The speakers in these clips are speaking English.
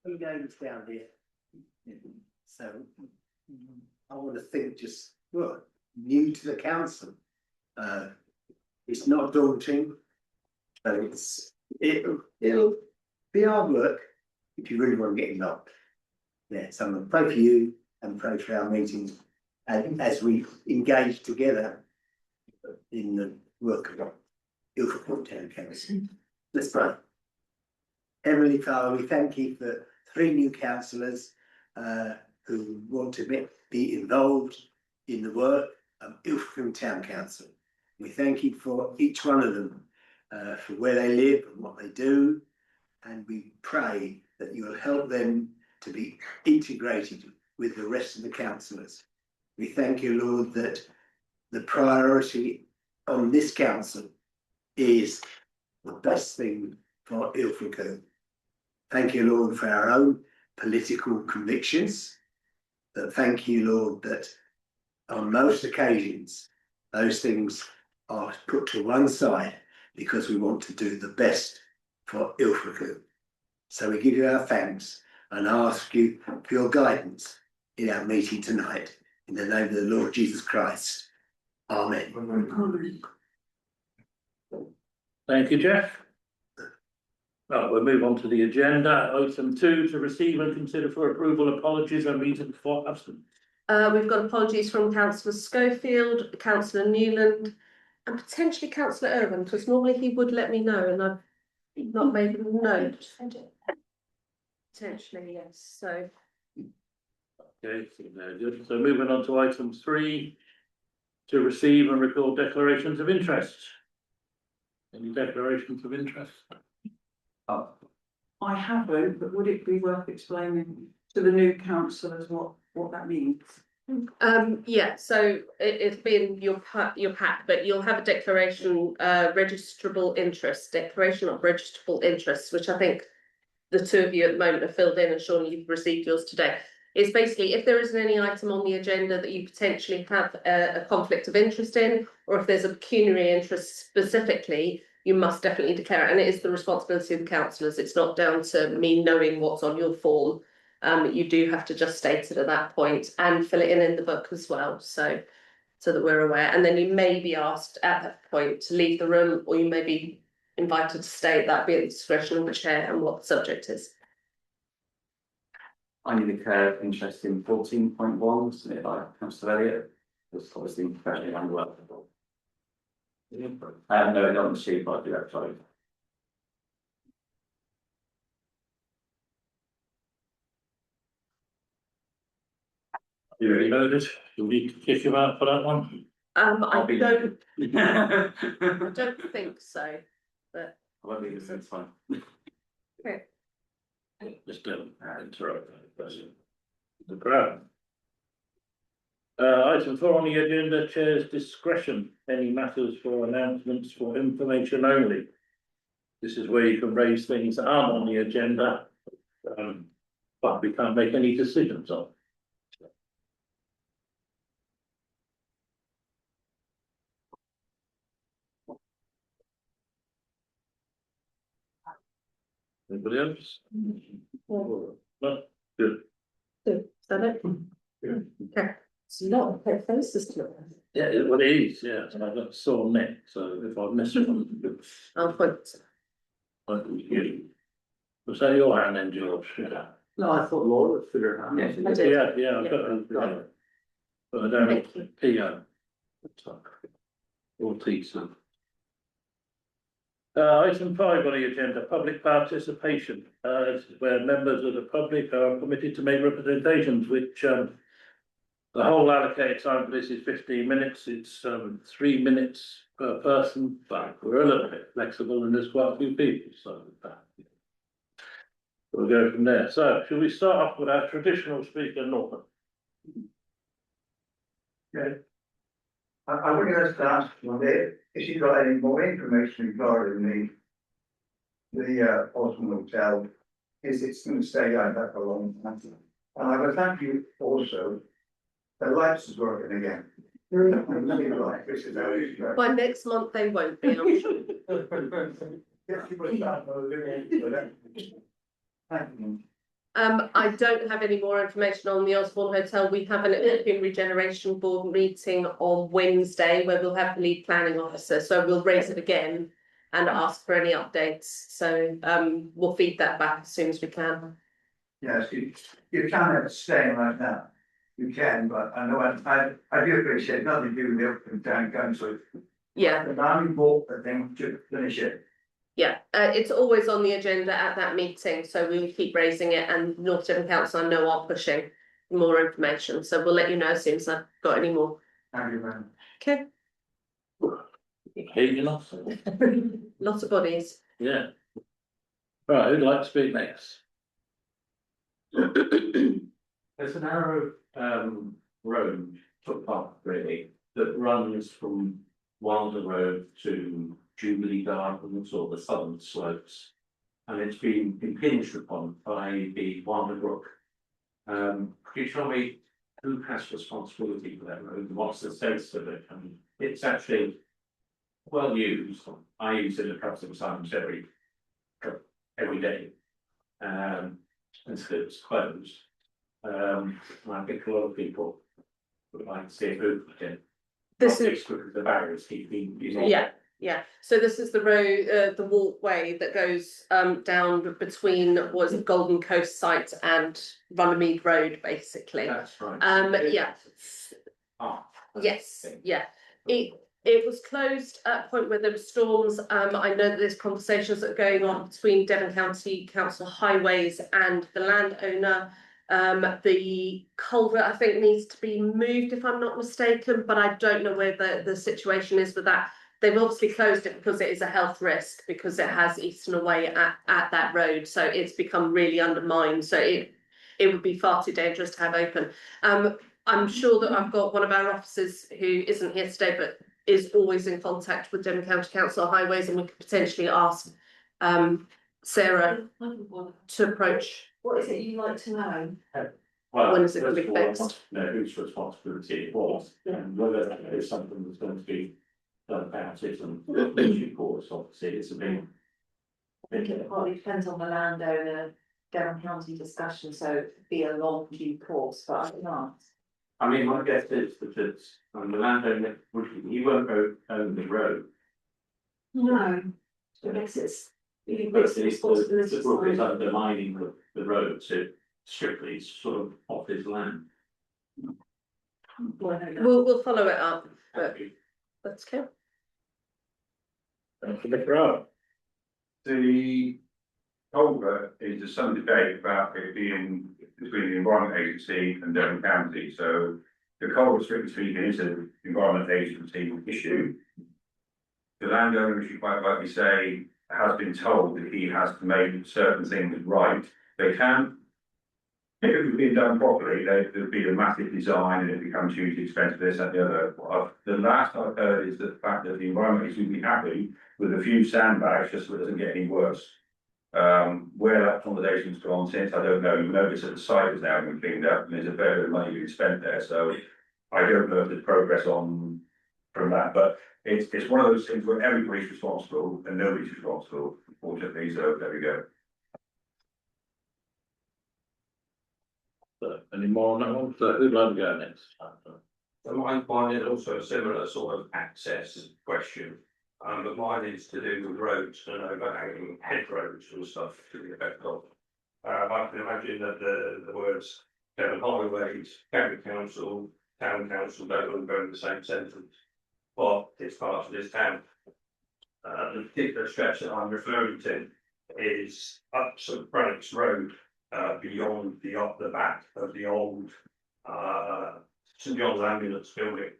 two names down here. So I want to think just, well, new to the council. It's not daunting. So it'll be hard work if you really want to get involved. Yeah, so I'm going to pray for you and pray for our meetings and as we engage together in the work of Ilfracombe Town Council. Let's pray. Heavenly Father, we thank you for 3 new councillors who want to be involved in the work of Ilfracombe Town Council. We thank you for each one of them, for where they live and what they do, and we pray that you will help them to be integrated with the rest of the councillors. We thank you, Lord, that the priority on this council is the best thing for Ilfracombe. Thank you, Lord, for our own political convictions. But thank you, Lord, that on most occasions, those things are put to one side because we want to do the best for Ilfracombe. So we give you our thanks and ask you for your guidance in our meeting tonight. In the name of the Lord Jesus Christ. Amen. Amen. Thank you, Jeff. Well, we'll move on to the agenda. Item 2, to receive and consider for approval apologies and reasons for absence. We've got apologies from Councillor Schofield, Councillor Newland, and potentially Councillor Irwin, because normally he would let me know, and I've not made him know. Potentially, yes. So. Okay, so very good. So moving on to item 3, to receive and record declarations of interest. Any declarations of interest? I haven't, but would it be worth explaining to the new councillors what that means? Yeah, so it'll be in your pack, but you'll have a declaration, registrable interest, declaration of registrable interest, which I think the 2 of you at the moment have filled in, and Sean, you've received yours today. It's basically if there isn't any item on the agenda that you potentially have a conflict of interest in, or if there's a pecuniary interest specifically, you must definitely declare it. And it is the responsibility of the councillors. It's not down to me knowing what's on your form. You do have to just state it at that point and fill it in the book as well, so that we're aware. And then you may be asked at that point to leave the room, or you may be invited to stay. That'd be at the discretion of the chair and what the subject is. I declare interest in 14.1 submitted by Councillor Elliott. It's obviously professionally unworkable. I have no on the sheet, but I do have to. You already noted. You'll need to kick him out for that one. I don't think so, but I won't be this, it's fine. okay. Just don't interrupt the crowd. Item 4 on the agenda, chair's discretion. Any matters for announcements for information only. This is where you can raise things that aren't on the agenda, but we can't make any decisions on. Anybody else? No? Good. Is that it? Yeah. Okay. It's not a pet faces to it. Yeah, well, it is, yeah. And I've got a sore neck, so if I miss one, I'll put. was that your hand then, George? Yeah. No, I thought Laura would figure it out. I did. Yeah, I've got it. But I don't Thank have PO. Or T, so. Item 5 on the agenda, public participation. This is where members of the public are permitted to make representations, which the whole allocated time for this is 15 minutes. It's 3 minutes per person, but we're a little bit flexible and there's quite a few people, so we'll go from there. So, shall we start off with our traditional speaker, Norman? Okay. I want to start one day. If you've got any more information regarding the Osborne Hotel, is it's going to stay like that for a long time? And I would thank you also. The lights is working again. By next month they won't be, I'm sure. I don't have any more information on the Osborne Hotel. We have an European Regeneration Board meeting on Wednesday where we'll have the lead planning officer, so we'll raise it again and ask for any updates. So we'll feed that back as soon as we can. Yes, you can have it staying like that. You can, but I know I do appreciate nothing to do with the up and down council. Yeah, But I bought the thing to finish it. yeah, it's always on the agenda at that meeting, so we will keep raising it, and North Devon Council I know are pushing more information, so we'll let you know as soon as I've got any more. Thank you, man. Okay, Heat enough? lots of bodies. Yeah. Right, who'd like to speak next? There's a narrow road, footpath really, that runs from Wilder Road to Jubilee Gardens or the southern slopes. And it's been impinged upon by the Wilder Brook. Could you tell me who has responsibility for that road? What's the status of it? And it's actually well used. I use it a couple of times every day. Until it's closed. And I think a lot of people would like to see it moved again. This Not is, least because the barriers keep being used. yeah, so this is the road, the walkway that goes down between what is it, Golden Coast site and Runnymede Road, basically. That's right. Yeah. Ah, Yes, yeah. It was closed at a point where there were storms. I know that there's conversations that are going on between Devon County Council Highways and the landowner. The culvert, I think, needs to be moved if I'm not mistaken, but I don't know where the situation is with that. They've obviously closed it because it is a health risk, because it has eaten away at that road. So it's become really undermined. So it would be far too dangerous to have open. I'm sure that I've got one of our officers who isn't here today, but is always in contact with Devon County Council Highways, and we could potentially ask Sarah to approach. What is it you'd like to know? Well, When is it gonna be first of all, I fixed? want to know whose responsibility it was, and whether that is something that's going to be done about it, and due course, obviously, it's a big. I think it partly depends on the landowner, Devon County discussion, so it'd be a long due course, but I can ask. I mean, my guess is that it's, the landowner, he won't own the road. No. So I guess it's. But it's the brook is undermining the road, so strictly it's sort of off his land. We'll follow it up, but that's okay. Thank you, Mr. Rowe. The culvert is there's some debate about it being between the Environment Agency and Devon County, so the culvert strictly speaking is an Environment Agency issue. The landowner, as you quite rightly say, has been told that he has to make certain things right. They can, if it was being done properly, there'd be a massive design and it becomes hugely expensive, this, that, the other. The last I've heard is the fact that the Environment Agency would be happy with a few sandbags just so it doesn't get any worse. Where that accommodation's gone since, I don't know. You notice that the site is now being cleaned up and there's a fair bit of money being spent there, so I don't know if there's progress on from that, but it's one of those things where everybody's responsible and nobody's responsible, unfortunately, so there we go. So, any more on that one? So who'd like to go next? So mine is also a similar sort of access question, but mine is to do with roads and overhanging hedgeroads and stuff to the effect of. I can imagine that the words Devon Highways, County Council, Town Council don't all go in the same sentence, but it's part of this town. The particular stretch that I'm referring to is up St Frank's Road, beyond the back of the old St John's Ambulance building.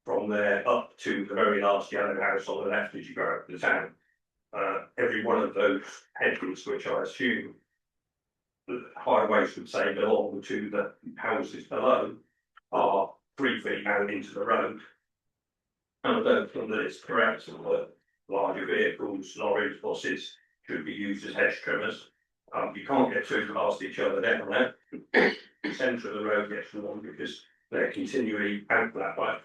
From there up to the very last yellow house on the left as you go up the town. Every one of those hedges, which I assume the highways would say belong to the houses below, are 3 feet out into the road. And I don't think that it's correct that larger vehicles, lorries, buses should be used as hedge trimmers. You can't get too past each other down there. The centre of the road gets long because they're continually out that way.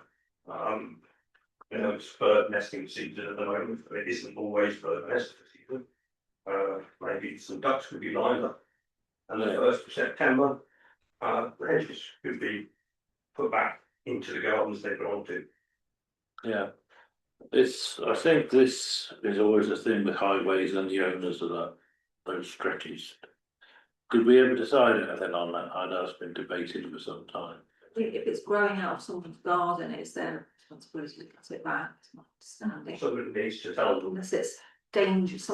It's bird nesting season at the moment, but it isn't always bird nesting season. Maybe some ducks could be lined up. And the 1st of September, the hedges could be put back into the gardens they belong to. Yeah. I think this is always a thing with highways and the owners of those stretches. Did we ever decide anything on that? I know it's been debated for some time. If it's growing out of someone's garden, it's their responsibility to cut it back, it's my understanding. Somebody needs to tell them. Unless it's dangerous,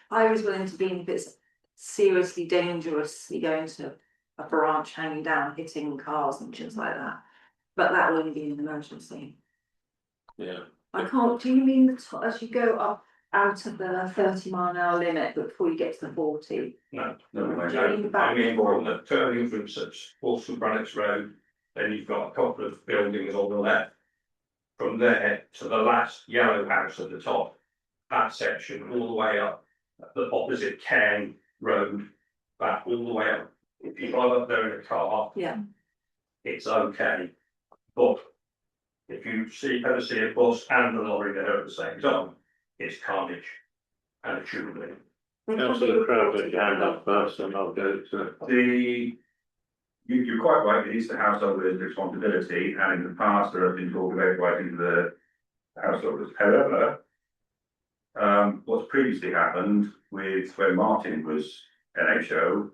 I was willing to be if it's seriously dangerously going to a branch hanging down, hitting cars and things like that. But that will only be an emergency. Yeah. I can't, do you mean as you go up out of the 30-mile-an-hour limit before you get to the 40? No, Do you mean I back? mean, on the turning from such Walsall Granites Road, then you've got a couple of buildings on the left. From there to the last yellow house at the top, that section all the way up the opposite Cairn Road, back all the way up. If you drive up there in a car, Yeah. it's okay. But if you ever see a bus and a lorry there at the same time, it's carnage. And it shouldn't be. Councillor Crowley, hand up first and I'll go to. You're quite right, it is the householder's responsibility, and in the past, there have been talk about writing the householders. However, what's previously happened with when Martin was NHO,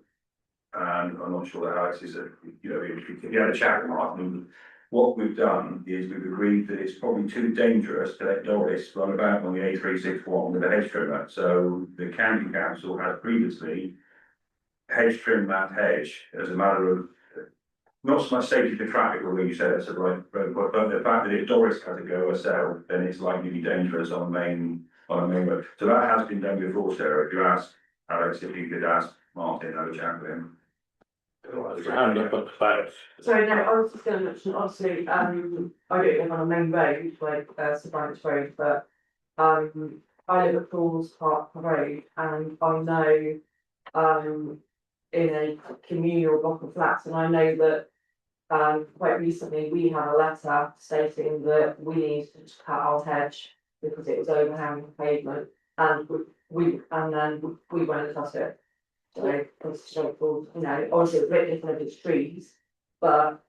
and I'm not sure that Alex is if you had a chat with Martin, what we've done is we've agreed that it's probably too dangerous to let Doris run about on the A361 with a hedge trimmer. So the county council has previously hedge trimmed that hedge as a matter of not so much safety for traffic, although you said that's a right road, but the fact that if Doris had to go herself, then it's likely to be dangerous on a main road. So that has been done before, Sarah. If you ask Alex, if you could ask Martin, have a chat with him. Hand up at the back. Sorry, no, I was just going to mention, obviously, I don't live on a main road, like St Branch Road, but I live at Falls Park Road, and I know in a communal block of flats, and I know that quite recently we had a letter stating that we needed to cut our hedge because it was overhanging the pavement, and we went and cut it. So it's straightforward, obviously it's a bit different if it's trees, but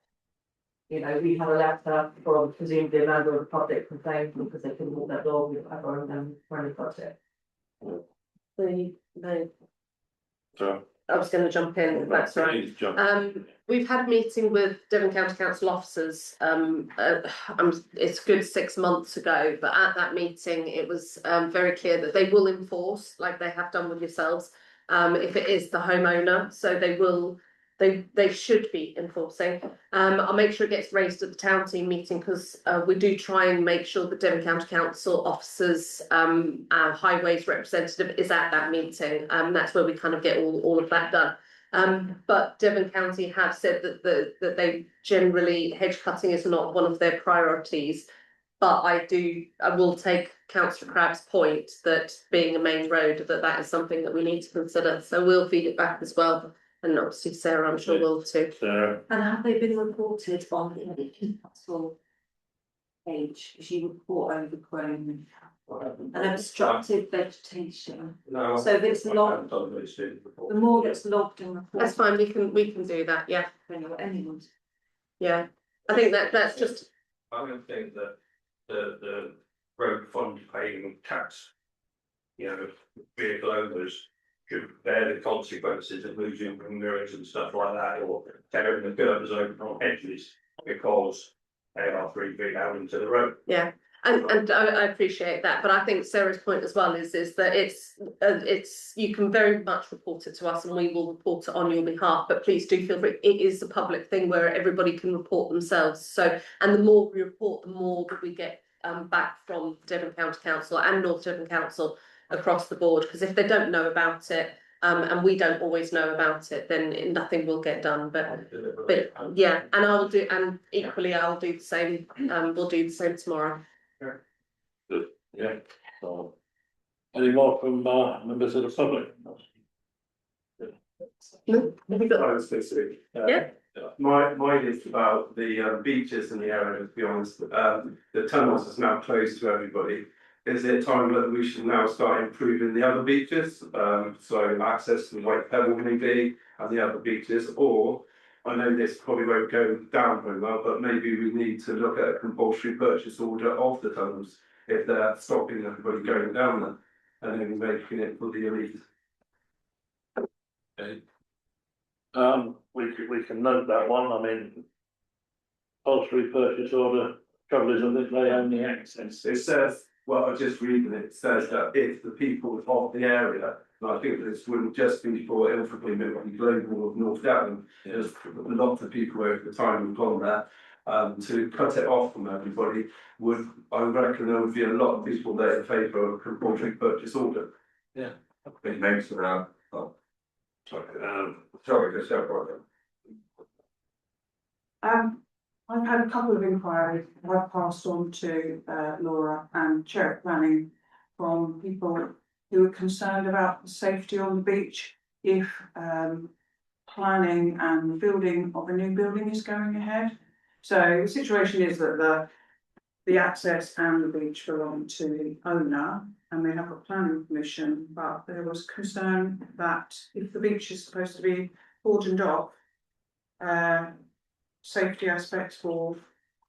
we had a letter from presumably a member of the public complaining because they couldn't walk their dog with whatever, and then when they cut it. So. I was going to jump in, if that's right. Please jump. We've had a meeting with Devon County Council officers. It's a good 6 months ago, but at that meeting, it was very clear that they will enforce, like they have done with yourselves, if it is the homeowner. So they should be enforcing. I'll make sure it gets raised at the town team meeting because we do try and make sure that Devon County Council officers, our highways representative is at that meeting. That's where we kind of get all of that done. But Devon County have said that they generally, hedge cutting is not one of their priorities. But I will take Councillor Crabb's point that being a main road, that is something that we need to consider. So we'll feed it back as well. And obviously Sarah, I'm sure will too. Sarah. And have they been reported on the council page? Because you report overgrown and obstructed vegetation. No. So if it's logged, The the more that's logged and reported. That's fine, we can do that, yeah. Anyone. Yeah. I think that's just, I don't think that the road fund paying tax, vehicle owners should bear the consequences of losing mirrors and stuff like that, or tearing the curbs open on hedges because they are 3 feet out into the road. yeah. And I appreciate that, but I think Sarah's point as well is that it's you can very much report it to us and we will report it on your behalf, but please do feel free. It is a public thing where everybody can report themselves. So, and the more we report, the more that we get back from Devon County Council and North Devon Council across the board, because if they don't know about it and we don't always know about it, then nothing will get done. But yeah, and I'll do the same. We'll do the same tomorrow. Good, yeah. So, any more from members of the public? No. Yeah. Mine is about the beaches in the area, to be honest. The tunnels is now closed to everybody. is it time that we should now start improving the other beaches? So access to the White Pebble maybe and the other beaches, or I know this probably won't go down very well, but maybe we need to look at a compulsory purchase order of the tunnels if they're stopping everybody going down there and then making it for the elite. Okay. We can note that one, I mean. Compulsory purchase order, trouble is, I think they only access. It says, well, I'm just reading it, it says that if the people of the area, and I think this wouldn't just be for Ilfracombe, it would be global of North Devon. There's a lot of people over the time who've gone there, to cut it off from everybody would, I reckon there would be a lot of people there in favour of a compulsory purchase order. Yeah. It makes it sorry, just so. I've had a couple of inquiries I've passed on to Laura and Chair Planning from people who are concerned about the safety on the beach if planning and the building of a new building is going ahead. So the situation is that the access and the beach belong to the owner and they have a planning permission, but there was concern that if the beach is supposed to be cordoned off, safety aspects for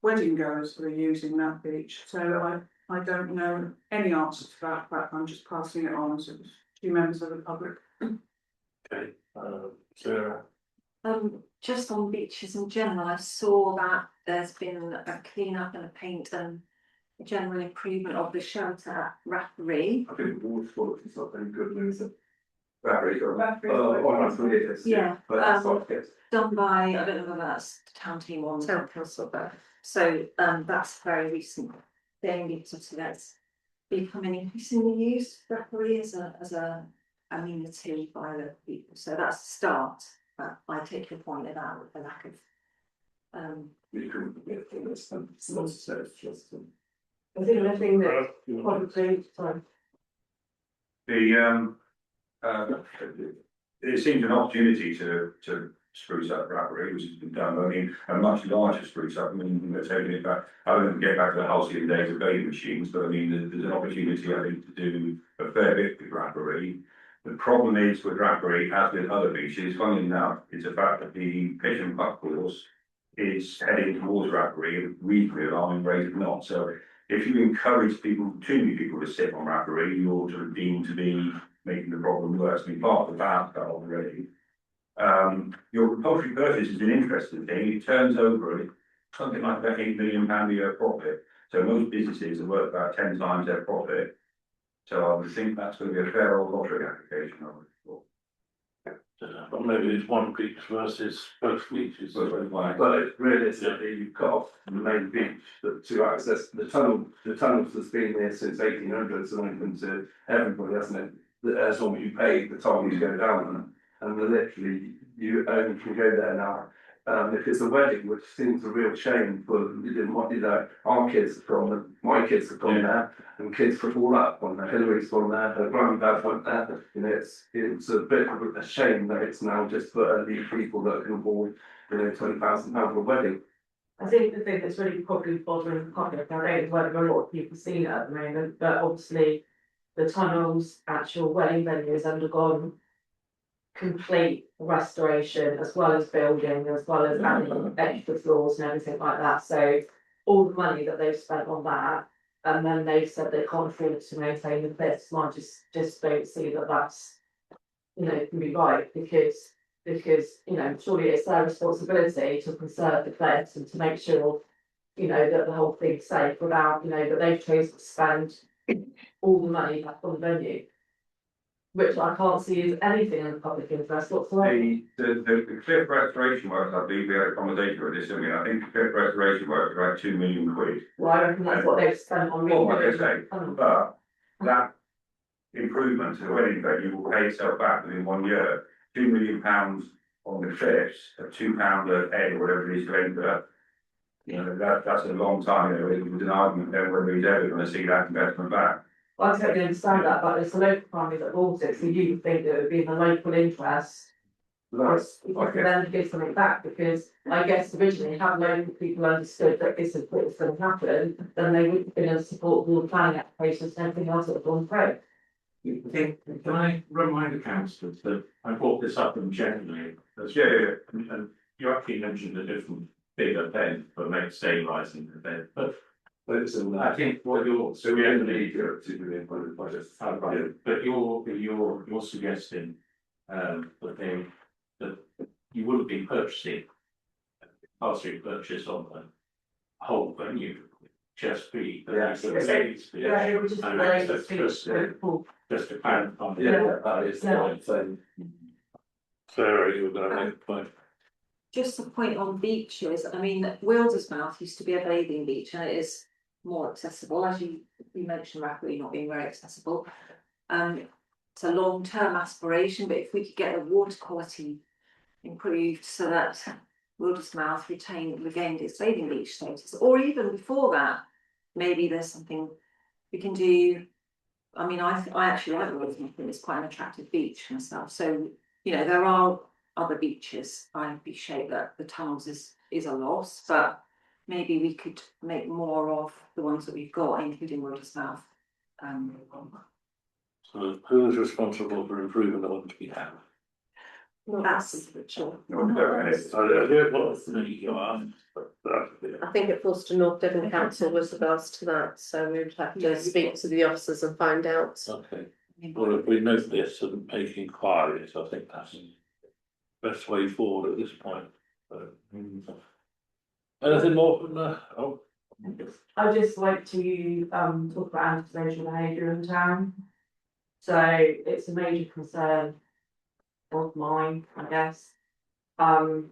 wedding goers who are using that beach. So I don't know any answer to that, but I'm just passing it on to two members of the public. Okay, Sarah. Just on beaches in general, I saw that there's been a clean up and a paint and a general improvement of the shelter at Rapparee. I think the water quality is not very good, is it? Yeah, but that's not it. done by, I don't know whether that's the town team or Town council, but so that's a very recent thing because obviously that's becoming increasingly used, Rapparee as a amenity by the people, so that's a start. But I take your point about the lack of We couldn't get this, and it's not so just. I think the thing that probably, sorry. It seems an opportunity to spruce up Rapparee, which has been done. I mean, a much larger spruce up. I mean, they're taking it back. I don't get back to the halcyon days of baby machines, but I mean, there's an opportunity, I think, to do a fair bit with Rapparee. The problem is with Rapparee, as with other beaches, funny enough, it's the fact that the pitch and putt course is heading towards Rapparee, and reasonably alarming rate of not. So if you encourage people, too many people to sit on Rapparee, you're sort of deemed to be making the problem worse. I mean, part of the bad stuff already. Your compulsory purchase is an interesting thing. It turns over something like about £8 million a year profit. So most businesses are worth about 10 times their profit. So I would think that's going to be a fair old lottery application, I would have thought. But maybe it's one beach versus both beaches. But it's realistically, you've got off the main beach to access the tunnel. The tunnels that's been there since 1800s and open to everybody, hasn't it? That's all you pay the time you go down, and literally you only can go there now. If it's a wedding, which seems a real shame for our kids have gone, my kids have gone there, and kids from all up on there. Hillary's gone there, her granddad went there. You know, it's a bit of a shame that it's now just for elite people that can afford, £20,000 for a wedding. I think the thing that's really probably bothering the public, I don't know whether a lot of people see it at the moment, but obviously the tunnel's actual wedding venue has undergone complete restoration as well as building, as well as adding extra floors and everything like that. So all the money that they've spent on that, and then they've said they can't afford to maintain the cliffs. I just don't see that that's can be right because surely it's their responsibility to preserve the cliffs and to make sure that the whole thing's safe without that they've chosen to spend all the money back on the venue, which I can't see as anything in the public interest whatsoever. The cliff restoration works, I believe we had a conversation with this, didn't we? I think the cliff restoration works are about £2 million. Well, I reckon that's what they've spent on rebuilding. But that improvement to the wedding venue will pay itself back within 1 year. £2 million on the cliffs, at £2 a head, or whatever it is to enter. That's a long time. It was an argument there whether he's ever going to see that investment back. Well, I totally understand that, but it's the local family that bought it, so you would think that it would be in the local interest It's for them to give something back, because I guess originally had local people understood that this is what's going to happen, then they would have been able to support all the planning applications and everything else that had gone through. Can I remind the councillors that I brought this up in January, as and you actually mentioned a different big event for make stabilising event, but I think what you're, So we only need to do the employment budget. but you're suggesting, that you wouldn't be purchasing partially purchase on the whole venue, just be. Yeah, it would just And relate access to just to clarify. That is the Yeah. point, so. Sarah, you were going to make a point. Just a point on beaches, I mean, Wildersmouth used to be a bathing beach and it is more accessible, as you mentioned, Rackley not being very accessible. It's a long-term aspiration, but if we could get the water quality improved so that Wildersmouth regained its bathing beach status, or even before that, maybe there's something we can do. I mean, I actually like Wildersmouth, I think it's quite an attractive beach myself, so, you know, there are other beaches. I appreciate that the tunnels is a loss, but maybe we could make more of the ones that we've got, including Wildersmouth. So who is responsible for improving the ones we have? That's sure. No, we don't have it. I don't know what you are, but I think it falls to North Devon Council with regards to that, so we would have to speak to the officers and find out. okay. Well, if we note this and make inquiries, I think that's the best way forward at this point. Anything more from I'd just like to talk about antisocial behaviour in town. So it's a major concern of mine, I guess. I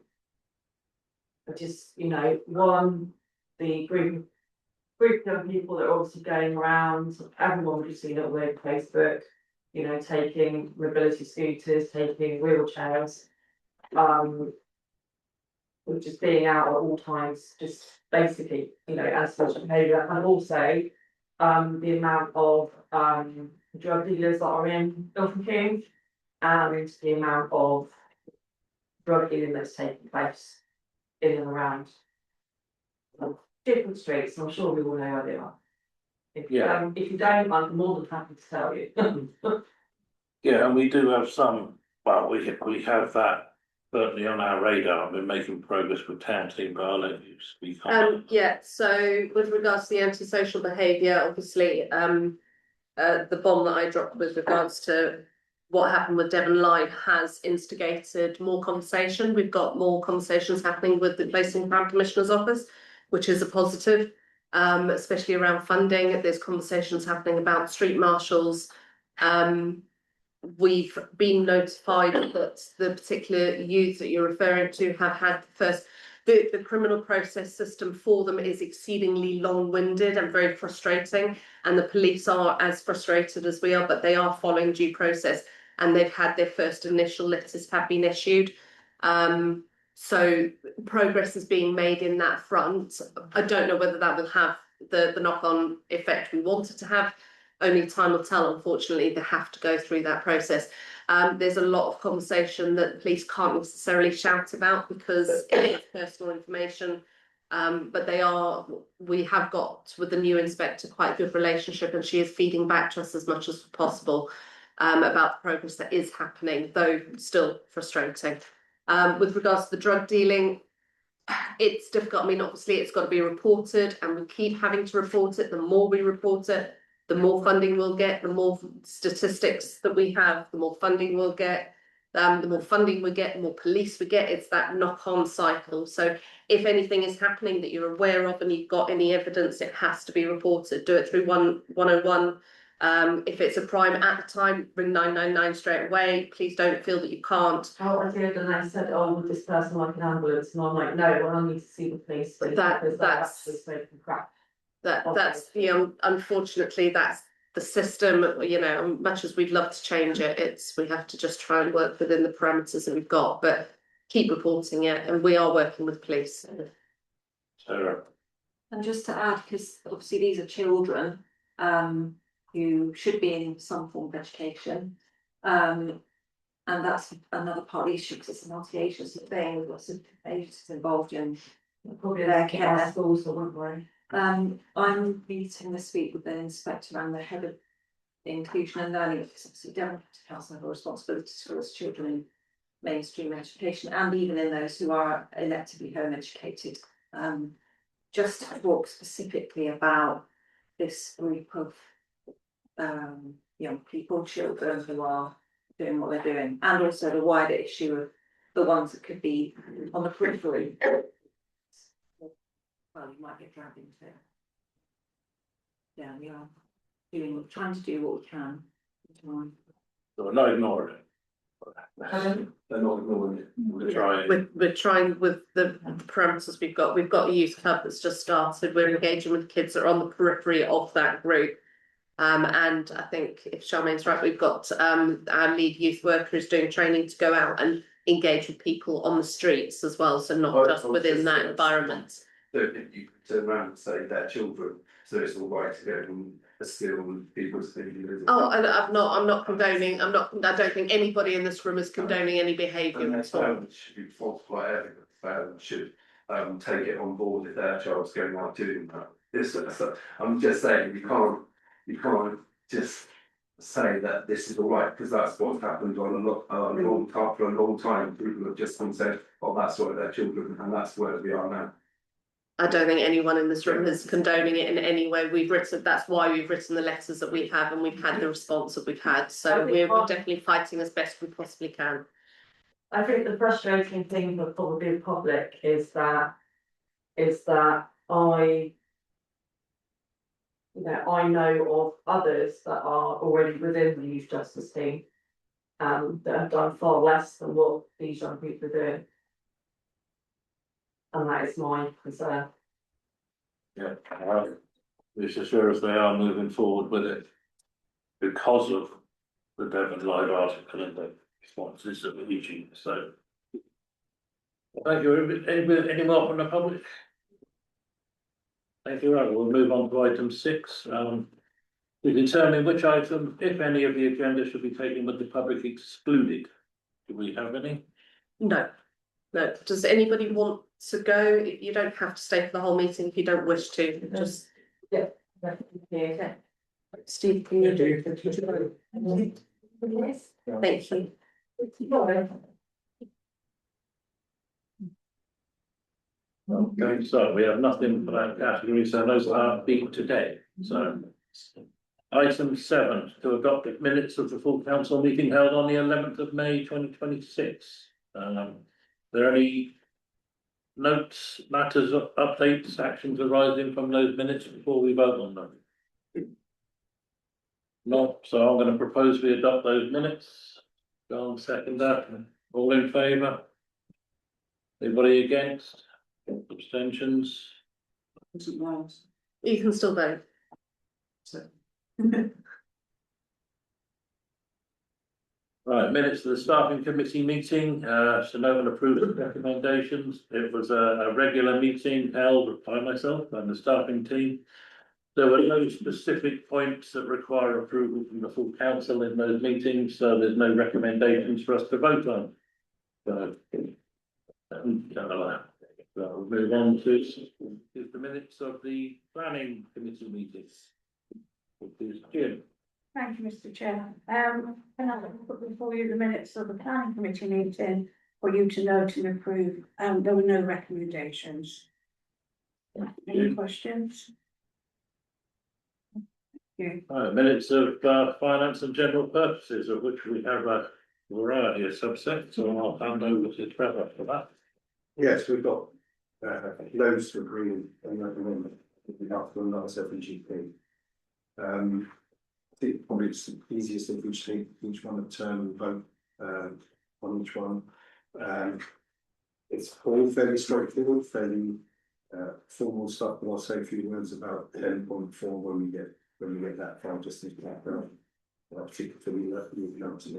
just, you know, one, the group of people that are obviously going around, everyone would have seen it all over Facebook, you know, taking mobility scooters, taking wheelchairs, just being out at all times, just basically, you know, antisocial behaviour, and also the amount of drug dealers that are in Milton Keynes, and the amount of drug dealing that's taking place in and around different streets. I'm sure we all know where they are. If you don't, I'm more than happy to tell you. yeah, and we do have some, well, we have that certainly on our radar. We're making progress with town team, but I'll let you speak on that. Yeah, so with regards to the antisocial behaviour, obviously, the bomb that I dropped with regards to what happened with Devon Live has instigated more conversation. We've got more conversations happening with the Placing Crime Commissioner's office, which is a positive, especially around funding. There's conversations happening about street marshals. We've been notified that the particular youth that you're referring to have had the criminal process system for them is exceedingly long-winded and very frustrating, and the police are as frustrated as we are, but they are following due process, and they've had their first initial letters have been issued. So progress is being made in that front. I don't know whether that will have the knock-on effect we wanted to have. Only time will tell. Unfortunately, they have to go through that process. There's a lot of conversation that the police can't necessarily shout about because it's personal information. But we have got with the new inspector quite a good relationship, and she is feeding back to us as much as possible about the progress that is happening, though still frustrating. With regards to the drug dealing, it's difficult. I mean, obviously it's got to be reported, and we keep having to report it. The more we report it, the more funding we'll get, the more statistics that we have, the more funding we'll get. The more funding we get, the more police we get. It's that knock-on cycle. So if anything is happening that you're aware of and you've got any evidence, it has to be reported. Do it through 101. If it's a crime at the time, ring 999 straight away. Please don't feel that you can't. Oh, I did, and they said, "Oh, would this person like an ambulance?" And I'm like, "No, well, I need to see the police." Because they're actually smoking crack. That's the unfortunately that's the system. You know, much as we'd love to change it, we have to just try and work within the parameters that we've got. But keep reporting it, and we are working with police. Sarah. And just to add, because obviously these are children who should be in some form of education, and And that's another part of the issue, because it's a multi-agency thing, with lots of agencies involved in Probably their like our care. schools, so wouldn't we? I'm meeting this week with the inspector and the head of inclusion and learning, because obviously Devon Council have a responsibility towards children in mainstream education, and even in those who are electively home educated. Just to talk specifically about this group of young people, children who are doing what they're doing, and also the wider issue of the ones that could be on the periphery. Well, you might get dragged into it. Yeah, we are trying to do what we can. So we're not ignoring it. Pardon? They're not ignoring it, we're trying. We're trying with the parameters we've got. We've got a youth club that's just started. We're engaging with kids that are on the periphery of that group. And I think if Charmaine's right, we've got our lead youth worker is doing training to go out and engage with people on the streets as well, so not just within that environment. So if you turn around and say they're children, so it's all right to go and steal people's things. Oh, and I'm not condoning, I don't think anybody in this room is condoning any behaviour And their at all. parents should be falsified evidence, parents should take it on board if their child's going out doing that. This sort of stuff, I'm just saying, you can't just say that this is all right, because that's what's happened on for a long time, people have just been said, oh, that's what their children, and that's where we are now. I don't think anyone in this room is condoning it in any way. That's why we've written the letters that we have, and we've had the response that we've had, so we're definitely fighting as best we possibly can. I think the frustrating thing for probably the public is that I know of others that are already within the youth justice team. That have done far less than what these young people are doing. And that is my concern. Yeah, this assures they are moving forward with it because of the Devon Live article and the responses that we're reaching, so. Thank you. Any more from the public? Thank you, right, we'll move on to item 6. To determine which item, if any, of the agenda should be taken with the public excluded. Do we have any? No. Does anybody want to go? You don't have to stay for the whole meeting if you don't wish to, just. Yeah. Steve, can you do? Yes. Thank you. Okay, so we have nothing for that category, so those are beat today, so. Item 7, to adopt the minutes of the full council meeting held on the 11th of May 2026. There any notes, matters, updates, actions arising from those minutes before we vote on them? No, so I'm going to propose we adopt those minutes. John, second that. All in favour? Anybody against? Abstentions? You can still vote. Right, minutes of the staffing committee meeting, so no one approved of recommendations. It was a regular meeting held by myself and the staffing team. There were no specific points that require approval from the full council in those meetings, so there's no recommendations for us to vote on. So, we'll move on to the minutes of the planning committee meetings. Which is Jim. Thank you, Mr. Chair. Can I put before you the minutes of the planning committee meeting for you to note and approve? There were no recommendations. Any questions? Right, minutes of finance and general purposes, of which we have a variety of subsets, so I'll hand over to Trevor for that. Yes, we've got loads to agree and recommend out from another FGP. I think probably it's the easiest if we take each one in turn and vote on each one. It's all fairly straightforward, fairly formal stuff, but I'll say a few words about 10.4 when we get that far, just to background. Particularly the council.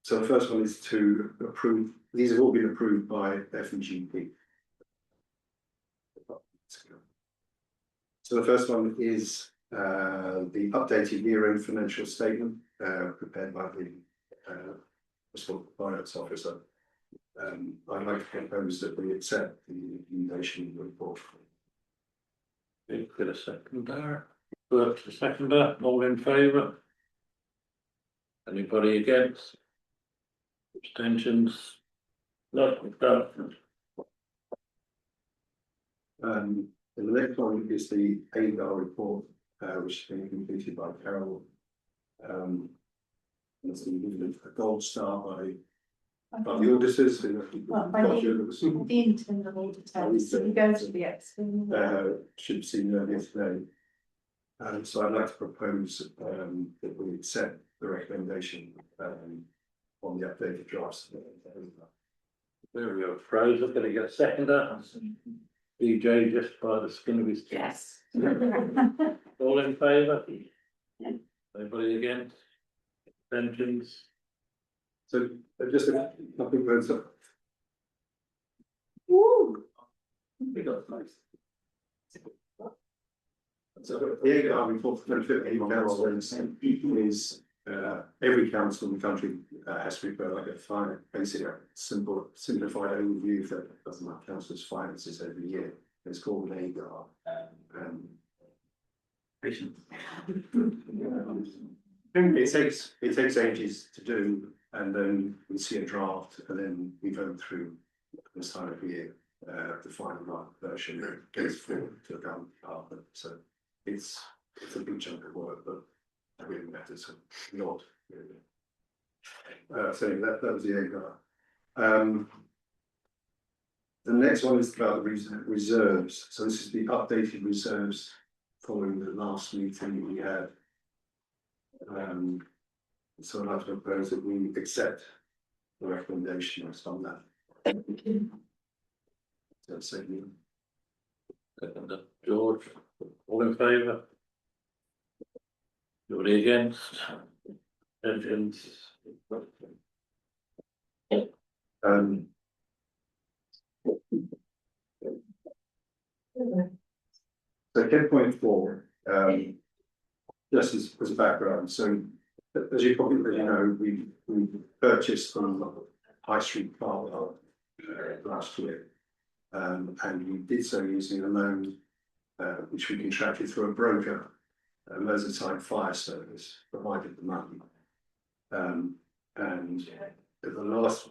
So the first one is to approve, these have all been approved by FGP. So the first one is The updated year-end financial statement, prepared by the, Responsible Finance Officer. I'd like to propose that we accept the recommendation report. Get a second there. Burke's the seconder, all in favour? Anybody against? Abstentions? Not done. And the next one is the ADAR report, which has been completed by Carol. It's been given a gold star by the auditors. Well, by the internal auditor, so we go to the external. Should have seen earlier today. So I'd like to propose that we accept the recommendation on the updated drafts. There we go, Fraser, gonna get a seconder. DJ just by the skin of his teeth. Yes. All in favour? Anybody against? Abstentions? So just a couple of words. Woo. We got nice. So the AGAR report for 2015 is every council in the country has to prepare like a final, basically a simple, simplified overview that doesn't have council's finances every year. It's called an AGAR. It takes ages to do, and then we see a draft, and then we go through this time of year. The final version gets forward to the government department. So it's a big chunk of work, but it really matters a lot. So that was the AGAR. The next one is about the reserves. So this is the updated reserves following the last meeting we had. So I'd like to propose that we accept the recommendation that's on that. So, Seconder, George, all in favour? Anybody against? Abstentions? So 10.4, just as a background, so as you probably know, we purchased from High Street Park last year, and we did so using a loan which we contracted through a broker, Merseyside Fire Service provided the money, and at the last,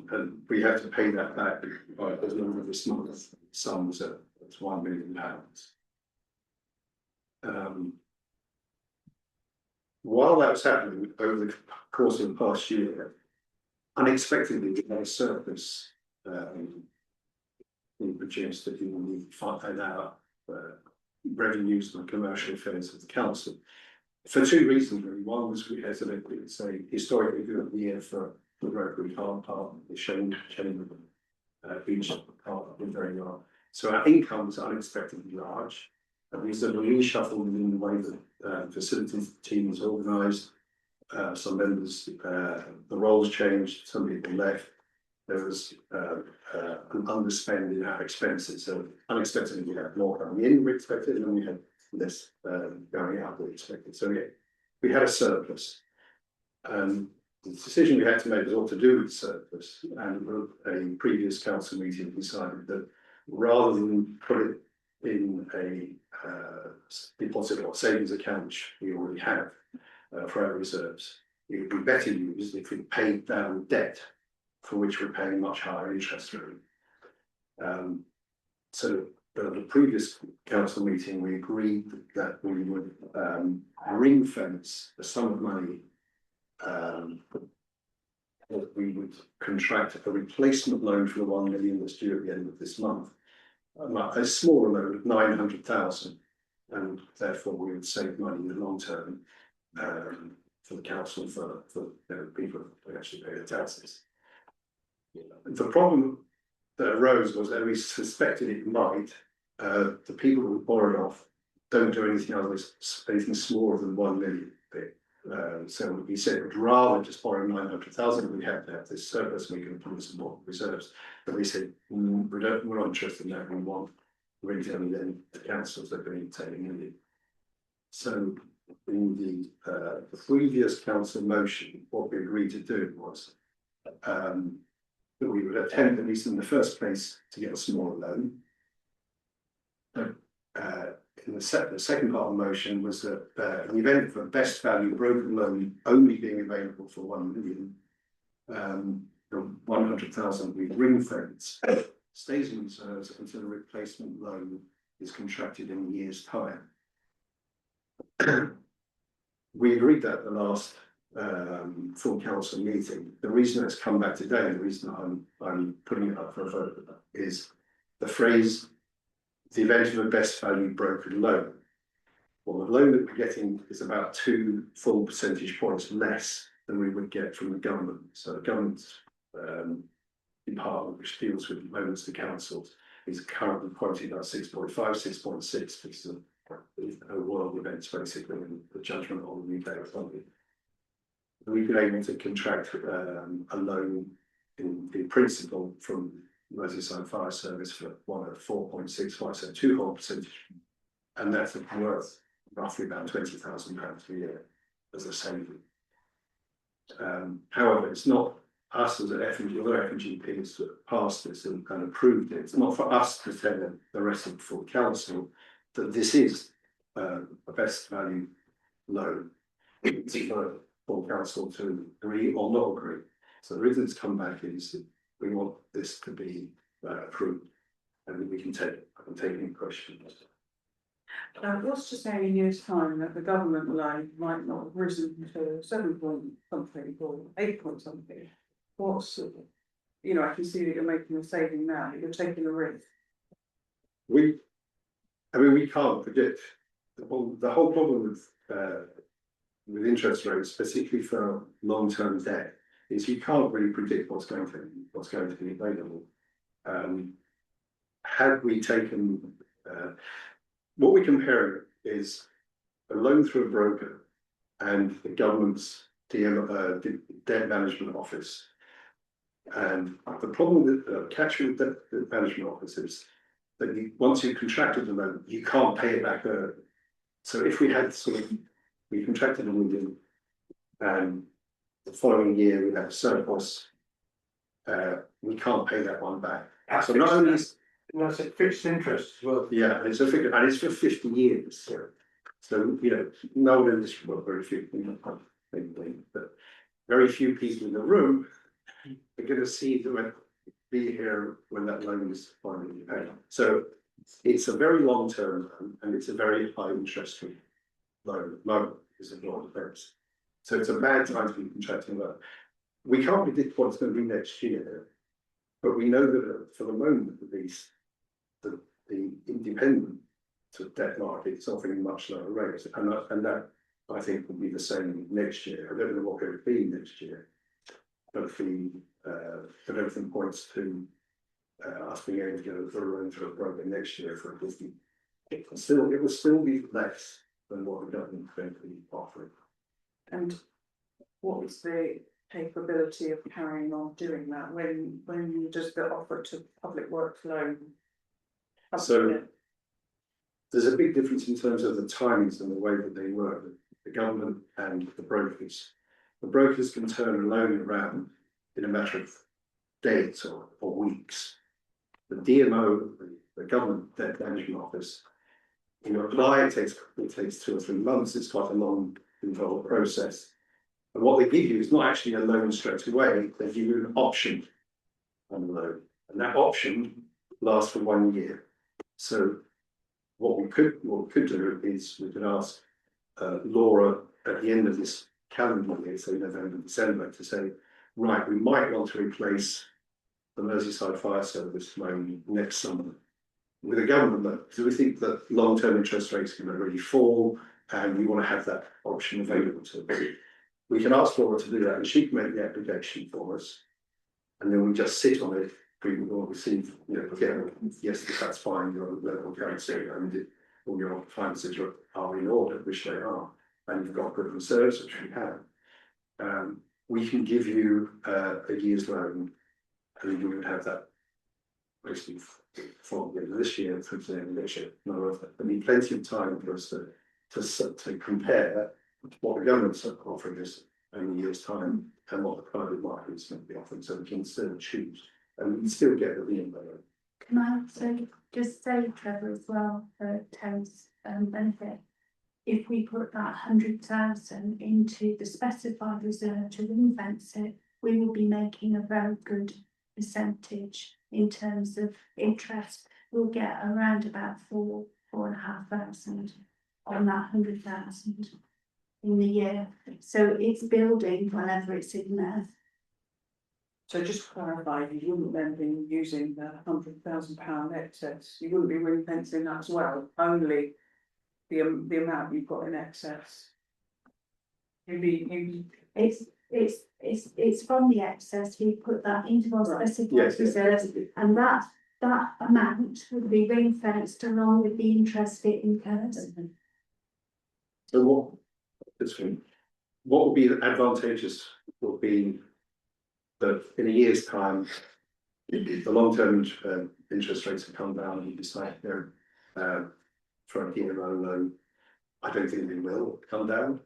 we have to pay that back by as long as this month. Sum was at £1 million. While that was happening over the course of the past year, unexpectedly we had a surplus being produced that you need to find out revenues and commercial affairs of the council. For two reasons really. One was we had it's a historically good year for the Rotary Car Park, the Shellington Beach Park did very well. So our income was unexpectedly large. And we sort of reshuffled in the way that the facilities team was organised. Some members, the roles changed, some people left. There was an underspend in our expenses. So unexpectedly we had more coming in than we expected, and we had less going out than we expected. So yeah, we had a surplus. The decision we had to make was what to do with the surplus. And a previous council meeting decided that rather than put it in a deposit or savings account which we already have for our reserves, it would be better used if we paid down debt for which we're paying much higher interest rate. So at the previous council meeting we agreed that we would ring fence the sum of money that we would contract a replacement loan for the 1 million that's due at the end of this month. A smaller loan of 900,000, and therefore we would save money in the long term for the council, for people who actually pay their taxes. The problem that arose was that we suspected it might. The people who borrowed off don't do anything other than anything smaller than 1 million. So we said we'd rather just borrow 900,000. We have to have this surplus, and we can put some more reserves. But we said we're not interested in that. We want really only then the councils that are going to take million. So in the previous council motion, what we agreed to do was that we would attempt, at least in the first place, to get a smaller loan. In the second part of the motion was that in the event of a best value broken loan only being available for 1 million, the 100,000 we ring fence stays in reserves until the replacement loan is contracted in a year's time. We agreed that at the last full council meeting. The reason it's come back today, the reason I'm putting it up for a vote is the phrase, the event of a best value broken loan. Well, the loan that we're getting is about 2 full percentage points less than we would get from the government. So the government's department, which deals with loans to councils, is currently quoting about 6.5, 6.6 because of world events basically, and the judgment on the UK economy. We've been able to contract a loan in principle from Merseyside Fire Service for 4.65, so 2 whole percentage, and that's worth roughly about £20,000 a year as a saving. However, it's not us as an FNG, other FNGPs that passed this and approved it. It's not for us to tell the rest of the full council that this is a best value loan. It's for full council to agree or not agree. So the reason it's come back is that we want this to be approved, and we can take any questions. What's to say in a year's time that the government loan might not have risen to 7 point something or 8 point something? What's, you know, I can see that you're making a saving now, but you're taking a risk. We can't predict the whole problem with interest rates, particularly for long-term debt, is you can't really predict what's going to be available. Had we taken what we compare is a loan through a broker and the government's debt management office. And the problem with catching the debt management office is that once you've contracted the loan, you can't pay it back early. So if we had we contracted a million, and the following year we had a surplus, we can't pay that one back. So not only is That's a fixed interest as well. yeah, it's a figure, and it's for 50 years. So you know, no one in this room, very few, but very few people in the room are going to see them be here when that loan is finally paid. So it's a very long term loan, and it's a very high interest rate loan. Loan is a lot of things. So it's a bad time to be contracting a loan. We can't predict what it's going to be next year, but we know that for the moment at least, the independent debt market is offering much lower rates, and that I think will be the same next year. I don't know what it will be next year, but everything points to us being able to get a loan through a broker next year for 50. It will still be less than what the government is going to be offering. And what is the capability of carrying on doing that when does the offer to public works loan? So there's a big difference in terms of the timings and the way that they work, the government and the brokers. The brokers can turn a loan around in a matter of days or weeks. The DMO, the government debt management office, you apply, it takes 2 or 3 months. It's quite a long, involved process. And what they give you is not actually a loan straight away. They give you an option on the loan, and that option lasts for 1 year. So what we could do is we could ask Laura at the end of this calendar year, so November, December, to say, right, we might want to replace the Merseyside Fire Service loan next summer with a government loan. So we think that long-term interest rates are going to really fall, and we want to have that option available to us. We can ask Laura to do that, and she can make the application for us, and then we just sit on it. We will receive, yes, that's fine, your level currency and all your finances are in order, which they are, and you've got good reserves, which we have. We can give you a year's loan, and you would have that basically for the end of this year, through the end of next year. There'll be plenty of time for us to to compare what the government's offering us in a year's time and what the private market's going to be offering, so we can still choose and we can still get the reimbursement. Can I also just say, Trevor, as well, for Terry's benefit? If we put that 100,000 into the specified reserve to ring fence it, we will be making a very good percentage in terms of interest. We'll get around about 4,500 on that 100,000 in the year. So it's building whenever it's in there. So just to clarify, you wouldn't then be using the £100,000 excess, you wouldn't be ring fencing that as well, only the amount you've got in excess. It's from the excess, we put that into our Right. specified Yes, yes. reserves, and that amount would be ring fenced along with the interest it incurs. So what would be advantageous would be that in a year's time, the long-term interest rates have come down and you decide, for a year loan, I don't think they will come down.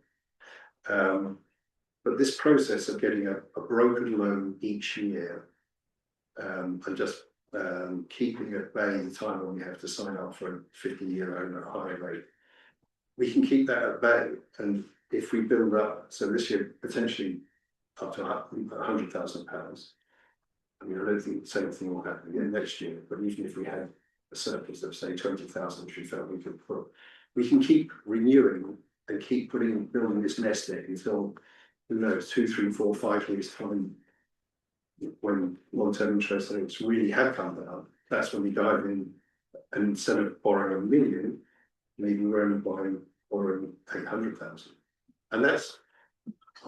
But this process of getting a brokered loan each year and just keeping at bay the time when we have to sign up for a 50-year loan at a higher rate, we can keep that at bay. And if we build up, so this year potentially up to £100,000. I mean, I don't think the same thing will happen again next year, but even if we had a surplus of say 20,000, which we felt we could put, we can keep renewing and keep building this nest egg until, who knows, 2, 3, 4, 5 years time, when long-term interest rates really have come down. That's when we dive in, and instead of borrowing £1 million, maybe we're only borrowing 800,000, and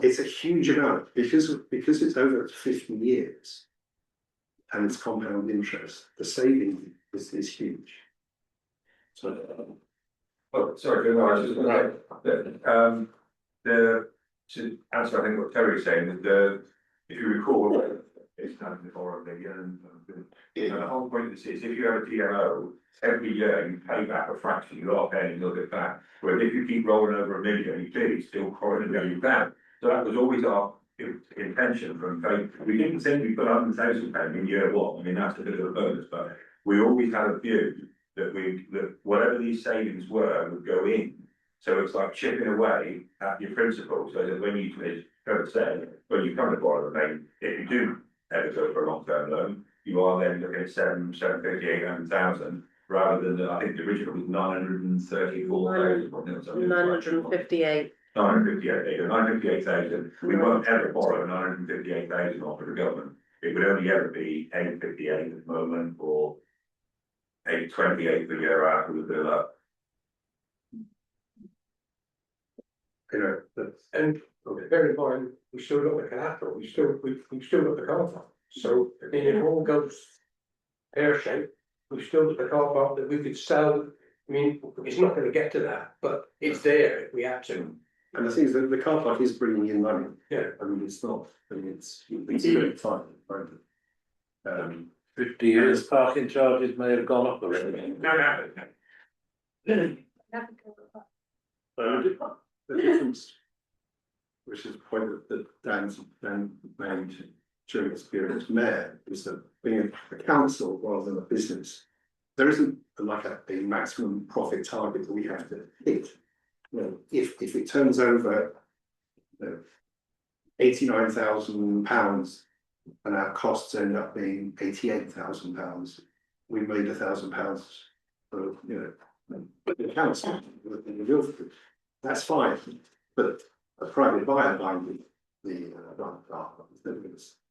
it's a huge amount because it's over 50 years and it's compound interest. The saving is huge. So, Oh, sorry, no, I was just gonna say, to answer, I think what Terry's saying, that if you recall, it's kind of before again, the whole point of this is if you have a DLO, every year you pay back a fraction, you are paying a little bit back. Whereas if you keep rolling over $1 million, you clearly still quarter $1 million down. So that was always our intention from we didn't think we put £100,000 in year one. I mean, that's a bit of a bonus, but we always had a view that whatever these savings were would go in. So it's like chipping away at your principal, so that when you, as Trevor said, when you come to borrow the loan, if you do ever go for a long-term loan, you are then looking at 750, 800,000, rather than I think the original was 934,000. 958. 958,000. We won't ever borrow 958,000 off of the government. It would only ever be 858 at the moment, or 828 the year after we bill up. And bear in mind, we still got the collateral, we still got the car park. So I mean, if it all goes pear shaped, we've still got the car park that we could sell. I mean, it's not going to get to that, but it's there if we had to. and the thing is that the car park is bringing in money. Yeah. I mean, it's not. I mean, it's very fine. 50 years, parking charges may have gone up already. No. The difference, which is a point that Dan made during his period as mayor, is that being a council rather than a business, there isn't like a maximum profit target that we have to hit. You know, if it turns over £89,000 and our costs end up being £88,000, we made £1,000 for the council. That's fine, but a private buyer buying the they're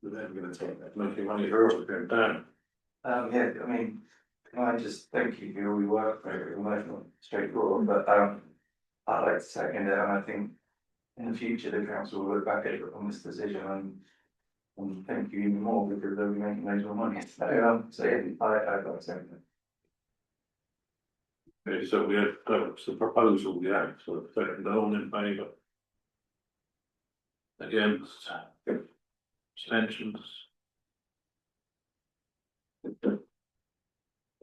never going to take that. Making money for us going down. Yeah, I mean, can I just thank you for your work, very emotional, straightforward, but I'd like to second it, and I think in the future the council will look back at it on this decision and thank you even more because they'll be making loads more money. So yeah, I'd like to second it. Okay, so we have, that's the proposal, yeah, so second, all in favour. Against, abstentions.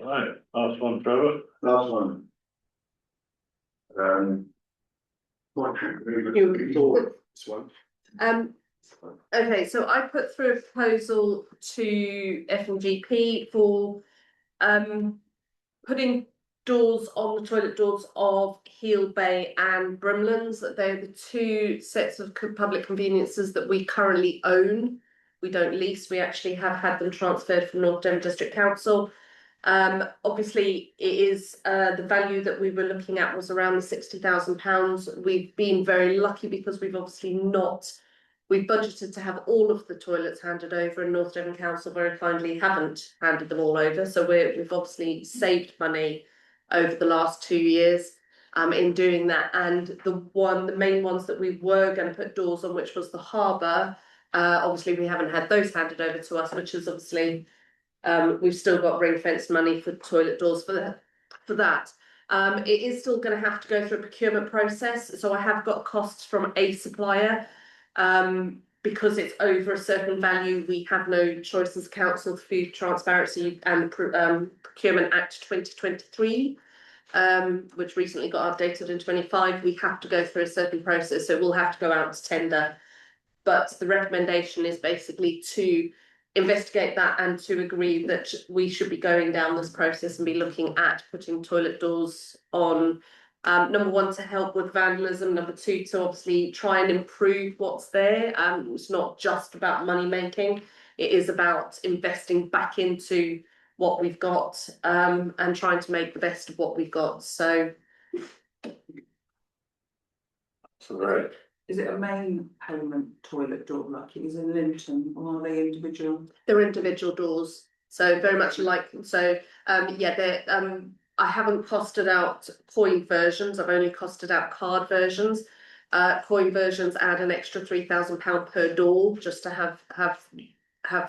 Right, last one, Trevor. Last one. Might have You- Or this one. Okay, so I put through a proposal to FMGP for putting doors on the toilet doors of Heel Bay and Brimlands, that they're the two sets of public conveniences that we currently own. We don't lease, we actually have had them transferred from North Devon District Council. Obviously, it is the value that we were looking at was around the £60,000. We've been very lucky because we've obviously not. We've budgeted to have all of the toilets handed over, and North Devon Council very kindly haven't handed them all over. So we've obviously saved money over the last 2 years in doing that. And the main ones that we were going to put doors on, which was the harbour, obviously we haven't had those handed over to us, which is obviously we've still got ring fenced money for toilet doors for that. It is still going to have to go through a procurement process. So I have got costs from a supplier. Because it's over a certain value, we have no choice as council through Transparency and Procurement Act 2023, which recently got updated in 25. We have to go through a certain process, so we'll have to go out to tender. But the recommendation is basically to investigate that and to agree that we should be going down this process and be looking at putting toilet doors on. Number one, to help with vandalism. Number two, to obviously try and improve what's there. It's not just about money making. It is about investing back into what we've got and trying to make the best of what we've got. So Right. Is it a main payment toilet door like it is in Linton, or are they individual? they're individual doors. So very much like, so yeah, they're I haven't costed out coin versions, I've only costed out card versions. Coin versions add an extra £3,000 per door just to have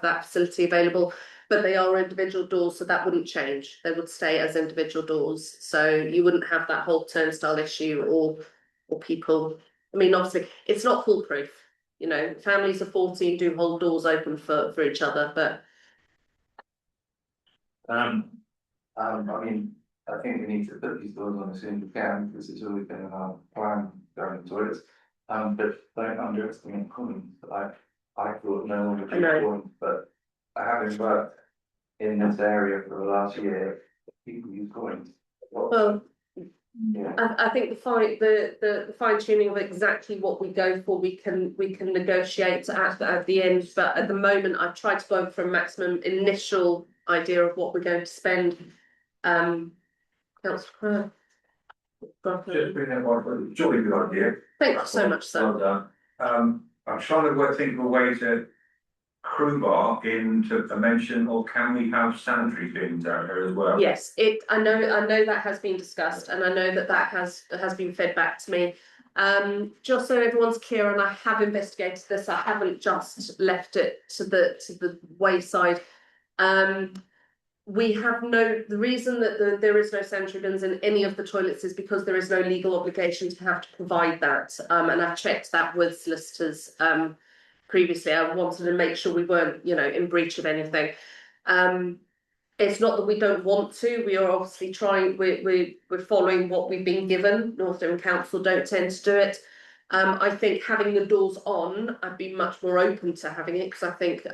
that facility available. But they are individual doors, so that wouldn't change. They would stay as individual doors. So you wouldn't have that whole turnstile issue or people. I mean, obviously, it's not foolproof. You know, families of 14 do hold doors open for each other, but I mean, I think we need to put these doors on as soon as we can, because it's always been in our plan going to toilets. But don't underestimate coins. I thought no one would do coins, but I haven't worked in this area for the last year. People use coins. well, Yeah. I think the fine tuning of exactly what we go for, we can negotiate at the end. But at the moment, I've tried to go for a maximum initial idea of what we're going to spend. Councillor Just bring that one, jolly good idea. thank you so much, sir. Well done. I'm trying to think of a way to crew bar into a mention, or can we have sanitary bins out here as well? Yes, I know that has been discussed, and I know that has been fed back to me. Just so everyone's clear, and I have investigated this, I haven't just left it to the wayside. The reason that there is no sanitary bins in any of the toilets is because there is no legal obligation to have to provide that. And I've checked that with solicitors previously. I wanted to make sure we weren't, in breach of anything. It's not that we don't want to. We are obviously trying. We're following what we've been given. North Devon Council don't tend to do it. I think having the doors on, I'd be much more open to having it, because I think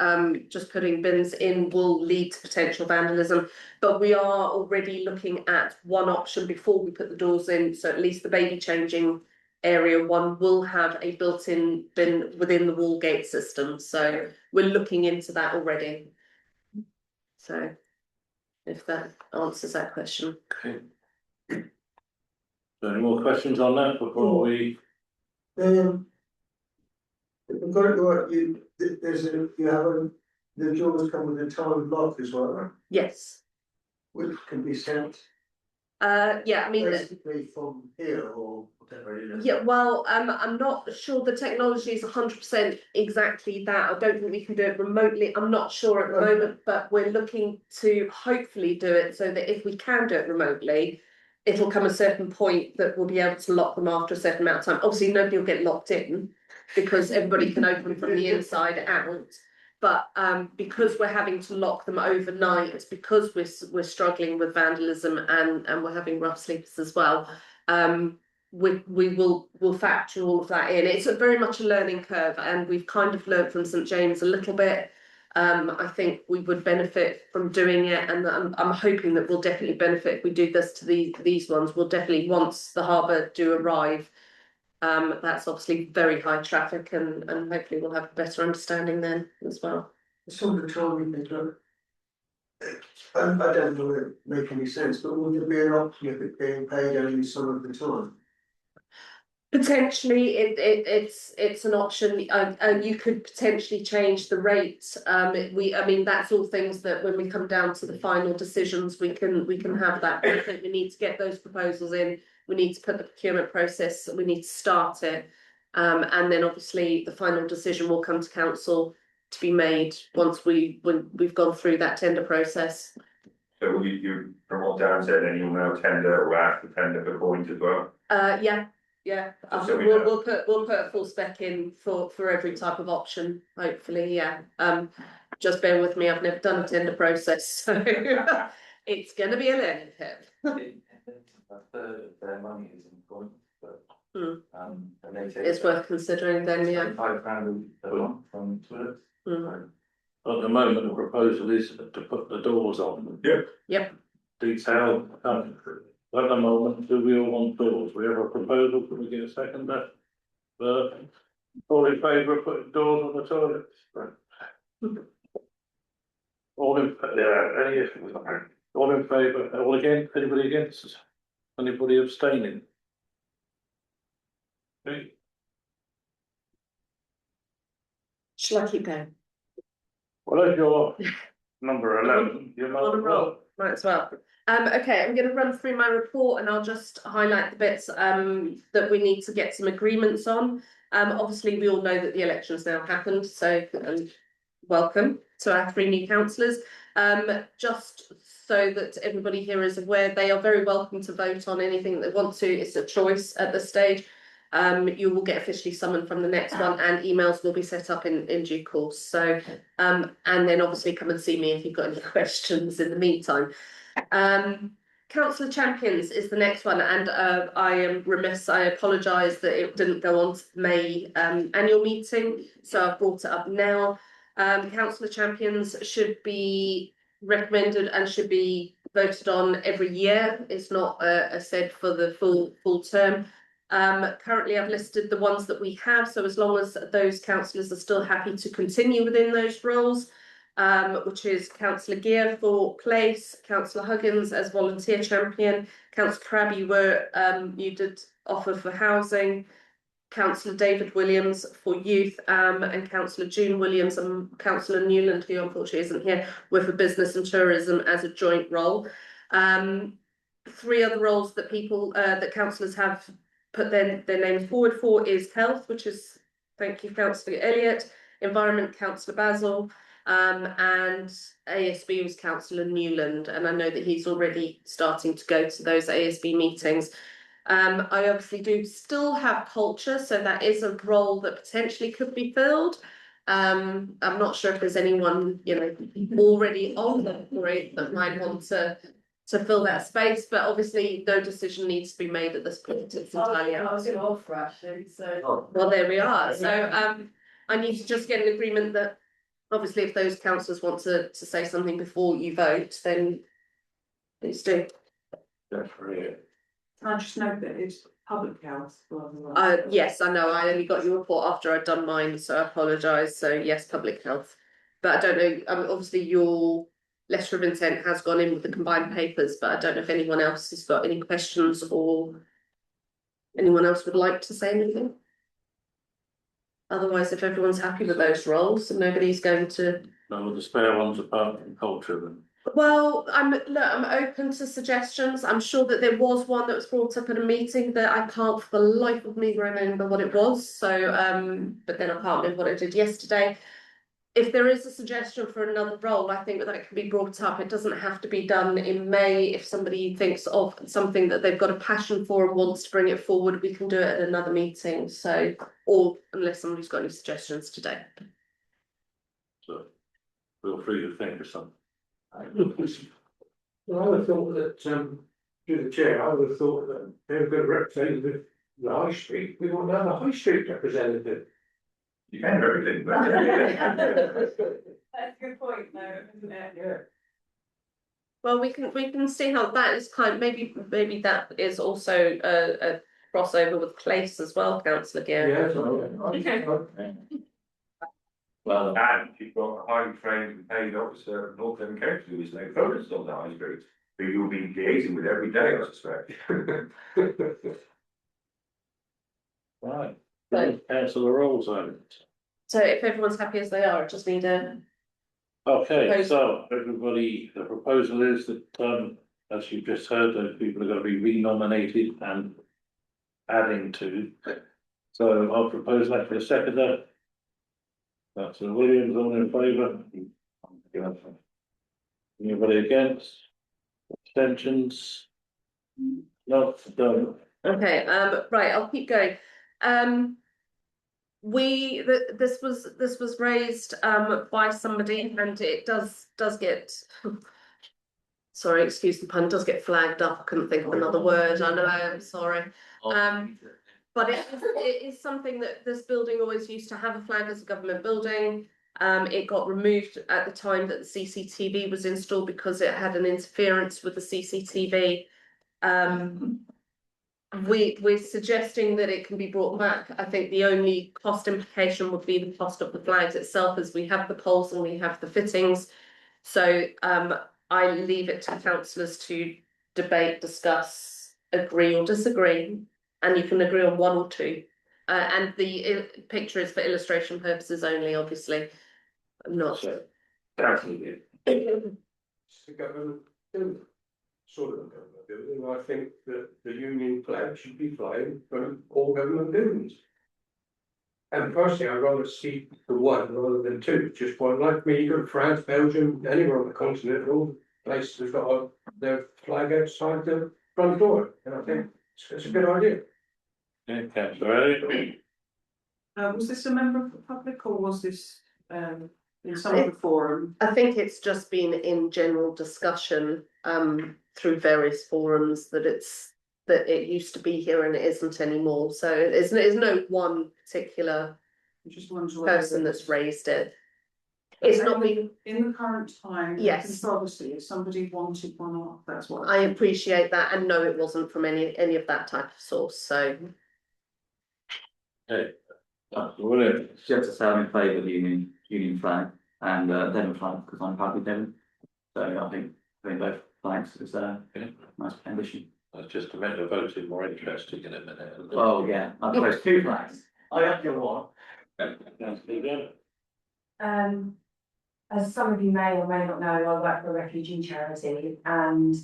just putting bins in will lead to potential vandalism. But we are already looking at one option before we put the doors in. So at least the baby changing area one will have a built-in bin within the wall gate system. So we're looking into that already. So if that answers that question. Okay. Any more questions on that before we? If I've got it right, you have the doors come with a time lock as well, right? Yes. Which can be sent Yeah, I mean. basically from here or whatever it is. Yeah, well, I'm not sure the technology is 100% exactly that. I don't think we can do it remotely. I'm not sure at the moment, but we're looking to hopefully do it so that if we can do it remotely, it'll come a certain point that we'll be able to lock them after a certain amount of time. Obviously, nobody will get locked in because everybody can open from the inside out. But because we're having to lock them overnight, because we're struggling with vandalism and we're having rough sleepers as well, we'll factor all of that in. It's very much a learning curve, and we've kind of learned from St James a little bit. I think we would benefit from doing it, and I'm hoping that we'll definitely benefit if we do this to these ones. We'll definitely, once the harbour do arrive, that's obviously very high traffic, and hopefully we'll have a better understanding then as well. Some of the time, I don't know if it make any sense, but would there be an option of it being paid only some of the time? Potentially, it's an option, and you could potentially change the rate. I mean, that's all things that when we come down to the final decisions, we can have that. I think we need to get those proposals in. We need to put the procurement process. We need to start it, and then obviously the final decision will come to council to be made once we've gone through that tender process. So will you, from what Dan said, then you'll now tender or ask the tender for points as well? Yeah, So we we'll put a full spec in for every type of option, hopefully, yeah. Just bear with me, I've never done a tender process, so it's gonna be a learning curve. A third of their money is in points, but and they take It's worth considering then, yeah. £5 a month from Twitter. At the moment, the proposal is to put the doors on. Yep. Detail, at the moment, do we all want doors? We have a proposal, can we get a second there? All in favour of putting doors on the toilets? All in, all in favour, all against, anybody against? Anybody abstaining? Okay. Shall I keep going? Well, as you're number 11, you're not On a roll, might as well. Okay, I'm going to run through my report, and I'll just highlight the bits that we need to get some agreements on. Obviously, we all know that the election's now happened, so welcome to our 3 new councillors. Just so that everybody here is aware, they are very welcome to vote on anything they want to. It's a choice at this stage. You will get officially summoned from the next one, and emails will be set up in due course. So, and then obviously come and see me if you've got any questions in the meantime. Councillor Champions is the next one, and I am remiss, I apologise that it didn't go on to the May annual meeting, so I've brought it up now. Councillor Champions should be recommended and should be voted on every year. It's not said for the full term. Currently I've listed the ones that we have, so as long as those councillors are still happy to continue within those roles, which is Councillor Gear for Place, Councillor Huggins as volunteer champion, Councillor Crabb, you did offer for housing, Councillor David Williams for youth, and Councillor June Williams and Councillor Newland, who unfortunately isn't here, were for business and tourism as a joint role. 3 other roles that people, that councillors have put their names forward for is health, which is, thank you, Councillor Elliott, environment, Councillor Basil, and ASB was Councillor Newland, and I know that he's already starting to go to those ASB meetings. I obviously do still have culture, so that is a role that potentially could be filled. I'm not sure if there's anyone, already on the grid that might want to fill that space, but obviously no decision needs to be made at this point. It's entirely I was going to offer actually, so. well, there we are. So I need to just get an agreement that obviously if those councillors want to say something before you vote, then please do. That's really Can I just note that it's public health rather than. Yes, I know, I only got your report after I'd done mine, so I apologise. So yes, public health. But I don't know, obviously your letter of intent has gone in with the combined papers, but I don't know if anyone else has got any questions or anyone else would like to say anything. Otherwise, if everyone's happy with those roles and nobody's going to. none of the spare ones apart from culture then. Well, I'm open to suggestions. I'm sure that there was one that was brought up at a meeting that I can't for the life of me remember what it was. So, but then I can't remember what I did yesterday. If there is a suggestion for another role, I think that can be brought up. It doesn't have to be done in May. If somebody thinks of something that they've got a passion for and wants to bring it forward, we can do it at another meeting. So, or unless somebody's got any suggestions today. So feel free to think of something. Well, I would have thought that, through the chair, I would have thought that they were good representative the high street, we want to have a high street representative. You can have everything, but. That's a good point though, isn't it? Yeah. Well, we can see how that is maybe that is also a crossover with Clace as well, councillor Gear. Yeah. Well, And you've got a highly trained and paid officer, North End Coach, who is now focused on the high street, who you'll be liaising with every day, I suspect. Right. So- Councillor Rolls on it. So if everyone's happy as they are, I just need a, Okay, Proposal. so everybody, the proposal is that, as you've just heard, those people are gonna be re-nominated and adding to. So I'll propose that for a seconder. Councillor Williams, all in favour? Anybody against? Abstentions? Not done. okay, right, I'll keep going. This was raised by somebody and it does get sorry, excuse the pun, does get flagged up. I couldn't think of another word. I know, I'm sorry. But it is something that this building always used to have a flag as a government building. It got removed at the time that the CCTV was installed because it had an interference with the CCTV. We're suggesting that it can be brought back. I think the only cost implication would be the cost of the flags itself, as we have the poles and we have the fittings. So I leave it to councillors to debate, discuss, agree or disagree, and you can agree on one or two. And the picture is for illustration purposes only, obviously. Not. Absolutely. It's the government building, sort of a government building. I think that the Union flag should be flying from all government buildings. And personally, I'd rather see the one rather than two, just one. Like me, you go to France, Belgium, anywhere on the continent, all places have got their flag outside the front door, and I think it's a good idea. Okay, councillor Elliott. Was this a member of the public or was this in some other forum? I think it's just been in general discussion through various forums that it used to be here and it isn't anymore. So there's no one particular Just one person that's raised it. It's not been. In the current time. Yes. Controversy, if somebody wanted one off, that's what. I appreciate that, and no, it wasn't from any of that type of source. So Okay. Councillor Williams. Just to say I'm in favour of the Union flag and Devon flag because I'm part of Devon. So I think both flags is a nice ambition. That's just to make the voting more interesting in a minute. Oh yeah, I propose two flags. I have to one. Councillor Gunn. As some of you may or may not know, I work for a refugee charity, and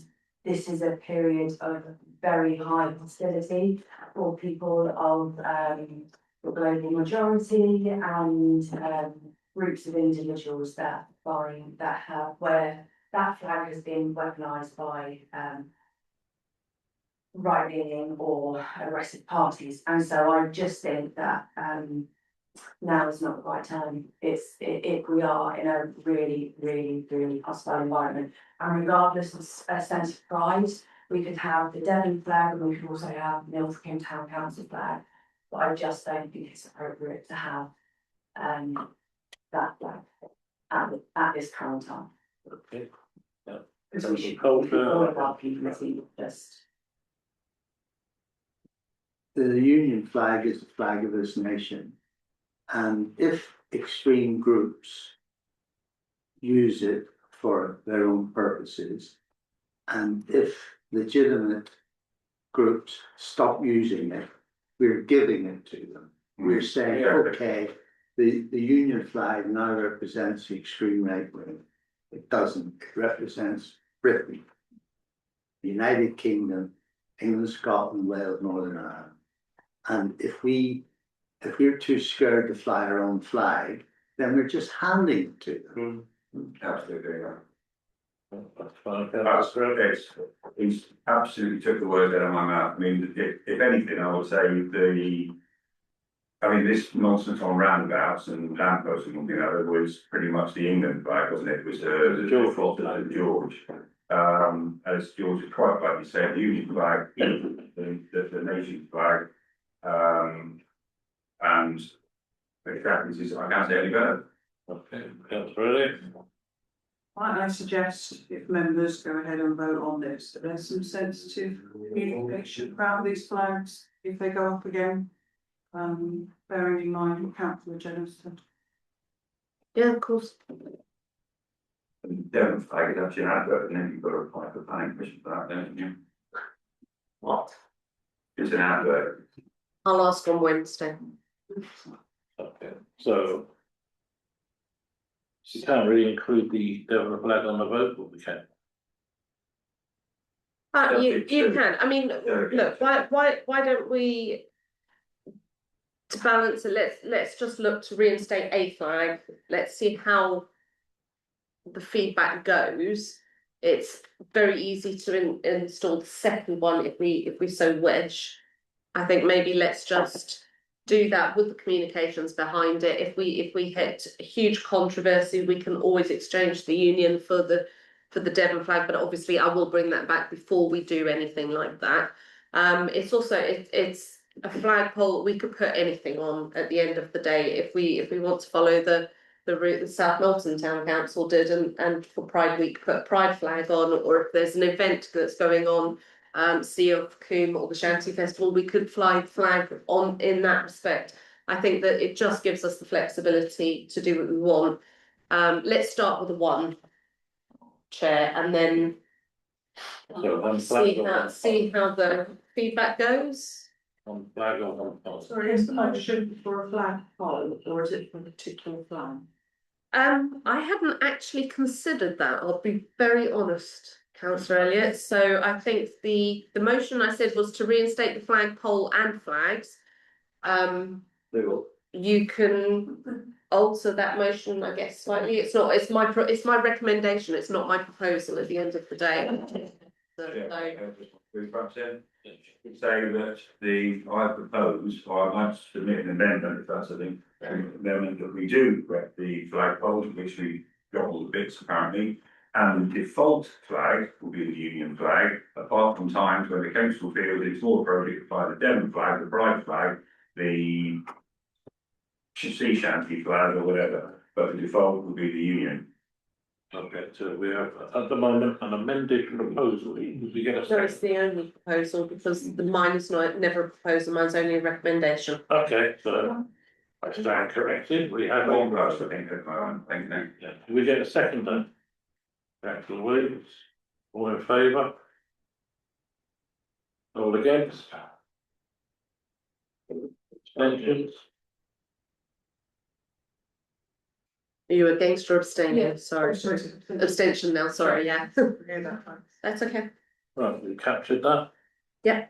this is a period of very high hostility for people of the global majority and groups of individuals that have where that flag has been weaponised by right-leaning or aggressive parties, and so I just think that now is not the right time. We are in a really hostile environment, and regardless of a sense of pride, we could have the Devon flag and we could also have the Ilfracombe Town Council flag, but I just don't think it's appropriate to have that flag at this current time. Okay. Yeah. Because we should Culture. all of our people just. The Union flag is the flag of this nation. And if extreme groups use it for their own purposes, and if legitimate groups stop using it, we're giving it to them. We're saying, okay, the Union flag now represents the extreme right wing. It doesn't, it represents Britain, the United Kingdom, England, Scotland, Wales, Northern Ireland. And if we're too scared to fly our own flag, then we're just handing it to them. Absolutely, yeah. That's fine. He's absolutely took the words out of my mouth. I mean, if anything, I would say this nonsense on roundabouts and lampposts and you know, was pretty much the England flag, wasn't it? It was George. As George quite rightly said, the Union flag, the nation flag, And if that happens, I can't say any better. Okay, councillor Elliott. Might I suggest if members go ahead and vote on this, that there's some sensitive communication around these flags if they go up again? Bearing in mind what councillor Jennings said. Yeah, of course. Devon flag is actually an advert, and then you've got to apply for planning permission for that, don't you? What? It's an advert. I'll ask on Wednesday. Okay, so. You can't really include the Devon flag on the vote, but we can. You can, I mean, look, why don't we? To balance it, let's just look to reinstate a flag, let's see how. The feedback goes, it's very easy to install the second one if we so wish. I think maybe let's just do that with the communications behind it. If we hit a huge controversy, we can always exchange the union for the Devon flag, but obviously I will bring that back before we do anything like that. It's also it's a flagpole we could put anything on at the end of the day if we want to follow the route that South Molton Town Council did and for Pride Week put a Pride flag on, or if there's an event that's going on, Sea of Coombe or the Shanty Festival, we could fly the flag on in that respect. I think that it just gives us the flexibility to do what we want. Let's start with the one, Chair, and then see how the feedback goes. On flag or on pole? Sorry, is the motion for a flag pole or is it for a particular flag? I hadn't actually considered that, I'll be very honest, councillor Elliott. So I think the motion I said was to reinstate the flagpole and flags. You can alter that motion, I guess, slightly. It's my recommendation, it's not my proposal at the end of the day. Say that I propose, or I might submit an amendment, if that's a thing, amendment that we do correct the flagpoles, which we got all the bits apparently, and the default flag will be the Union flag, apart from times when the council feels it's more appropriate to fly the Devon flag, the Pride flag, the sea shanty flag or whatever, but the default will be the Union. Okay, so we have at the moment an amended proposal. Did we get a So it's second? the only proposal because mine is never a proposal, mine's only a recommendation. Okay, so I stand corrected. We have One one. vote, I think, at the moment, I think now. Yeah. Do we get a second then? Councillor Williams, all in favour? All against? Abstentions? Are you against or abstaining? Yeah. Sorry. Abstention now, sorry, yeah. That's okay. Right, we captured that. Yeah.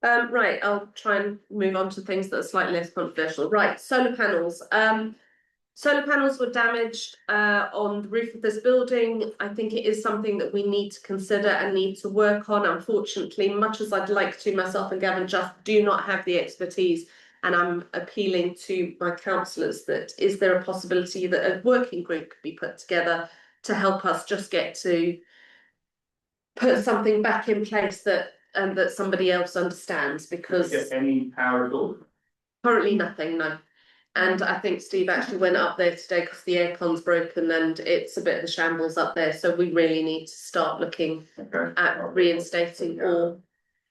Right, I'll try and move on to things that are slightly less controversial. Right, solar panels. Solar panels were damaged on the roof of this building. I think it is something that we need to consider and need to work on. Unfortunately, much as I'd like to, myself and Gavin just do not have the expertise. And I'm appealing to my councillors that is there a possibility that a working group could be put together to help us just get to put something back in place that that somebody else understands, because Get any power at all? currently nothing, no. And I think Steve actually went up there today because the aircon's broken and it's a bit of a shambles up there. So we really need to start looking at reinstating or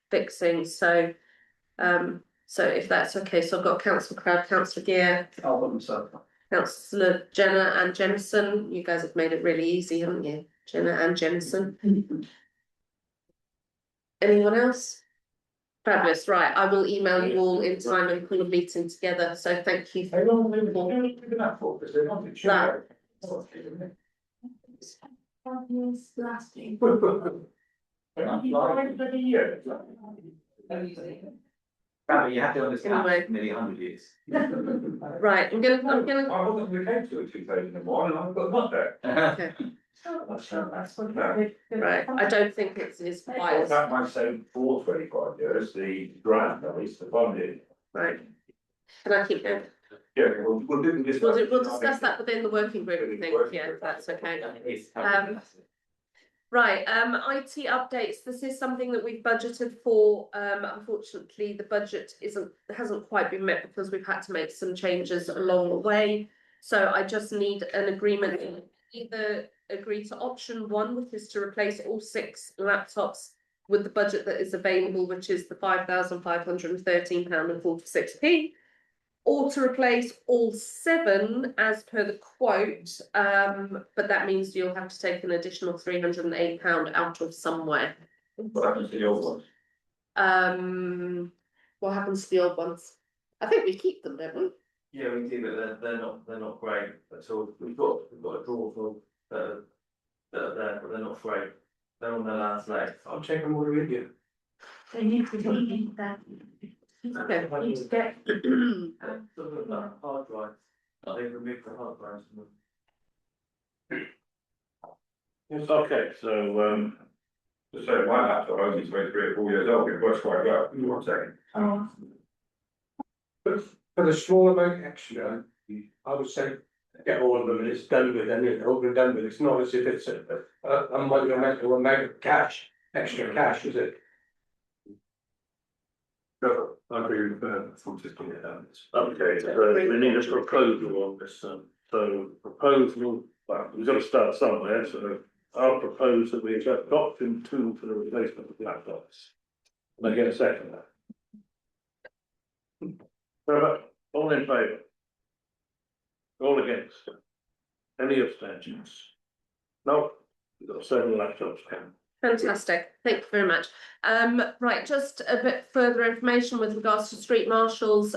fixing. So so if that's okay, so I've got Councillor Crowd, Councillor Gear, I'll put myself. Councillor Jenna and Jennison. You guys have made it really easy, haven't you? Jenna and Jennison. Anyone else? Fabulous, right, I will email you all in time and pull a meeting together, so thank you for that. But you have to understand, Anyway. nearly 100 years. Right, I'm gonna, I wasn't the council in 2001 and I've got not there. okay, right, I don't think it's Well, quite, that might say for 25 years, the grant, at least the funding. right. Can I keep going? Yeah, we'll do this. We'll discuss that within the working group, I think, yeah, if that's okay. Right, Right, IT updates, this is something that we've budgeted for, unfortunately, the budget hasn't quite been met because we've had to make some changes along the way. So I just need an agreement, either agree to option one, which is to replace all 6 laptops with the budget that is available, which is the £5,513.46, or to replace all 7 as per the quote, but that means you'll have to take an additional £308 out of somewhere. What happens to the old ones? What happens to the old ones? I think we keep them, don't we? Yeah, we do, but they're not great at all. We've got a drawer full that are there, but they're not great. They're on their last leg. I'll check them all with you. They need to be that. Okay. Need to get. Something about hard drives. They removed the hard drives from them. Okay, so, To say my laptop, I was only 3 or 4 years old, it works quite well. Give me 1 second. Oh, For the small amount extra, I would say get all of them and it's done with, and it's over and done with. It's not as if it's a monumental amount of cash, extra cash, is it? No, I agree with that. I'm just going to get okay, so we need a proposal on this, so proposal, well, we've got to start somewhere, so I'll propose that we adopt option 2 for the replacement of laptops. Can I get a second? All in favour? All against? Any abstentions? No, we've got 7 laptops, Ken. Fantastic, thank you very much. Right, just a bit further information with regards to street marshals.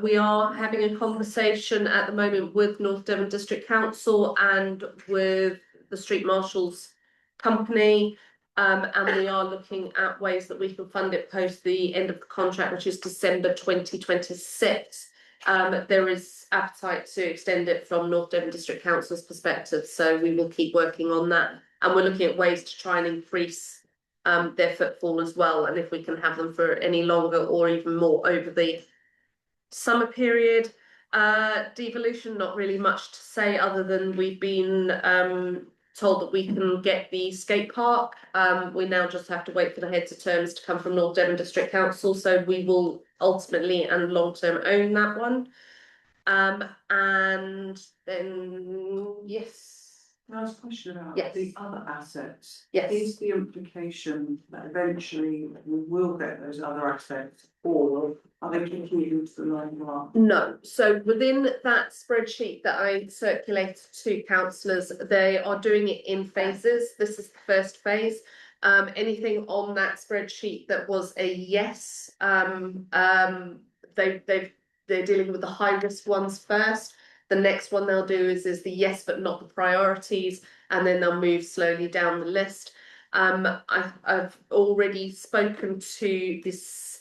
We are having a conversation at the moment with North Devon District Council and with the street marshals company. And we are looking at ways that we can fund it post the end of the contract, which is December 2026. There is appetite to extend it from North Devon District Council's perspective, so we will keep working on that. And we're looking at ways to try and increase their footfall as well, and if we can have them for any longer or even more over the summer period. Devolution, not really much to say other than we've been told that we can get the skate park. We now just have to wait for the heads of terms to come from North Devon District Council, so we will ultimately and long term own that one. And then yes. Can I ask a question about Yes. the other assets? Yes. Is the implication that eventually we will get those other assets, or are they continuing to the line mark? No, so within that spreadsheet that I circulated to councillors, they are doing it in phases. This is the first phase. Anything on that spreadsheet that was a yes, they're dealing with the high risk ones first. The next one they'll do is the yes, but not the priorities, and then they'll move slowly down the list. I've already spoken to this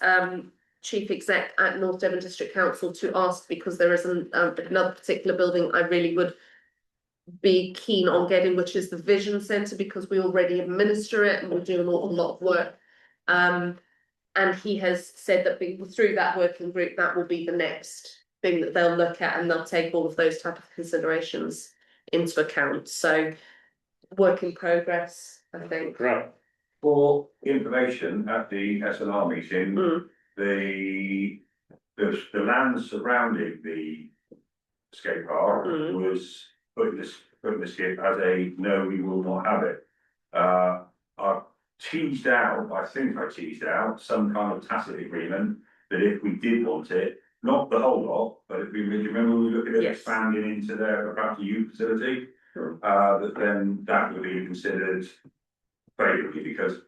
chief exec at North Devon District Council to ask, because there is another particular building I really would be keen on getting, which is the Vision Centre, because we already administer it and we do an awful lot of work. And he has said that through that working group, that will be the next thing that they'll look at, and they'll take all of those type of considerations into account. So work in progress, I think. Right. For information, at the SNR meeting, the land surrounding the skate park was put in the skip as a no, we will not have it. I've teased out, I think I teased out some kind of tacit agreement that if we did want it, not the whole lot, but if we remember we looked at it expanding into their perhaps a youth facility, that then that would be considered favourably, because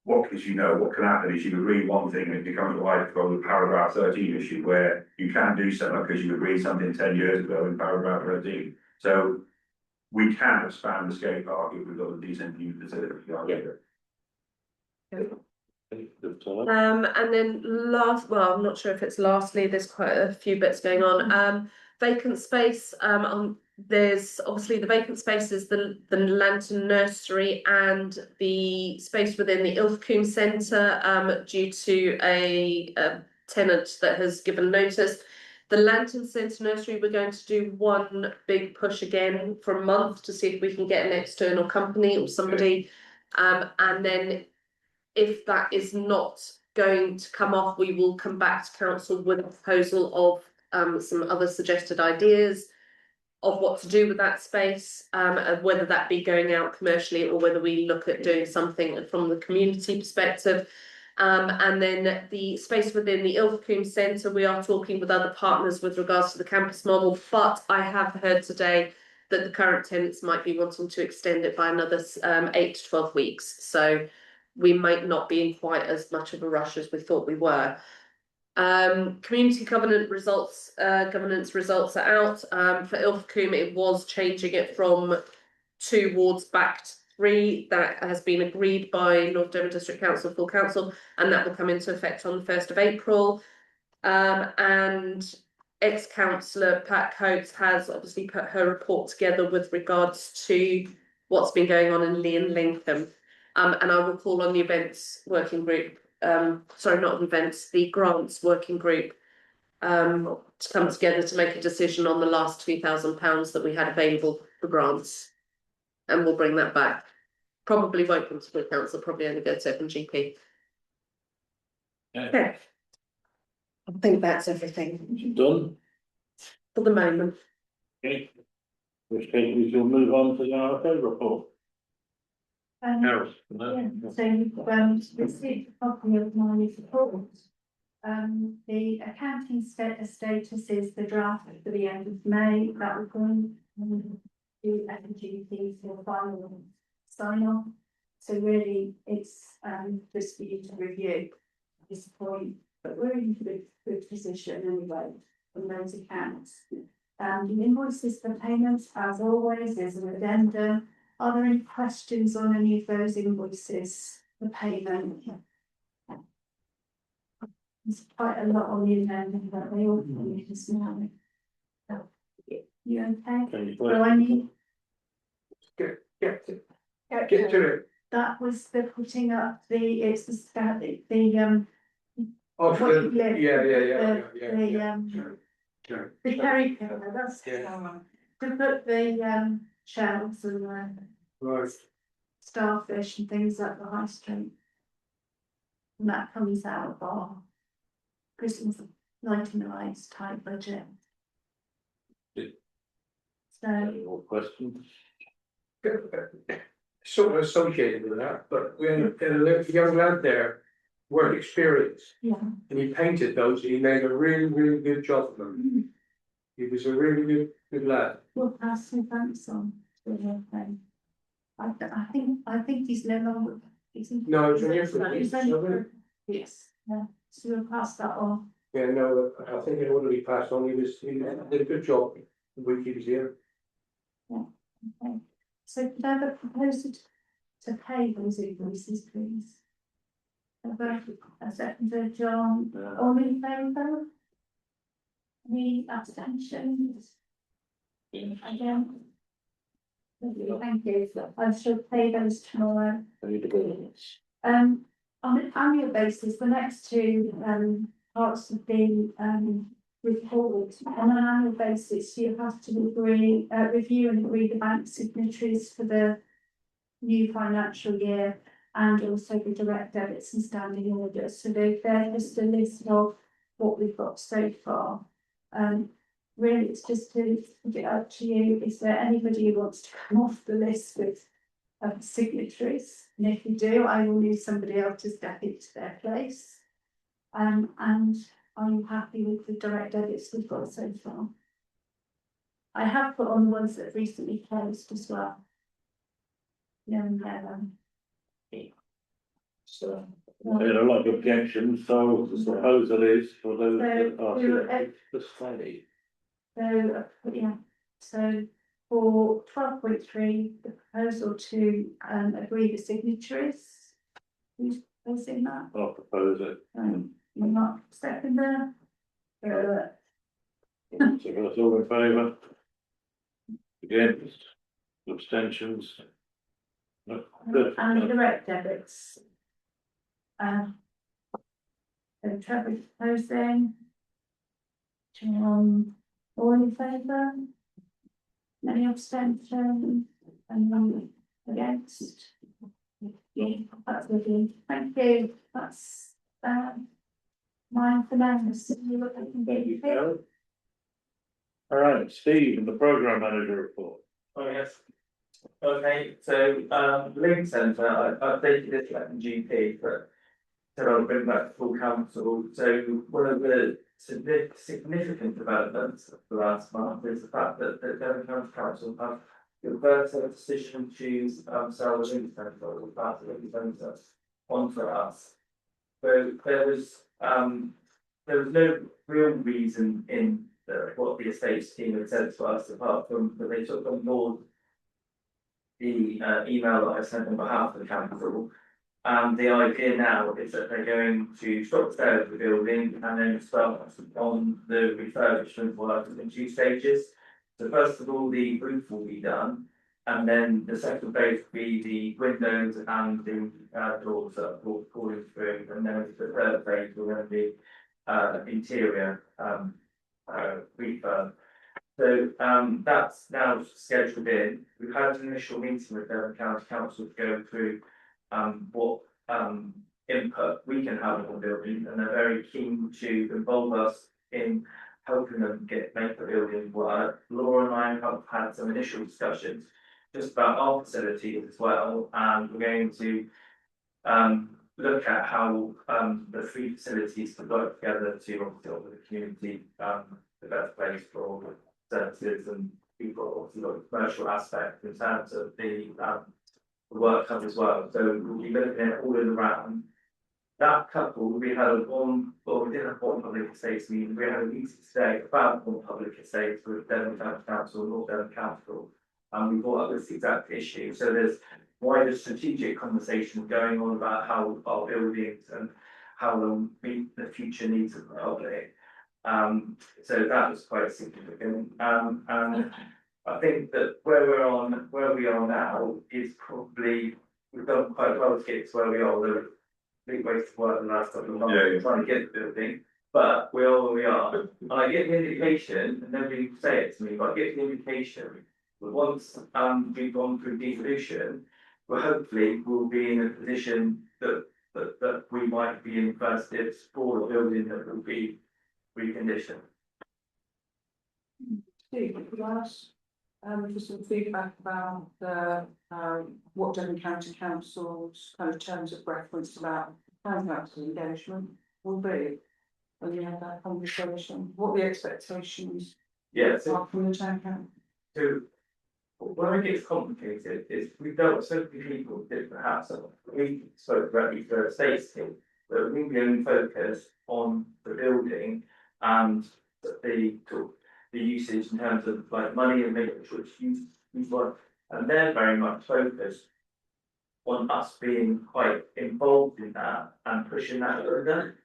what can happen is you agree one thing and it becomes like the paragraph 13 issue where you can do something because you agreed something 10 years ago in paragraph 13. So we can expand the skate park if we've got a decent youth facility. And then I'm not sure if it's lastly, there's quite a few bits going on. Vacant space, there's obviously the vacant space is the Lantern Nursery and the space within the Ilfcombe Centre, due to a tenant that has given notice. The Lantern Centre Nursery, we're going to do one big push again for a month to see if we can get an external company or somebody. And then if that is not going to come off, we will come back to council with a proposal of some other suggested ideas of what to do with that space, and whether that be going out commercially or whether we look at doing something from the community perspective. And then the space within the Ilfracombe Centre, we are talking with other partners with regards to the campus model, but I have heard today that the current tenants might be wanting to extend it by another 8 to 12 weeks. So we might not be in quite as much of a rush as we thought we were. Community governance results are out. For Ilfracombe, it was changing it from 2 wards back to 3. That has been agreed by North Devon District Council, full council, and that will come into effect on the 1st of April. And ex-councillor Pat Coates has obviously put her report together with regards to what's been going on in Lee and Lincoln. And I will call on the events working group, sorry, not events, the grants working group, to come together to make a decision on the last £2,000 that we had available for grants. And we'll bring that back. Probably won't come to the council, probably only go to FNGP. Okay. I think that's everything Done. for the moment. Okay. In which case we shall move on to the RFO report. Harold. Yeah, so you've received a copy of my report. The accounting status is the draft for the end of May, that will go to FNGP for final sign off. So really, it's just for you to review at this point, but we're in good position anyway from those accounts. The invoices for payments, as always, is an addendum. Are there any questions on any of those invoices for payment? There's quite a lot on the addendum, but they all need this now. You okay? Well, I need. Get to it. That was the putting up the, it's the static, the Oh, what yeah. the carry cover, that's the one. To put the shelves and Right. starfish and things at the high street. And that comes out of our Christmas lighting the lights type budget. So, Any more questions? Sort of associated with that, but we had a young lad there, work experience, yeah. and he painted those, and he made a really good job of them. He was a really good lad. We'll pass some thanks on to the thing. I think he's no longer. No, it's only Yes, yeah, so we'll pass that on. Yeah, no, I think it ought to be passed on, he did a good job the week he was here. Okay, so could I have a proposal to pay those invoices, please? A second, John, all in favour? Any abstentions? Again? Thank you, I shall pay those tomorrow. On an annual basis, the next two parts of the report, on an annual basis, you have to review and agree the bank signatories for the new financial year and also the direct debits and standing orders. So they're just a list of what we've got so far. Really, it's just to put it up to you. Is there anybody who wants to come off the list with signatories? And if you do, I will need somebody else to step into their place. And are you happy with the direct debits we've got so far? I have put on the ones that have recently closed as well. So, I don't like objections, so the proposal is for those that are the study. So, yeah, so for 12.3, the proposal to agree the signatories. Who's proposing that? I'll propose it. Mark, seconder. So that's all in favour? Against? Abstentions? No, good. And the direct debits. So Trevor's proposing All in favour? Any abstention? And against? Yeah, that's lovely, thank you, that's mine for now, see what I can get you. All right, Steve, and the programme manager report. Oh, yes. Okay, so, Link Centre, I updated this like in GP, but. So I'll bring back to full council, so one of the significant developments of the last month is the fact that the Devon County Council have reversed their decision to sell the Link Centre, or part of the Link Centre onto us. So there was no real reason in what the estates team had said to us, apart from that they took on board the email that I sent on behalf of the council. And the idea now is that they're going to stop the sale of the building and then start on the refurbishment work in 2 stages. So first of all, the roof will be done, and then the second phase will be the windows and the doors that will falling through, and then the third phase will then be interior refurb. So that's now scheduled in. We've had an initial meeting with Devon County Council to go through what input we can have on the building, and they're very keen to involve us in helping them make the building work. Laura and I have had some initial discussions just about our facilities as well, and we're going to look at how the 3 facilities can work together to obviously offer the community the best place for all the services, and we've got obviously got the commercial aspect in terms of the work hub as well. So we'll be looking at all in the round. That couple, we had one public estates meeting, we had a meeting today about one public estates with Devon County Council, North Devon Council, and we brought up this exact issue. So there's wider strategic conversation going on about how our buildings and how they'll meet the future needs of the public. So that was quite significant. And I think that where we are now is probably, we've done quite well to get to where we are, although big waste of work the last couple of months trying to get the building, but we are where we are. And I get the indication, and nobody say it to me, but I get the indication that once we've gone through devolution, well, hopefully we'll be in a position that we might be in first dibs for a building that will be reconditioned. Steve, could I ask for some feedback about the what Devon County Council's kind of terms of reference about town council engagement will be when you have that conversation? What the expectations are from the town council? So where it gets complicated is we've dealt with so many people with different hats. We spoke directly to the estates team, but we can only focus on the building and the usage in terms of like money and making sure it's used well. And they're very much focused on us being quite involved in that and pushing that further.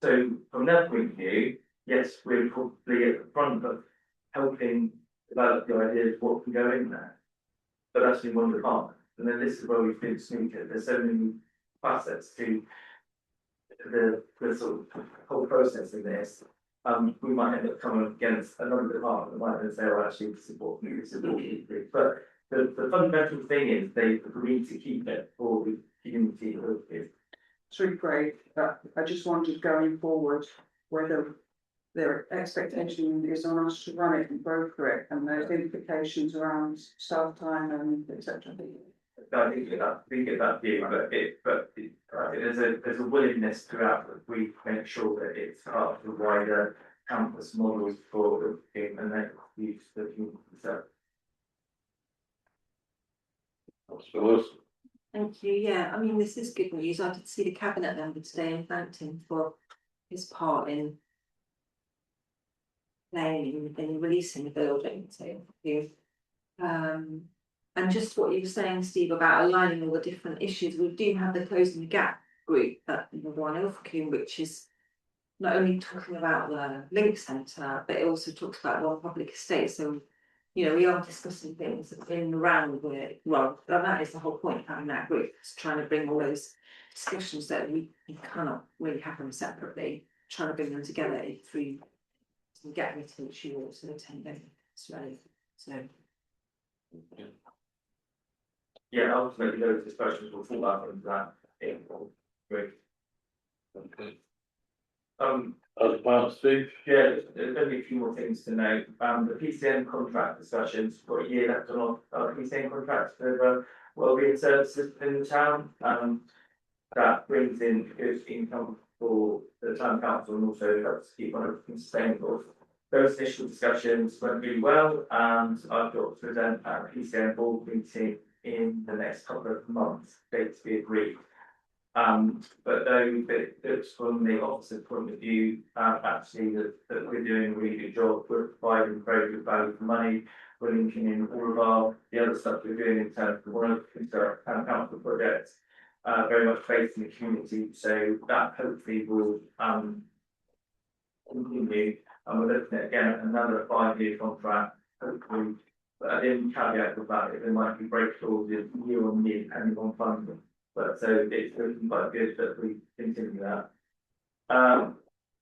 So from their point of view, yes, we're probably at the front of helping develop the idea of what can go in there. But that's in one department. And then this is where we've been snookered. There's so many facets to the sort of whole process in this. We might end up coming against another department that might then say, well, actually, this is what we support. But the fundamental thing is they agreed to keep it for the community. It's really great, but I just wondered going forward whether their expectation is on us to run it and broker it, and there's implications around staff time and etc. I think we get that view, but there's a willingness throughout that we make sure that it's part of the wider campus models for the game and then use the community. Thank you, yeah, I mean, this is good news. I did see the cabinet member today and thanked him for his part in playing in releasing the building, so thank you. And just what you were saying, Steve, about aligning all the different issues, we do have the Closing the Gap group at One Ilfracombe, which is not only talking about the Link Centre, but it also talks about one public estate. So, you know, we are discussing things in and around where, well, that is the whole point of having that group, is trying to bring all those discussions that we cannot really have them separately, trying to bring them together through and get me to she also attending as well. So. Yeah, ultimately those discussions will fall out into that. Great. Other parts, Steve? Yeah, there's only a few more things to note. The PCN contract discussions, got a year left on our PCN contracts for wellbeing services in the town. That brings in good income for the town council and also helps keep on everything sustainable. Those initial discussions went really well, and I've got to present at a PCN board meeting in the next couple of months, dates to be agreed. But though it's from the officer's point of view, actually that we're doing a really good job. We're providing very good value for money. We're linking in all of the other stuff we're doing in terms of one of the town council projects, very much based in the community. So that hopefully will continue. And we're looking at again another 5-year contract, hopefully. But in caveat with that, there might be break clauses year on year depending on funding. But so it's looking quite good that we continue that.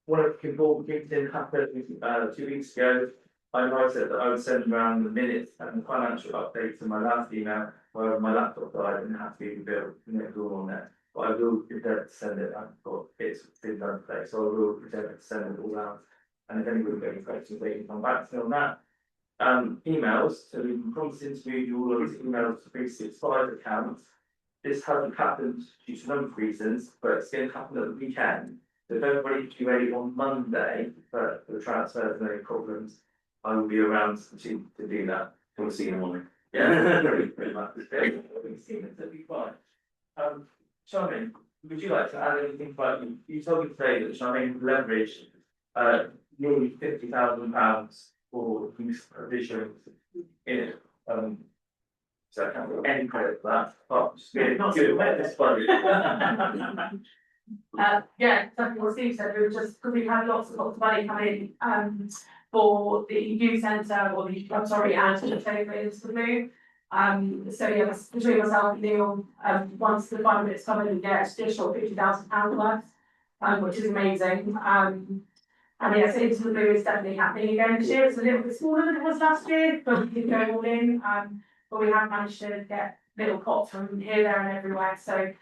One of the important things that happened 2 weeks ago, I said that I would send around the minutes and the financial updates in my last email, where my laptop died and had to be rebuilt, and it's all on there. But I will pretend to send it. I've got it's been done today, so I will pretend to send it all out. And if anybody's got any questions, they can come back to me on that. Emails, so we've been promising to move all of these emails to 365 accounts. This hasn't happened due to a number of reasons, but it's going to happen at the weekend. So if everybody can be ready on Monday for the transfers and any problems, I will be around to do that. We'll see you in the morning. Yeah, very much. We've seen it, it'll be fine. Charmaine, would you like to add anything about you told me today that Charmaine leveraged nearly £50,000 for use provisions in it. So I can't get any credit for that. But not good. This one. Yeah, exactly what Steve said, we were just, because we've had lots of money coming in, for the youth centre or the, I'm sorry, and to the move. So yeah, between myself and Neil, once the 5 minutes come in, we get additional £50,000 worth, which is amazing. And yes, Into the Blue is definitely happening again this year. It's a little bit smaller than it was last year, but we did go all in. But we have managed to get little pots from here, there, and everywhere. So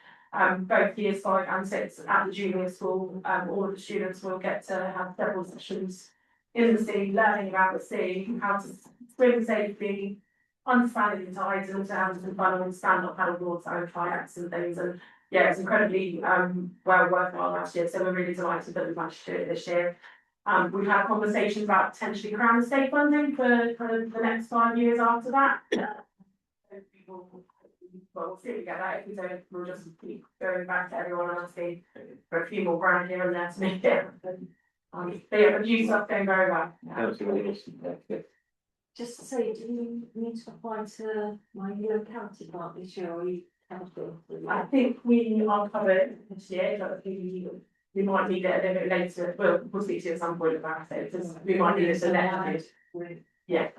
both years 5 and 6 at the junior school, all of the students will get to have several sessions in the sea, learning about the sea, how to swim safely, understanding the tides, and also having some fun on stand-up paddleboards and kayaks and things. And yeah, it's incredibly well worthwhile last year. So we're really delighted that we managed to do it this year. We've had conversations about potentially Crown Estate funding for kind of the next 5 years after that. We'll see if we get that. If we don't, we'll just keep going back to everyone and asking for a few more grand here and there to make it. But yeah, the new stuff going very well. Just to say, do you need to apply to my locality grant this year, or you I think we are covered this year, but I think we might need it a little bit later. We'll speak to you at some point about it, because we might need it to next year. Yeah,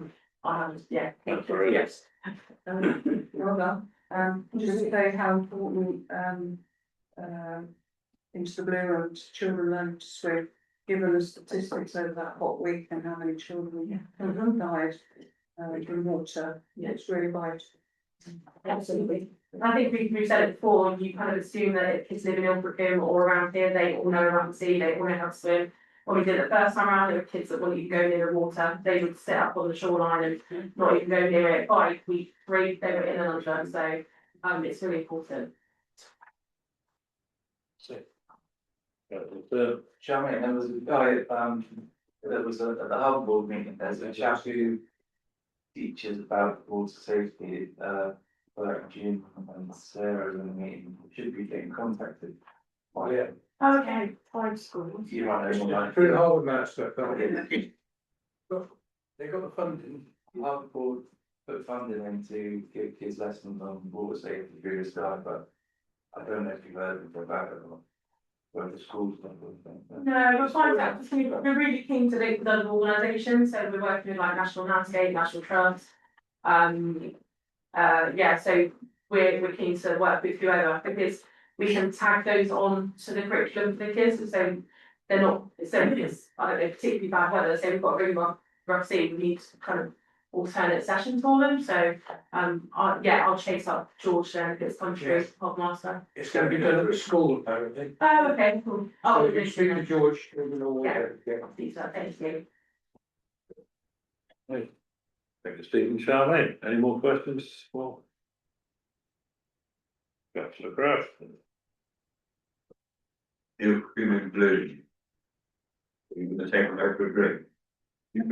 yeah. Yes. Well done. Just to say how important Into the Blue and children learn to swim, given the statistics over that hot week and how many children died in water. Yeah, it's really vital. Absolutely. I think we've said it before, you kind of assume that if kids live in Ilfracombe or around here, they all know about the sea, they all know how to swim. When we did it the first time around, there were kids that wouldn't even go near the water. They would sit up on the shoreline and not even go near it. By week 3, they were in and under. So it's really important. Charmaine, there was a guy that was at the Hub board meeting. There's a chap who teaches about water safety. Jim and Sarah in the meeting should be getting contacted. Yeah. Okay, fine school. If you run over Through the Harvard Master. They got the funding. Harvard board put funding in to give kids lessons on water safety through the sky, but I don't know if you've heard about it or where the schools don't do anything. No, we'll find out. We're really keen to link with other organisations, so we're working with like National Landscape, National Trust. Yeah, so we're keen to work with whoever, because we can tag those on to the curriculum for the kids. So they're not, so it's, I don't know, particularly bad weather, so we've got a really rough sea, we need kind of alternate sessions for them, so, I'll chase up George then if it's come through, Pub Master. It's going to be done at the school apparently. Oh, okay, cool. So if you speak to George, he'll know. Yeah. Thank you. Thank you, Stephen. Charmaine, any more questions? Well. Councillor Craft. If we in blue. You're gonna take it over green. The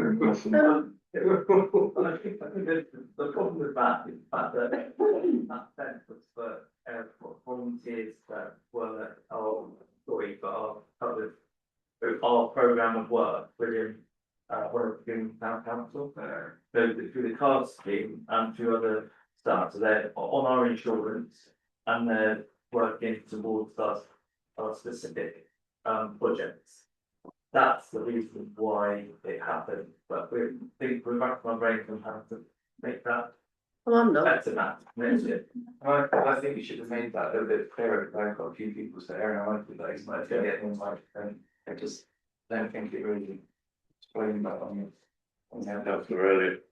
problem with that is the fact that that census for volunteers that were our employees that are covered with our programme of work within within town council. So through the card scheme and through other stuff, so they're on our insurance and they're working towards our specific projects. That's the reason why it happened, but we think we're back to my brain and have to make that Well, I'm not. better that. I think you should have made that a little bit clearer, because I've got a few people say, Aaron, I might do that, it's might get things like, and I just don't think it really explained that on the Councillor Elliott.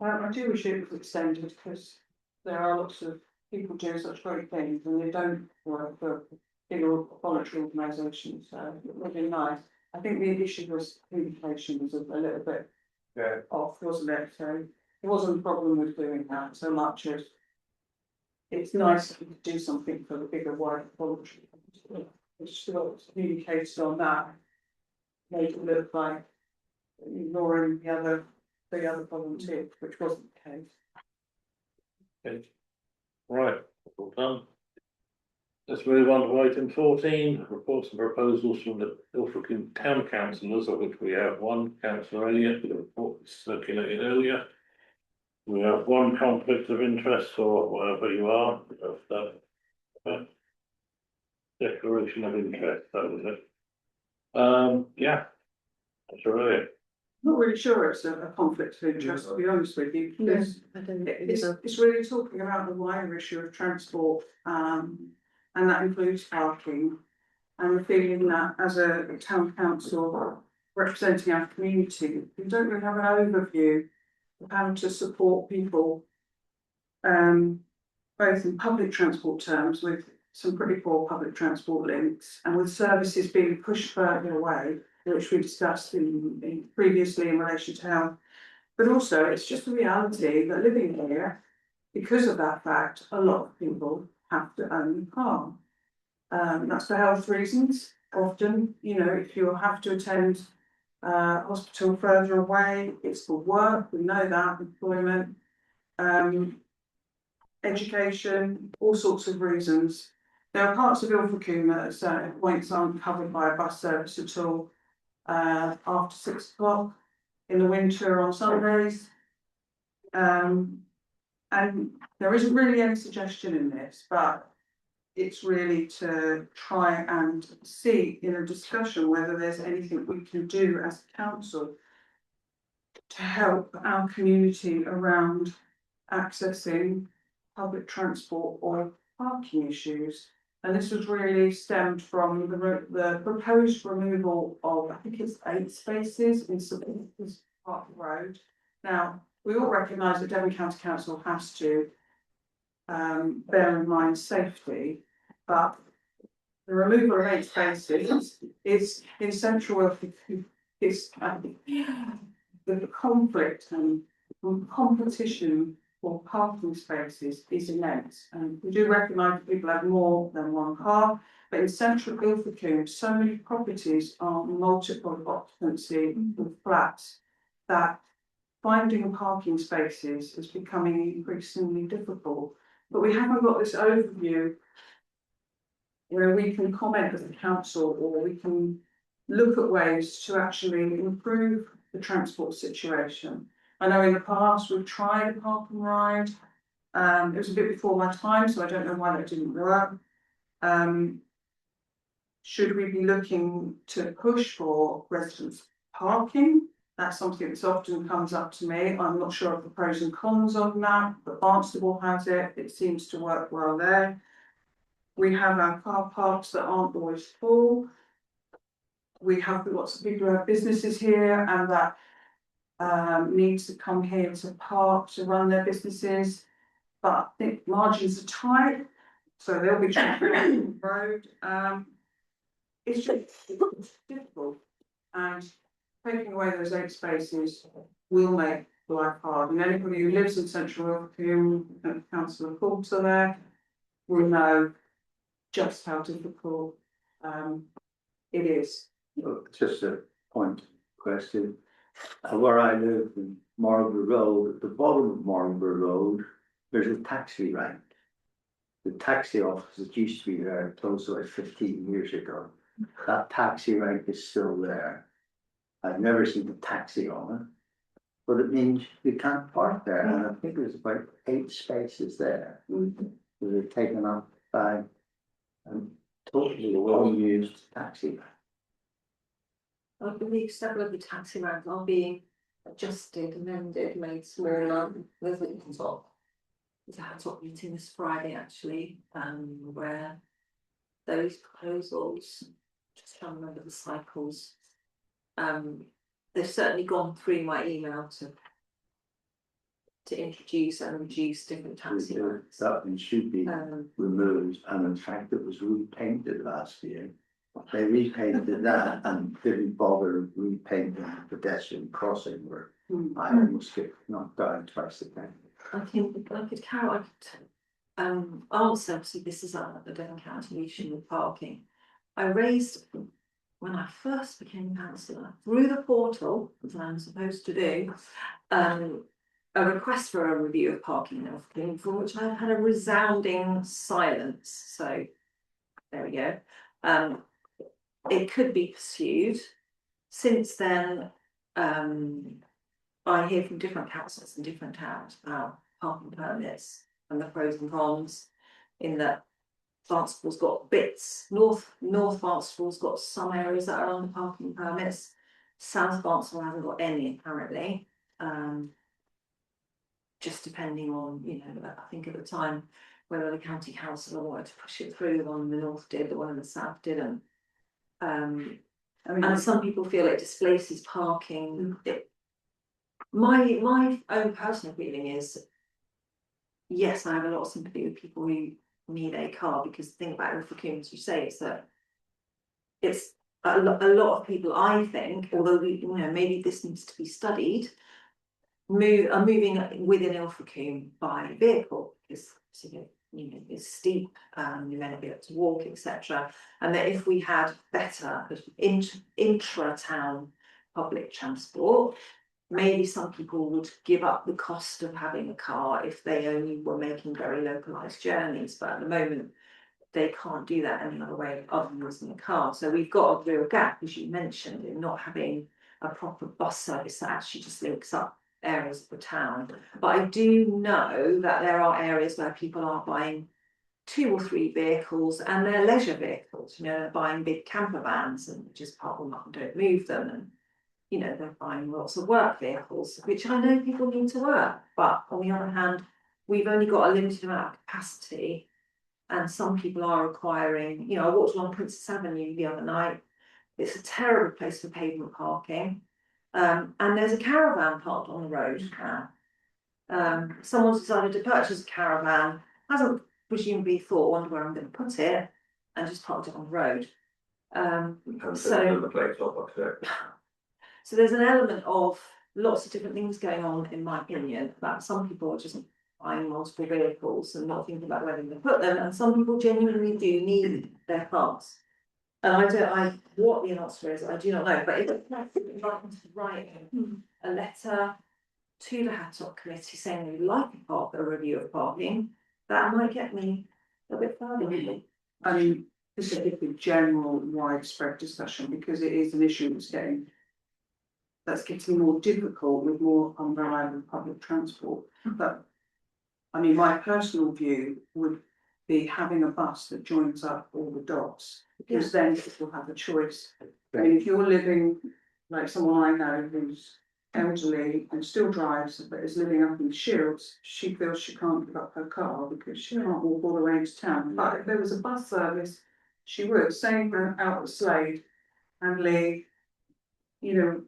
I do wish it was extended, because there are lots of people doing such great things and they don't work for bigger voluntary organisations, so it would be nice. I think the issue was communication was a little bit off, wasn't it? So it wasn't a problem with doing that so much as it's nice to do something for the bigger wide voluntary. It's still communicated on that, made it look like ignoring the other volunteers, which wasn't the case. Okay. Right, well done. Let's move on to item 14, reports and proposals from the Ilfracombe Town Councillors, of which we have one, Councillor Elliott, the report was circulated earlier. We have one conflict of interest, or whatever you are, of that declaration of interest, that was it. Yeah, that's right. Not really sure it's a conflict of interest, to be honest with you, because it's really talking about the wider issue of transport, and that includes parking. And the feeling that as a town council representing our community, we don't really have an overview of how to support people, both in public transport terms, with some pretty poor public transport links, and with services being pushed further away, which we discussed previously in relation to health. But also, it's just a reality that living here, because of that fact, a lot of people have to own a car. That's for health reasons. Often, you know, if you have to attend hospital further away, it's for work, we know that, employment, education, all sorts of reasons. There are parts of Ilfracombe that at certain points aren't covered by a bus service at all. After 6 o'clock in the winter on Sundays. And there isn't really any suggestion in this, but it's really to try and see in a discussion whether there's anything we can do as a council to help our community around accessing public transport or parking issues. And this was really stemmed from the proposed removal of, I think it's 8 spaces in St Peter's Park Road. Now, we all recognise that Devon County Council has to bear in mind safety, but the removal of 8 spaces is in central, it's the conflict and competition for parking spaces is immense, and we do recognise that people have more than one car, but in central Ilfracombe, so many properties are multiple occupancy with flats that finding parking spaces is becoming increasingly difficult. But we haven't got this overview where we can comment as a council, or we can look at ways to actually improve the transport situation. I know in the past we've tried a park and ride. It was a bit before my time, so I don't know why that didn't work. Should we be looking to push for residents parking? That's something that often comes up to me. I'm not sure of the pros and cons on that, but Barnstable has it. It seems to work well there. We have our car parks that aren't always full. we have lots of people who have businesses here and that needs to come here to park to run their businesses. But I think margins are tight, so they'll be traffic on the road. It's just difficult, and taking away those 8 spaces will make life hard. And anybody who lives in Central Ilfracombe, and Councillor Coulter there, will know just how difficult it is. Just a point question. Where I live in Marlborough Road, at the bottom of Marlborough Road, there's a taxi rank. The taxi office that used to be there closed about 15 years ago. That taxi rank is still there. I've never seen a taxi on it. But it means you can't park there, and I think there's about 8 spaces there. That are taken up by a totally unused taxi rank. I believe several of the taxi ranks are being adjusted, amended, made smaller. There's a top meeting this Friday actually, where those proposals, just trying to remember the cycles. They've certainly gone through my email to introduce and reduce different taxi ranks. That one should be removed, and in fact it was repainted last year. They repainted that and didn't bother repainting the pedestrian crossing where I almost get knocked down twice a day. I think I could answer, obviously this is the Devon County issue with parking. I raised, when I first became councillor, through the portal, as I'm supposed to do, a request for a review of parking in Ilfracombe, for which I've had a resounding silence, so there we go. It could be pursued. Since then, I hear from different councils in different towns about parking permits and the pros and cons. In that Barnstable's got bits, North Barnstable's got some areas that are under parking permits. South Barnstable hasn't got any apparently. Just depending on, I think at the time whether the county council wanted to push it through. The one in the north did, the one in the south didn't. And some people feel it displaces parking. My own personal feeling is, yes, I have a lot of sympathy with people who need a car, because the thing about Ilfracombe, as you say, is that it's a lot of people, I think, although maybe this needs to be studied, are moving within Ilfracombe by vehicle, because it's steep, you may not be able to walk, etc. And that if we had better intra-town public transport, maybe some people would give up the cost of having a car if they only were making very localised journeys. But at the moment, they can't do that any other way other than using a car. So we've got a real gap, as you mentioned, in not having a proper bus service that actually just links up areas of the town. But I do know that there are areas where people are buying 2 or 3 vehicles, and they're leisure vehicles. They're buying big camper vans and just park them up and don't move them, and they're buying lots of work vehicles, which I know people need to work. But on the other hand, we've only got a limited amount of capacity, and some people are requiring. I walked along Princess Avenue the other night. It's a terrible place for pavement parking. And there's a caravan parked on the road now. Someone's decided to purchase a caravan, hasn't presumably thought, wonder where I'm going to put it, and just parked it on the road. So there's an element of lots of different things going on, in my opinion, that some people are just buying multiple vehicles and not thinking about where they're going to put them, and some people genuinely do need their cars. And what the answer is, I do not know, but if it's writing a letter to the Hattock Committee saying we'd like a review of parking, that might get me a bit further. This is a general widespread discussion, because it is an issue that's getting more difficult with more unreliable public transport. But my personal view would be having a bus that joins up all the dots, because then people have a choice. If you're living, like someone I know who's elderly and still drives but is living up in Shields, she feels she can't give up her car because she can't walk all the way into town. But if there was a bus service, she would. Same for out at Slade. and Lee, you know,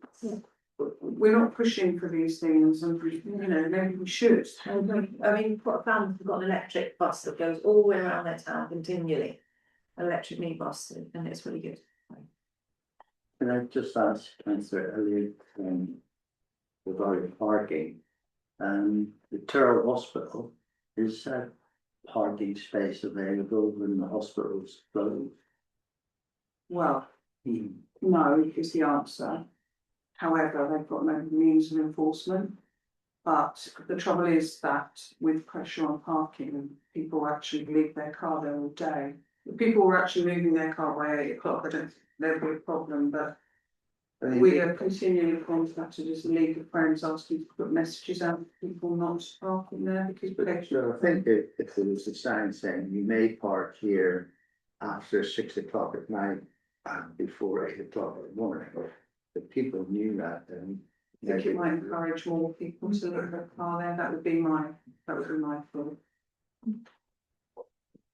we're not pushing for these things and, you know, maybe we should. I mean, what I found, we've got an electric bus that goes all the way around their town continually. Electric minibus, and it's really good. Can I just ask Councillor Elliott, regarding parking? The Terrell Hospital, is that parking space available when the hospital's closed? Well, no is the answer. However, they've got no means of enforcement. But the trouble is that with pressure on parking, people actually leave their car there all day. If people were actually moving their car by 8 o'clock, I don't think there'd be a problem, but we are continually contacted as a league of friends asking to put messages out for people not parking there because. So I think if there was a sign saying you may park here after 6 o'clock at night and before 8 o'clock in the morning, if people knew that, then. I think it might encourage more people to leave their car there, that would be my thought.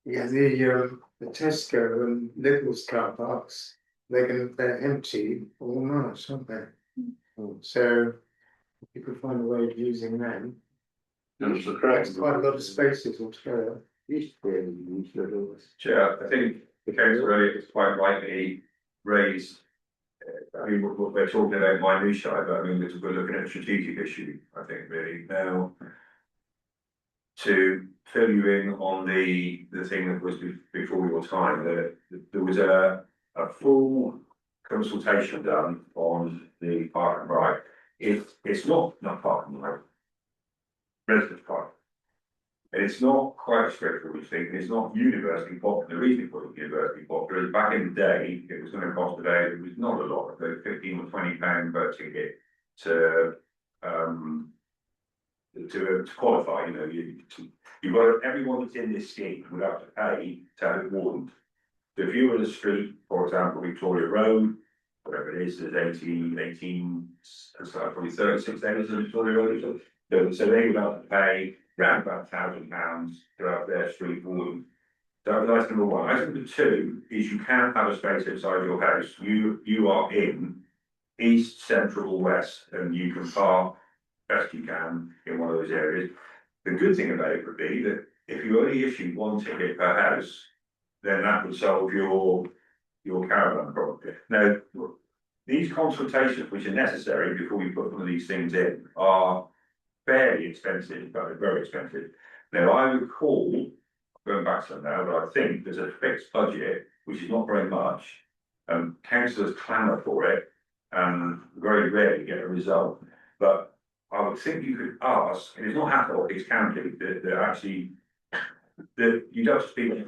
Yeah, the Tesco and Lidl's car parks, they're empty all night, aren't they? So people find a way of using them. That's correct. Quite a lot of spaces altogether. Chair, I think the council earlier was quite rightly raised. I mean, we're talking about minutiae, but I mean, we're looking at a strategic issue, I think, really. Now, to fill you in on the thing that was before your time, there was a full consultation done on the park and ride. It's not park and ride, residence park. And it's not quite as straightforward as thing. It's not universally popular. The reason it wasn't universally popular is back in the day, it was going to cost about, it was not a lot, about £15 or £20 per ticket to qualify. You know, you've got everyone that's in this scheme would have to pay to have it warned. So if you were in the street, for example, Victoria Road, whatever it is, there's probably 36 days in Victoria Road. So they would have to pay around about £1,000 to have their street warned. So that's number one. Item number two is you can't have a space outside your house. You are in east, central, or west, and you can park best you can in one of those areas. The good thing about it would be that if you only issued one ticket per house, then that would solve your caravan problem. Now, these consultations, which are necessary before you put one of these things in, are fairly expensive, but they're very expensive. Now, I recall, going back to them now, but I think there's a fixed budget, which is not very much, and councillors clamour for it, and very rarely get a result. But I would think you could ask, and it's not Hathaway, it's county, that actually, that you don't speak,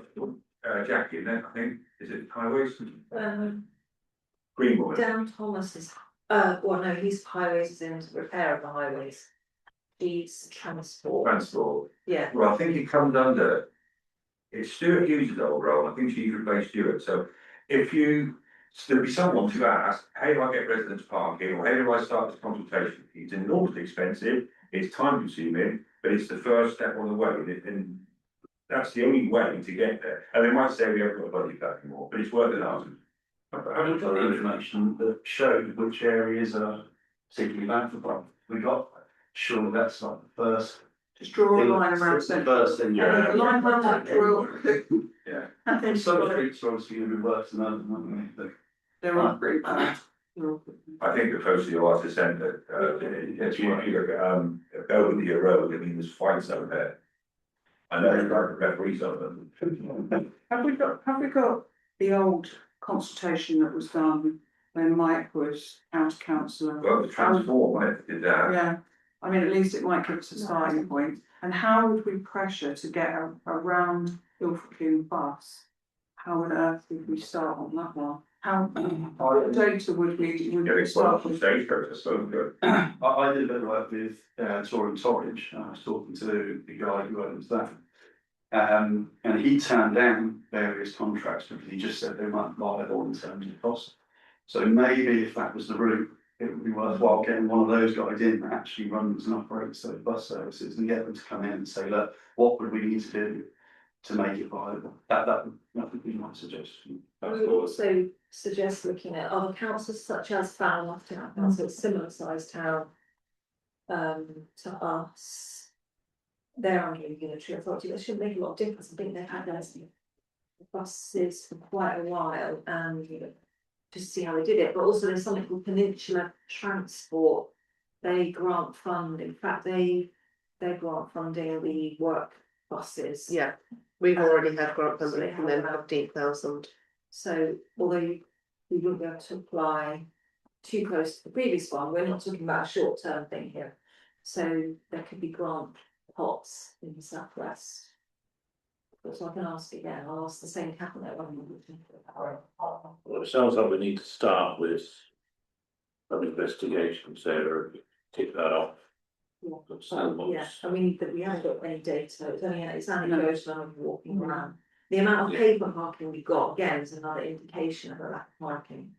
Jackie, then I think, is it highways? Greenwood. Dan Thomas's, well, no, he's highways is in repair of the highways. He's transport. Yeah. Well, I think it comes under, it's Stuart Hughes' old role, I think she's replaced Stuart, so if there'd be someone to ask, how do I get residents parking, or how do I start this consultation? It's enormously expensive, it's time consuming, but it's the first step on the way, and that's the only way to get there. And they might say we haven't got a budget back anymore, but it's worth an ask. I haven't got the information that showed which areas are particularly bad for parking. We got, sure, that's not the first. Just draw a line around central. First thing, A line around central. Yeah. And then Some streets are obviously going to be worse than others, aren't they? they're all pretty bad. I think the closer you are to centre, if you look at Belvedere Road, I mean, there's fights over there. I know you've got referees on them. Have we got the old consultation that was done when Mike was county councillor? Well, the transform, did that. Yeah, I mean, at least it might give us a starting point. And how would we pressure to get around Ilfracombe bus? How on earth would we start on that one? What data would we start with? Stagecoach, so good. I did a bit of work with Tory Torridge. I was talking to the guy who owns that. And he turned down various contracts because he just said they weren't viable in terms of cost. So maybe if that was the route, it would be worthwhile getting one of those guys in that actually runs and operates those bus services and get them to come in and say, look, what would we need to do to make it viable. That would be my suggestion. I would also suggest looking at other councils such as Falmouth Town Council, a similar sized town. To us. They're under a unitary authority, that shouldn't make a lot of difference, I think they've had those buses for quite a while and just see how they did it, but also there's something called Peninsula Transport. They grant fund, in fact, they grant funding the work buses. Yeah, we've already had grant funding from them, 15,000. So although we wouldn't be able to apply too close to the previous one, we're not talking about a short-term thing here. So there could be grant pots in the southwest. So I can ask again, I'll ask the same cabinet when Well, it sounds like we need to start with an investigation, Sarah, tick that off. Yeah, and we haven't got any data, it's anecdotal and walking around. The amount of pavement parking we've got, again, is another indication of a lack of parking.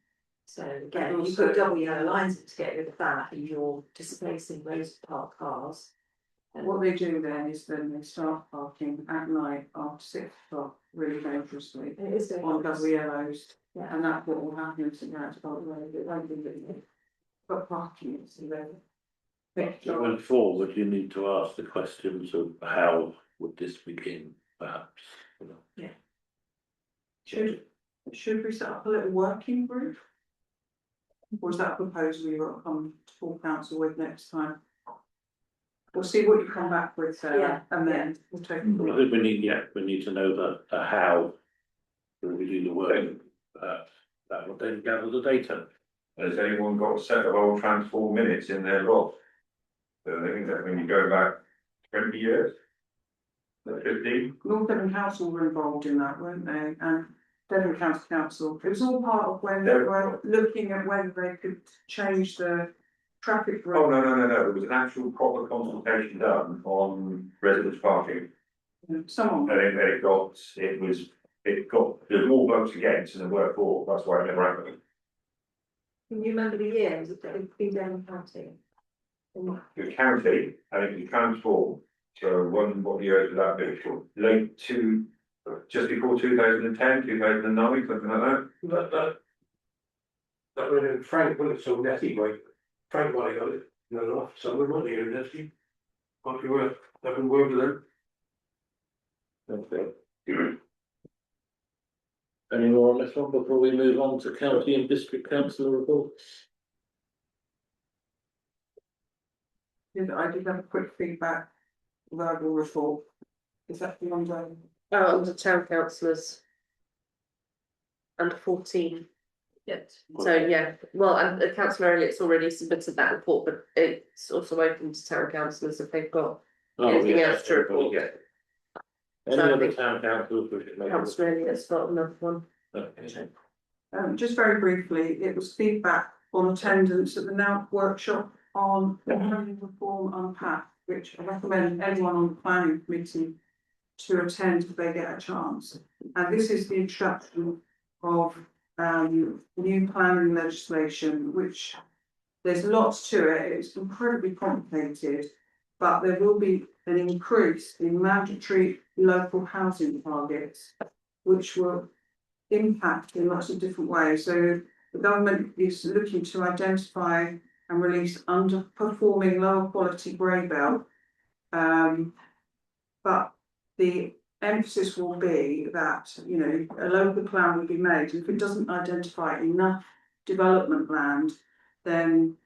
So again, you put double yellow lines in to get rid of that, and you're displacing rows of parked cars. And what they do then is then they start parking at night after 6 o'clock really dangerously It is on dangerous. double yellows. Yeah. And that's what will happen if St Mary's Park Road, it won't be really, but parking is there. Going forward, you need to ask the questions of how would this begin, perhaps, you know. Should we set up a little working group? Or is that a proposal you're gonna come to full council with next time? We'll see what you come back with, Yeah, and then we'll take. I think we need to know the how. When we do the work, that will then gather the data. Has anyone got a set of old transport minutes in their lot? So I think that when you go back 20 years, 15. North Devon Council were involved in that, weren't they? And Devon County Council, it was all part of when they were looking at whether they could change the traffic route. Oh, no, there was an actual proper consultation done on residence parking. Someone. And it got, there's more votes against than there were for, that's why it never happened. Can you remember the year? Was it been Devon County? The county, and it was transformed, so what year was that bit? Late to, just before 2010, 2009, something like that. That was Frank Willis or Nettie, right? Frank might have got it, no, someone might have got it, might be worth having a word with them. Okay. Any more on this one before we move on to county and district council reports? I did have a quick feedback verbal report. Is that the ongoing? Oh, under town councillors. Under 14. Yes. So yeah, well, and councillor Elliott's already submitted that report, but it's also open to town councillors if they've got anything else to report. Any So I other think town councils which make? Councillor Elliott's got another one. Okay. Just very briefly, it was feedback on attendance at the NOUT workshop on planning reform unpacked, which I recommend anyone on the planning committee to attend if they get a chance. And this is the introduction of new planning legislation, which there's lots to it. It's incredibly complicated, but there will be an increase in mandatory local housing targets, which will impact in lots of different ways. So the government is looking to identify and release underperforming lower quality grey belt. But the emphasis will be that, you know, a local plan will be made. If it doesn't identify enough development land, then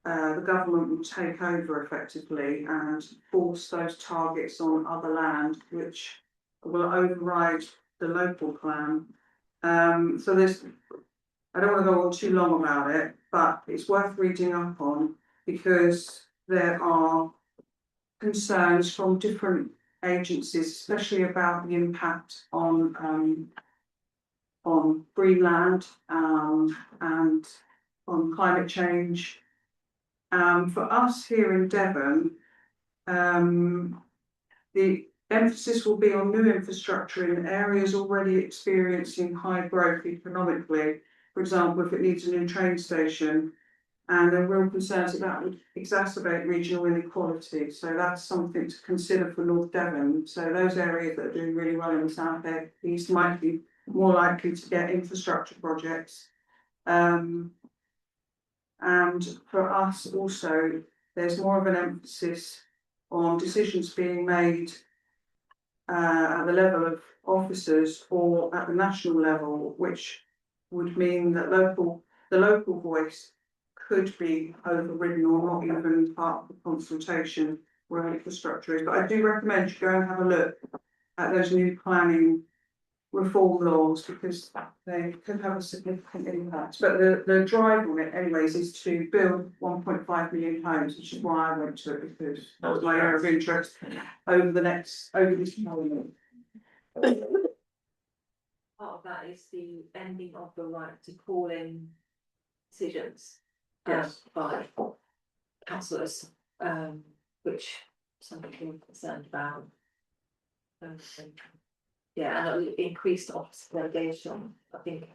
the government will take over effectively and force those targets on other land, which will override the local plan. So there's, I don't want to go on too long about it, but it's worth reading up on because there are concerns from different agencies, especially about the impact on Greenland and on climate change. For us here in Devon, the emphasis will be on new infrastructure in areas already experiencing high growth economically. For example, if it needs a new train station, And there are real concerns that that would exacerbate regional inequality, so that's something to consider for North Devon. So those areas that are doing really well in the south east might be more likely to get infrastructure projects. And for us also, there's more of an emphasis on decisions being made at the level of officers or at the national level, which would mean that the local voice could be overridden or not even part of the consultation where infrastructure is. But I do recommend you go and have a look at those new planning reform laws, because they could have a significant impact. But the drive on it anyways is to build 1.5 million homes, which is why I went to it, because that was my area of interest over this parliament. Part of that is the ending of the right to call in decisions. Yes. By councillors, which some people are concerned about. Yeah, and increased office delegation, I think,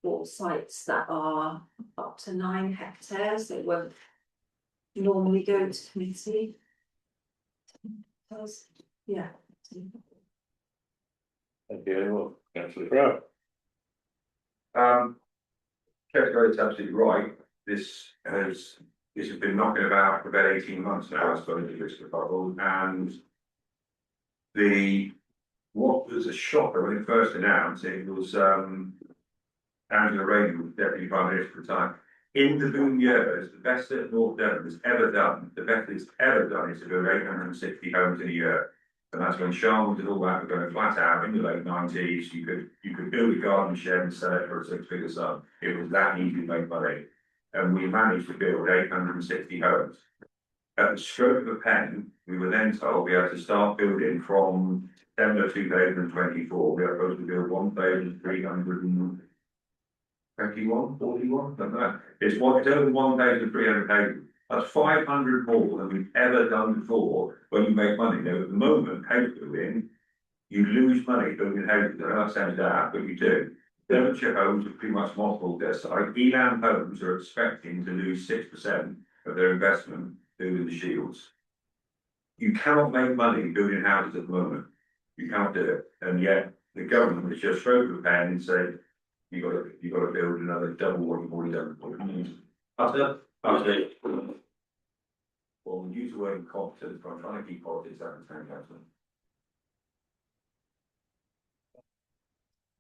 for sites that are up to 9 hectares, they won't normally go to committee. Yeah. Thank you very much, councillor Crowe. Is absolutely right. This has been knocking about for about 18 months now, I suppose, to this proposal, and what was a shocker when it first announced, it was Angela Rayner was Deputy Prime Minister at the time. In the boom years, the best that North Devon has ever done, the best it's ever done is to build 860 homes in a year. And that's when Charlotte and all that were going flat out in the late 90s. You could build a garden shed and sell it for a 6-figure sum. It was that easy to make money. And we managed to build 860 homes. At the stroke of a pen, we were then told we had to start building from December 2024. We are supposed to build 1,321, 41, like that. It's over 1,300 houses. That's 500 more than we've ever done before when you make money. Now, at the moment, house building, you lose money building houses. I know that sounds daft, but you do. Devonshire Homes have pretty much mothballed their site. Elan Homes are expecting to lose 6% of their investment building the shields. You cannot make money building houses at the moment. You can't do it. And yet, the government has just thrown the pen and said, you got to build another double what you've already done. After. Well, we use the word incompetence, but I'm trying to keep politics out of the town council.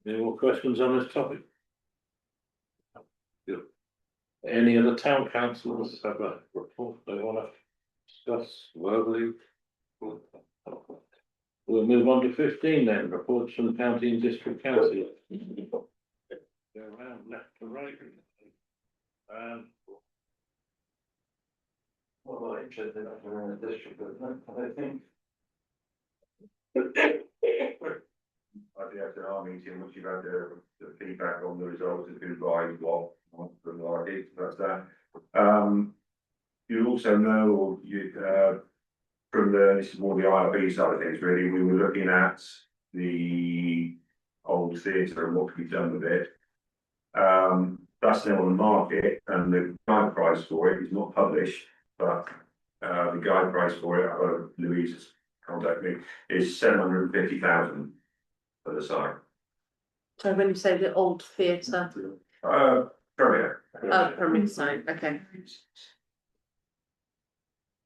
Any more questions on this topic? Any other town councillors have a report they want to discuss verbally? We'll move on to 15 then, reports from the county and district council. Go around left to right. Well, I'm interested in the district, but I think. I think after our meeting, which you've had the feedback on the results has been advised of from the RD, that's that. You also know, or you from this is more the IRB side of things, really, we were looking at the old theatre and what can be done with it. That's now on the market, and the guide price for it is not published, but the guide price for it, Louise has contacted me, is 750,000 for the site. So when you say the old theatre, Premier. Premier site, okay.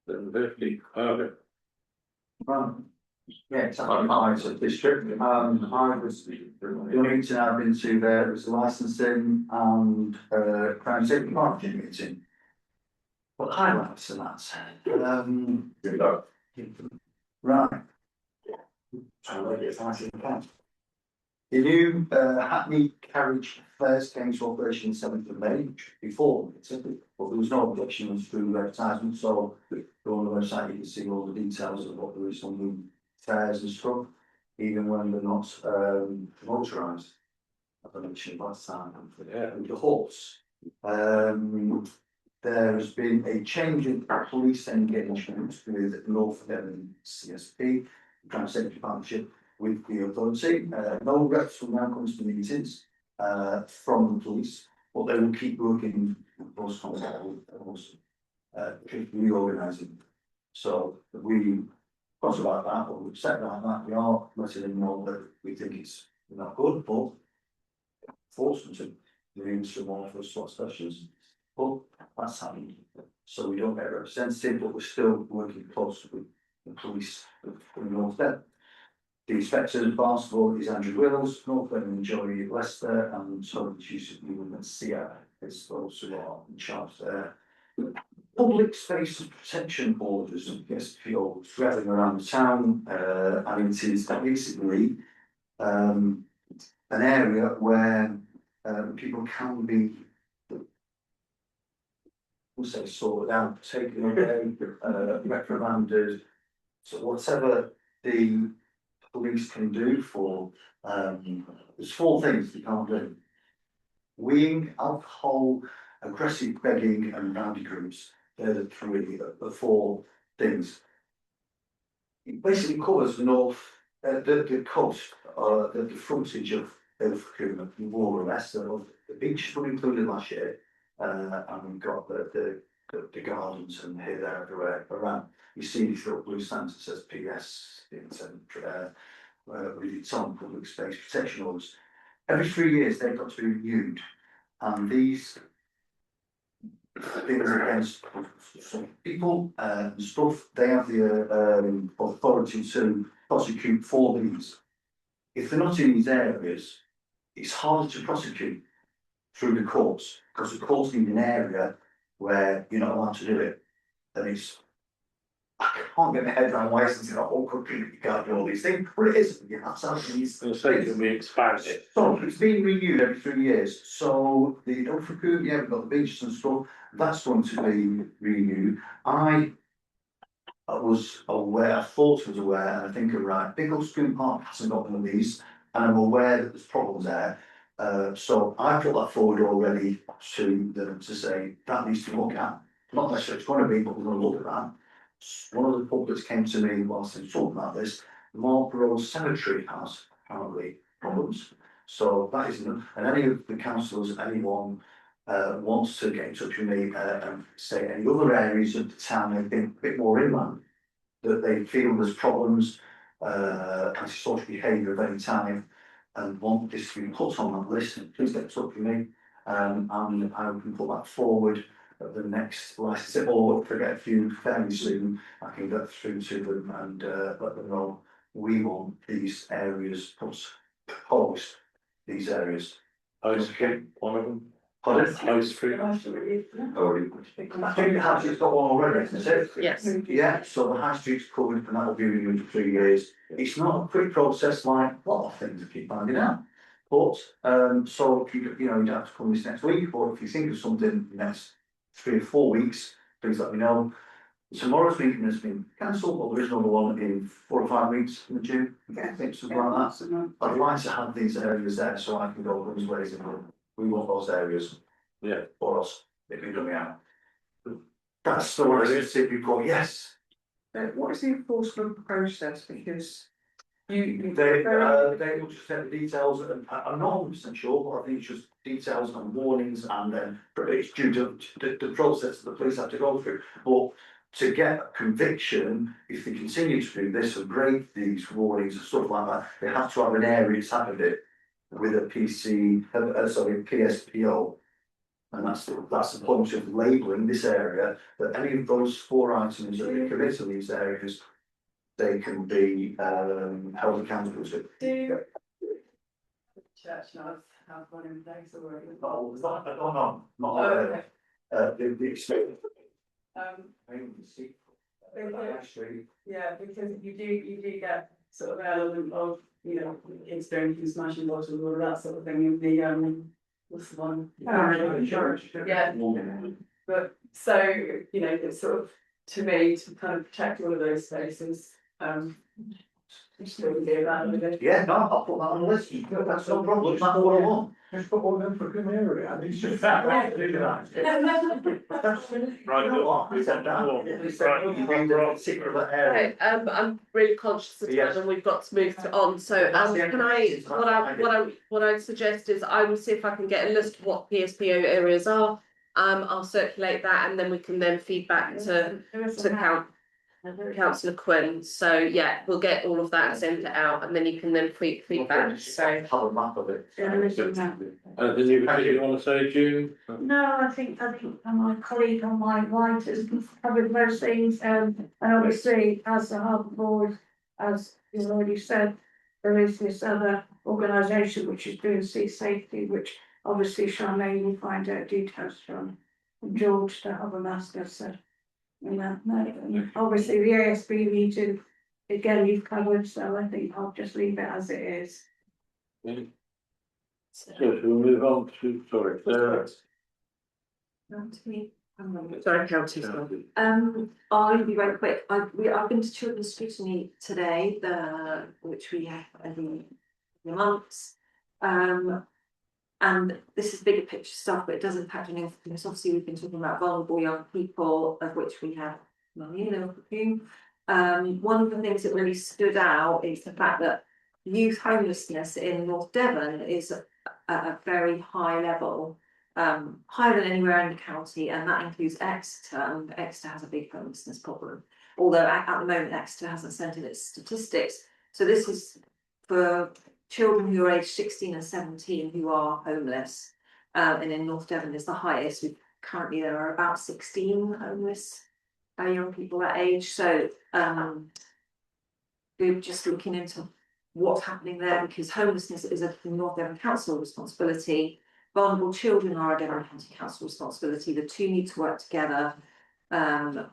750, Yeah, it's a district. I was, the only meeting I've been to there was the licensing and Crown Safety Partnership meeting. What highlights of that? Good luck. Right. Trying to make it as nice as I can. The new Hackney Carriage Fairs came to operation the 7th of May, before, but there was no objections through advertisement, so go on the website, you can see all the details of what there is on the fairs and stuff, even when they're not motorised. As I mentioned last time, and the horse. There has been a change in police engagement with North Devon CSP, Crown Safety Partnership, with the authority. No reps will now come to the meetings from the police, but they will keep working close contact with us, reorganising. So we cross about that, or we've said like that, we are letting them know that we think it's not good, but force them to move some more for SWAT stations. But that's happening, so we don't get a representative, but we're still working close with the police from North End. The inspector of Barnsley is Andrew Wills, North End and Joey Leicester, and Tony Newman and Sia is those who are in charge there. Public space and protection orders, yes, you're travelling around the town, and it is basically an area where people can be, we'll say, sorted out, taken away, reprimanded. So whatever the police can do for, there's 4 things they can't do. Weeing, alcohol, aggressive begging and rowdy groups. They're the 3, the 4 things. It basically covers the north, the coast, the frontage of Coombe, more or less. So the beach was included last year, and we've got the gardens and here, there, everywhere around. You see these little blue signs that says PS, it's on public space protection orders. Every 3 years they've got to be renewed, and these things against some people and stuff, they have the authority to prosecute for these. If they're not in these areas, it's harder to prosecute through the courts, because the courts need an area where you're not allowed to do it. And it's, I can't get my head around why it's in the whole country that you can't do all these things, but it is. You have to have these. So it can be expanded. So it's been renewed every 3 years. So the Ilford Coombe, yeah, we've got the beaches and stuff, that's going to be renewed. I was aware, I thought I was aware, and I think I'm right, Bigglescombe Park hasn't got one of these, and I'm aware that there's problems there. So I put that forward already to them to say that needs to be looked at. Not necessarily it's going to be, but we're going to look at that. One of the publics came to me whilst I was talking about this. Marlborough Cemetery has apparently problems. So that isn't, and any of the councillors, anyone wants to get in touch with me and say any other areas of the town they've been a bit more inland, that they feel there's problems, antisocial behaviour of any time, and want this to be put on that list, please get in touch with me, and I can put that forward at the next licence, or if I get a few fairly soon, I can get through to them and let them know we want these areas proposed, these areas. High Street, one of them. Pardon? High Street. Already. I think the High Street's got one already, isn't it? Yes. Yeah, so the High Street's covered and that'll be renewed for 3 years. It's not a quick process like a lot of things I keep finding out. But, so if you don't have to come this next week, but if you think of something in the next 3 or 4 weeks, please let me know. Tomorrow's meeting has been cancelled, but there is another one in 4 or 5 weeks in June. I think something like that. I'd like to have these areas there so I can go those ways and we want those areas. Yeah. For us, if you don't me out. That's the one I specifically report, yes. What is the enforcement process? Because you. They will just send the details, and I'm not 100% sure, but I think it's just details and warnings, and then it's due to the process that the police have to go through. But to get a conviction, if they continue to do this and break these warnings and stuff like that, they have to have an area that's happened it with a PSPO. And that's the point of labelling this area, that any of those 4 items that they commit to these areas, they can be held accountable to. Do church now have one in place already? No, I don't know, not Okay. the experience. Yeah, because you do get sort of element of, you know, experiencing smashing bottles and all of that sort of thing in the what's the one? Church. Yeah. But so, you know, it's sort of, to me, to kind of protect all of those spaces, still do that with it. Yeah, no, I'll put that on the list, that's no problem, that's what I want. Just put one in for Coombe area, and it's just. Right. Right, I'm really conscious of time and we've got to move on, so what I suggest is I will see if I can get a list of what PSPO areas are. I'll circulate that and then we can then feed back to councillor Quinn. So yeah, we'll get all of that sent out and then you can then feedback, so. Have a map of it. Anything you want to say, June? No, I think my colleague on my right has covered most things, and obviously as the harbour board, as you already said, there is this other organisation which is doing sea safety, which obviously Charmaine will find out details from George to Harbour Master, so. Obviously the ASB meeting, again, you've covered, so I think I'll just leave it as it is. So we'll move on to, sorry, Sarah. Sorry, councillor. I'll be very quick. I've been to children's scrutiny today, which we have every months. And this is bigger picture stuff, but it does impact on young people. Obviously, we've been talking about vulnerable young people, of which we have many in Liverpool. One of the things that really stood out is the fact that youth homelessness in North Devon is at a very high level, higher than anywhere in the county, and that includes Exeter, and Exeter has a big homelessness problem. Although at the moment Exeter hasn't sent in its statistics. So this is for children who are aged 16 and 17 who are homeless, and in North Devon is the highest. Currently there are about 16 homeless young people that age. So we're just looking into what's happening there, because homelessness is a North Devon Council responsibility. Vulnerable children are a Devon County Council responsibility. The two need to work together. There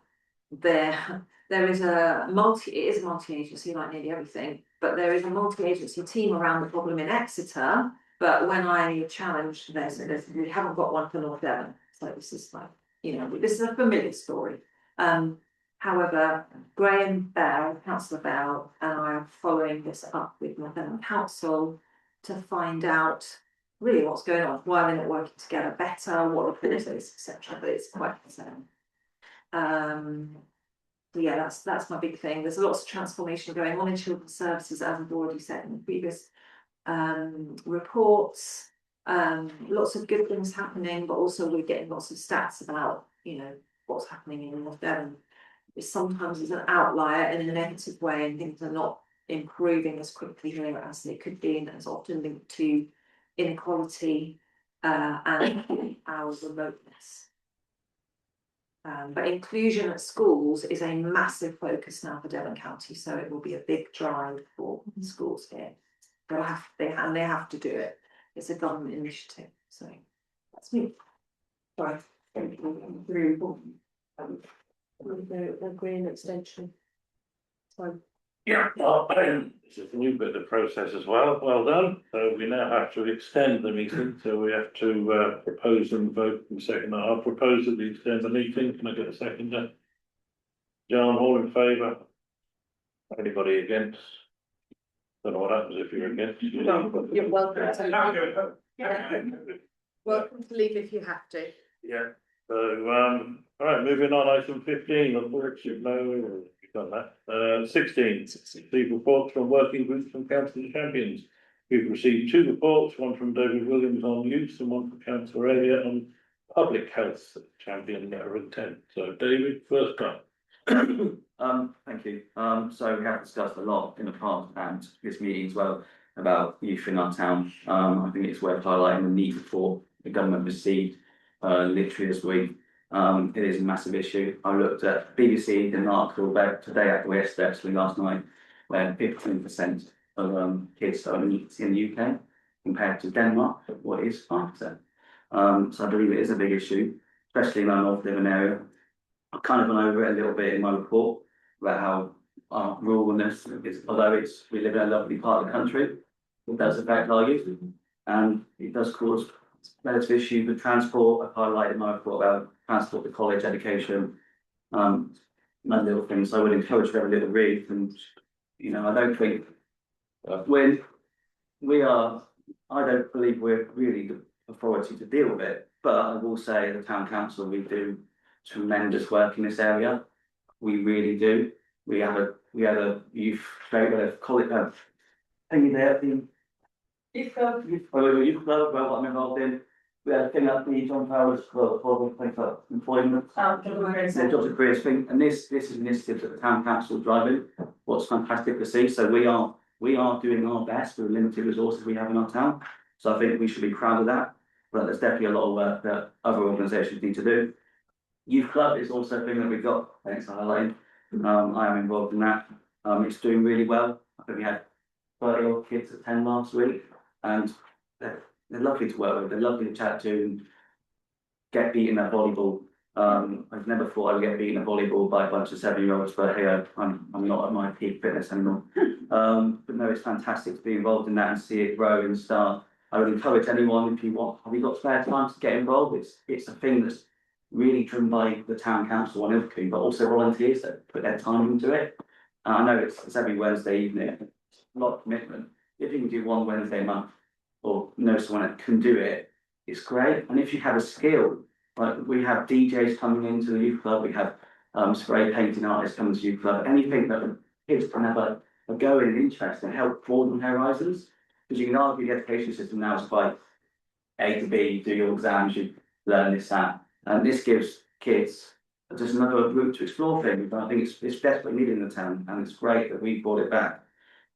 is it is a multi-agency like nearly everything, but there is a multi-agency team around the problem in Exeter. But when I challenged this, we haven't got one for North Devon. So this is like, this is a familiar story. However, Graham Bell, Councillor Bell, and I are following this up with North Devon Council to find out really what's going on, why they're not working together better, what the cause is, etc. But it's quite concerning. So yeah, that's my big thing. There's lots of transformation going on in children's services, as I've already said in the previous reports. Lots of good things happening, but also we're getting lots of stats about what's happening in North Devon. Sometimes it's an outlier in a negative way, and things are not improving as quickly here as they could be, and it's often linked to inequality and our remoteness. But inclusion at schools is a massive focus now for Devon County, so it will be a big drive for schools here. They have to do it. It's a government initiative, so that's me. Sorry. Very important. The green extension. So. Yeah, this is a new bit of process as well. Well done. So we now have to extend the meeting. So we have to propose and vote in a second. I'll propose that we extend the meeting. Can I get a seconder? John, all in favour? Anybody against? Don't know what happens if you're against. You're welcome to welcome to leave if you have to. Yeah. So all right, moving on, item 15, unfortunately, no, we've done that. 16, receive reports from working groups from Council of Champions. We've received 2 reports, one from David Williams on youth and one from Councillor Elliott on public health champion letter of intent. So David, first up. Thank you. So we have discussed a lot in the past and this meeting as well about youth in our town. I think it's worth highlighting the need report the government received literally this week. It is a massive issue. I looked at BBC, did an article about today at West actually last night, where 15% of kids are in the UK compared to Denmark, what is 5%. So I believe it is a big issue, especially in our North Devon area. I've kind of gone over it a little bit in my report about how our ruralness is, although we live in a lovely part of the country, it does affect our youth, and it does cause relative issues with transport. I've highlighted in my report about transport to college, education, those little things. So I would encourage you to have a little read, and I don't think I don't believe we're really the authority to deal with it, but I will say the town council, we do tremendous work in this area. We really do. We have a youth college thing there. Youth club, well, what I'm involved in. We had a thing at the John Powers for employment. Jobs and careers. The jobs and careers thing, and this is an initiative that the town council is driving. What's fantastic to see, so we are doing our best with the limited resources we have in our town. So I think we should be proud of that, but there's definitely a lot of work that other organisations need to do. Youth Club is also a thing that we've got, thanks for highlighting. I am involved in that. It's doing really well. I think we had 30 odd kids attend last week, and they're lovely to work with, they're lovely to chat to and get beaten at volleyball. I've never thought I would get beaten at volleyball by a bunch of 7-year-olds, but hey, I'm not at my peak fitness anymore. But no, it's fantastic to be involved in that and see it grow and start. I would encourage anyone, if you want, have you got spare time to get involved? It's a thing that's really driven by the town council on Ilfracombe, but also volunteers that put their time into it. I know it's every Wednesday evening, it's a lot of commitment. If you can do one Wednesday a month, or know someone that can do it, it's great. And if you have a skill, like we have DJs coming into the youth club, we have spray painting artists coming to the youth club, anything that kids can have a go in and interest and help broaden their horizons. Because you can argue the education system now is quite A to B, do your exams, you learn this, that. And this gives kids just another route to explore things. But I think it's desperately needed in the town, and it's great that we brought it back.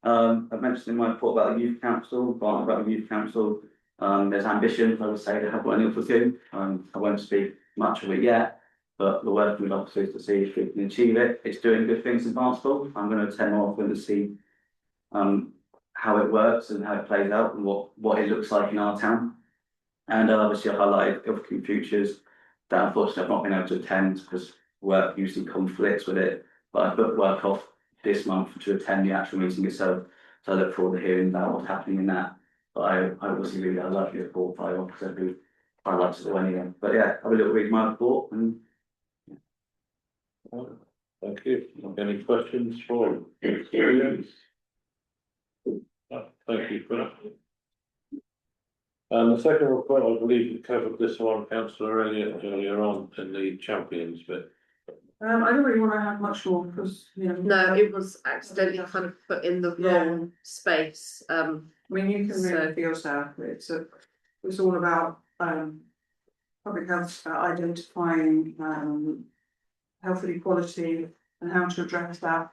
I've mentioned in my report about the youth council, about the youth council. There's ambition, I would say, to have one in Ilfracombe. I won't speak much of it yet, but we're working with officers to see if we can achieve it. It's doing good things in Barnstable. I'm going to attend more often to see how it works and how it plays out and what it looks like in our town. And obviously I highlighted Ilfracombe Futures that unfortunately I've not been able to attend because work usually conflicts with it, but I booked work off this month to attend the actual meeting itself, so I look forward to hearing about what's happening in that. But I obviously really love your report, by officer who I like to do anyway. But yeah, have a little read my report and Thank you. Any questions for experience? Thank you for that. And the second report, I believe you covered this one, councillor Elliott, earlier on in the champions bit. I don't really want to have much more because, you know. No, it was accidentally kind of put in the wrong space. I mean, you can really feel yourself. It's all about public health, about identifying health inequality and how to address that.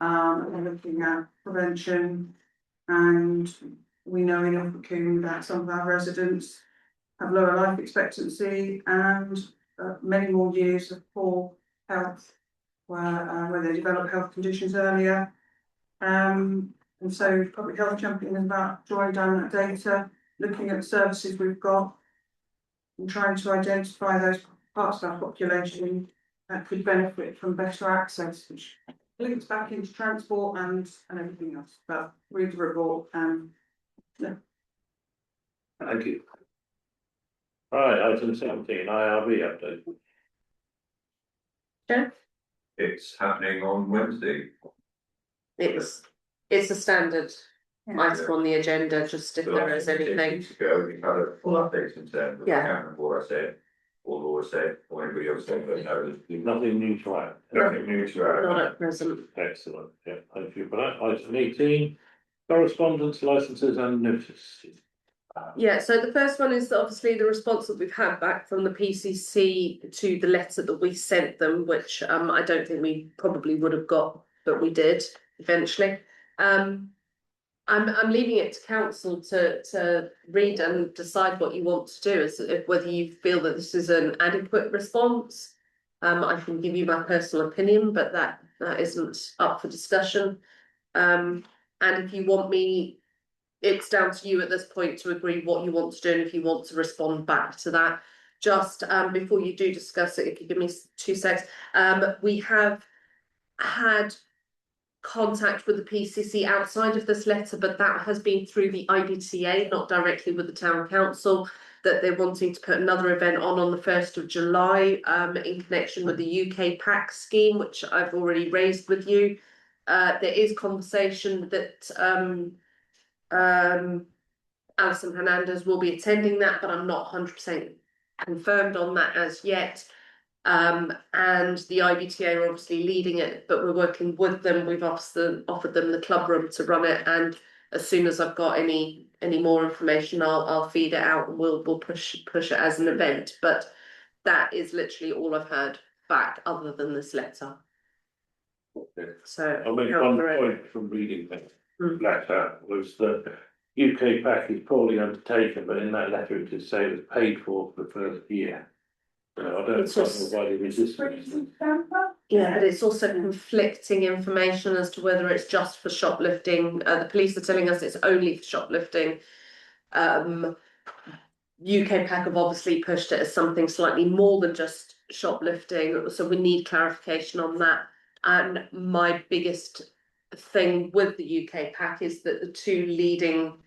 And looking at prevention, and we know in Ilfracombe that some of our residents have lower life expectancy and many more years of poor health where they develop health conditions earlier. And so public health champion is about drawing down that data, looking at the services we've got and trying to identify those parts of our population that could benefit from better access, which links back into transport and everything else. But read the report and yeah. Thank you. Right, item 17, IRB update. Yeah. It's happening on Wednesday. It's a standard item on the agenda, just if there is anything. Ago, we had a full update in terms of, I Yeah. can't remember what I said, or Laura said, or anybody else said, but no, there's Nothing new to add. nothing new to add. Not at present. Excellent, yeah, thank you for that. Item 18, correspondence, licenses and notices. Yeah, so the first one is obviously the response that we've had back from the PCC to the letter that we sent them, which I don't think we probably would have got, but we did eventually. I'm leaving it to council to read and decide what you want to do, as if whether you feel that this is an adequate response. I can give you my personal opinion, but that isn't up for discussion. And if you want me, it's down to you at this point to agree what you want to do and if you want to respond back to that. Just before you do discuss it, if you give me 2 secs, we have had contact with the PCC outside of this letter, but that has been through the IBTA, not directly with the town council, that they're wanting to put another event on the 1st of July in connection with the UK PAC scheme, which I've already raised with you. There is conversation that Alison Hernandez will be attending that, but I'm not 100% confirmed on that as yet. And the IBTA are obviously leading it, but we're working with them. We've offered them the club room to run it, and as soon as I've got any more information, I'll feed it out and we'll push it as an event. But that is literally all I've heard back other than this letter. So. I'll make one point from reading that letter was that UK PAC is poorly undertaken, but in that letter it did say it was paid for the first year. So I don't know why they resisted. Yeah, but it's also conflicting information as to whether it's just for shoplifting. The police are telling us it's only for shoplifting. UK PAC have obviously pushed it as something slightly more than just shoplifting, so we need clarification on that. And my biggest thing with the UK PAC is that the two leading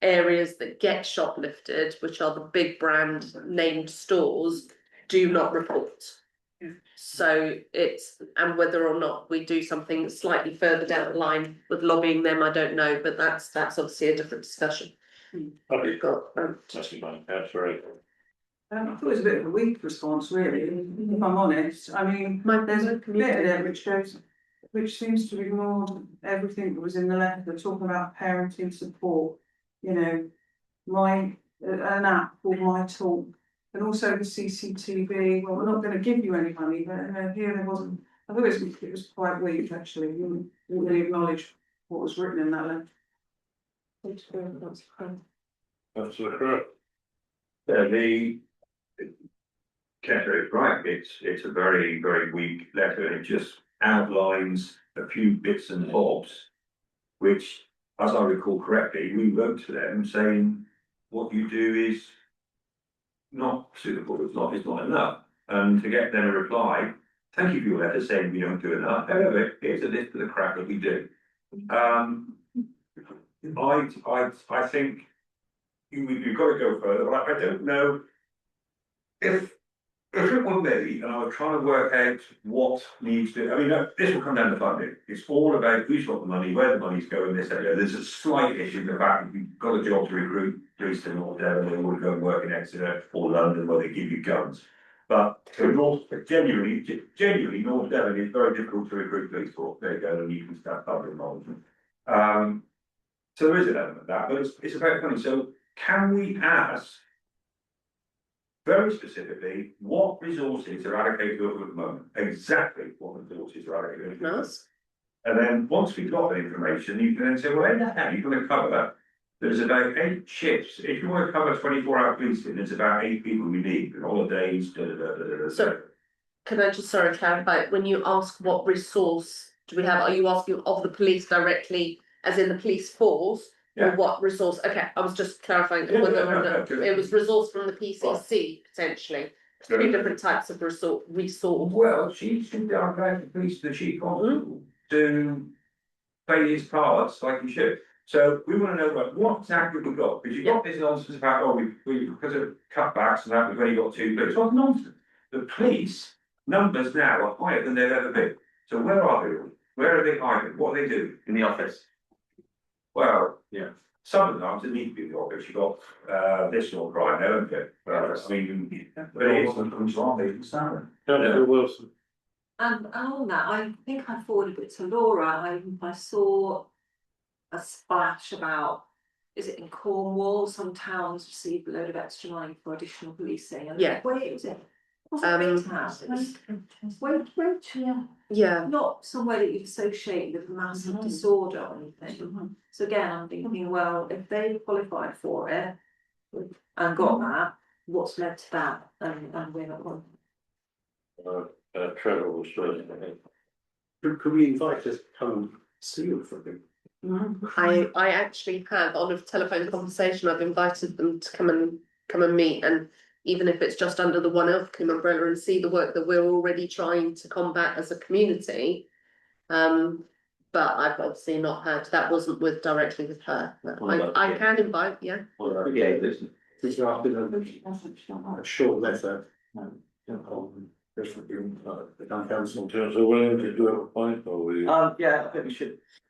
areas that get shoplifted, which are the big brand named stores, do not report. So and whether or not we do something slightly further down the line with lobbying them, I don't know, but that's obviously a different discussion. We've got that's right. I thought it was a bit of a weak response, really, if I'm honest. I mean, there's a bit there which seems to ignore everything that was in the letter, talking about parenting support, you know, an app called My Talk, and also the CCTV. Well, we're not going to give you any money, but here there wasn't. I thought it was quite weak, actually. You didn't really acknowledge what was written in that letter. That's correct. The Catherine is right, it's a very, very weak letter, and it just outlines a few bits and bobs, which, as I recall correctly, we wrote to them saying, what you do is not suitable, it's not enough. And to get them a reply, thank you for your letter saying we don't do enough, however, here's a list of the crap that we do. I think you've got to go further, but I don't know if it were me and I was trying to work out what needs to, I mean, this will come down to funding. It's all about who's got the money, where the money's going, this area. There's a slight issue in the fact that you've got a job to recruit police in North Devon, they want to go and work in Exeter or London where they give you guns. But genuinely, North Devon is very difficult to recruit police for. There you go, and you can start public involvement. So there is an element of that, but it's about funding. So can we ask very specifically what resources are allocated to it at the moment? Exactly what resources are allocated to it. And then once we've got the information, you can then say, well, how are you going to cover that? There's about 8 shifts. If you want to cover 24-hour policing, there's about 8 people we need, with holidays, So, can I just clarify, when you ask what resource do we have, are you asking of the police directly, as in the police force? Yeah. Or what resource? Okay, I was just clarifying whether or not it was resource from the PCC, potentially. Two different types of resource. Well, she should be our police, the chief constable, to play his parts like he should. So we want to know what exactly we've got, because you've got this nonsense about, we because of cutbacks and that, we've only got 2 police. What's nonsense? The police numbers now are higher than they've ever been. So where are they? Where are they hiding? What are they doing? In the office. Well, yeah. Sometimes it needs to be in the office. You've got additional crime there, haven't you? I mean, but it is. Wilson. And on that, I think I forwarded it to Laura. I saw a splash about, is it in Cornwall? Some towns received a load of extra money for additional policing. And Yeah. where was it? Wasn't Yeah. Not somewhere that you'd associate with massive disorder or anything. So again, I'm thinking, well, if they qualified for it and got that, what's led to that? And we're not one. Trevor was first, I think. Could we invite us to come and see you for them? I actually have, on a telephone conversation, I've invited them to come and meet, and even if it's just under the One Eltham umbrella, and see the work that we're already trying to combat as a community. But I've obviously not had, that wasn't directly with her. I can invite, yeah. We've got a short letter. The town council. So willing to do a point, or we? Yeah, I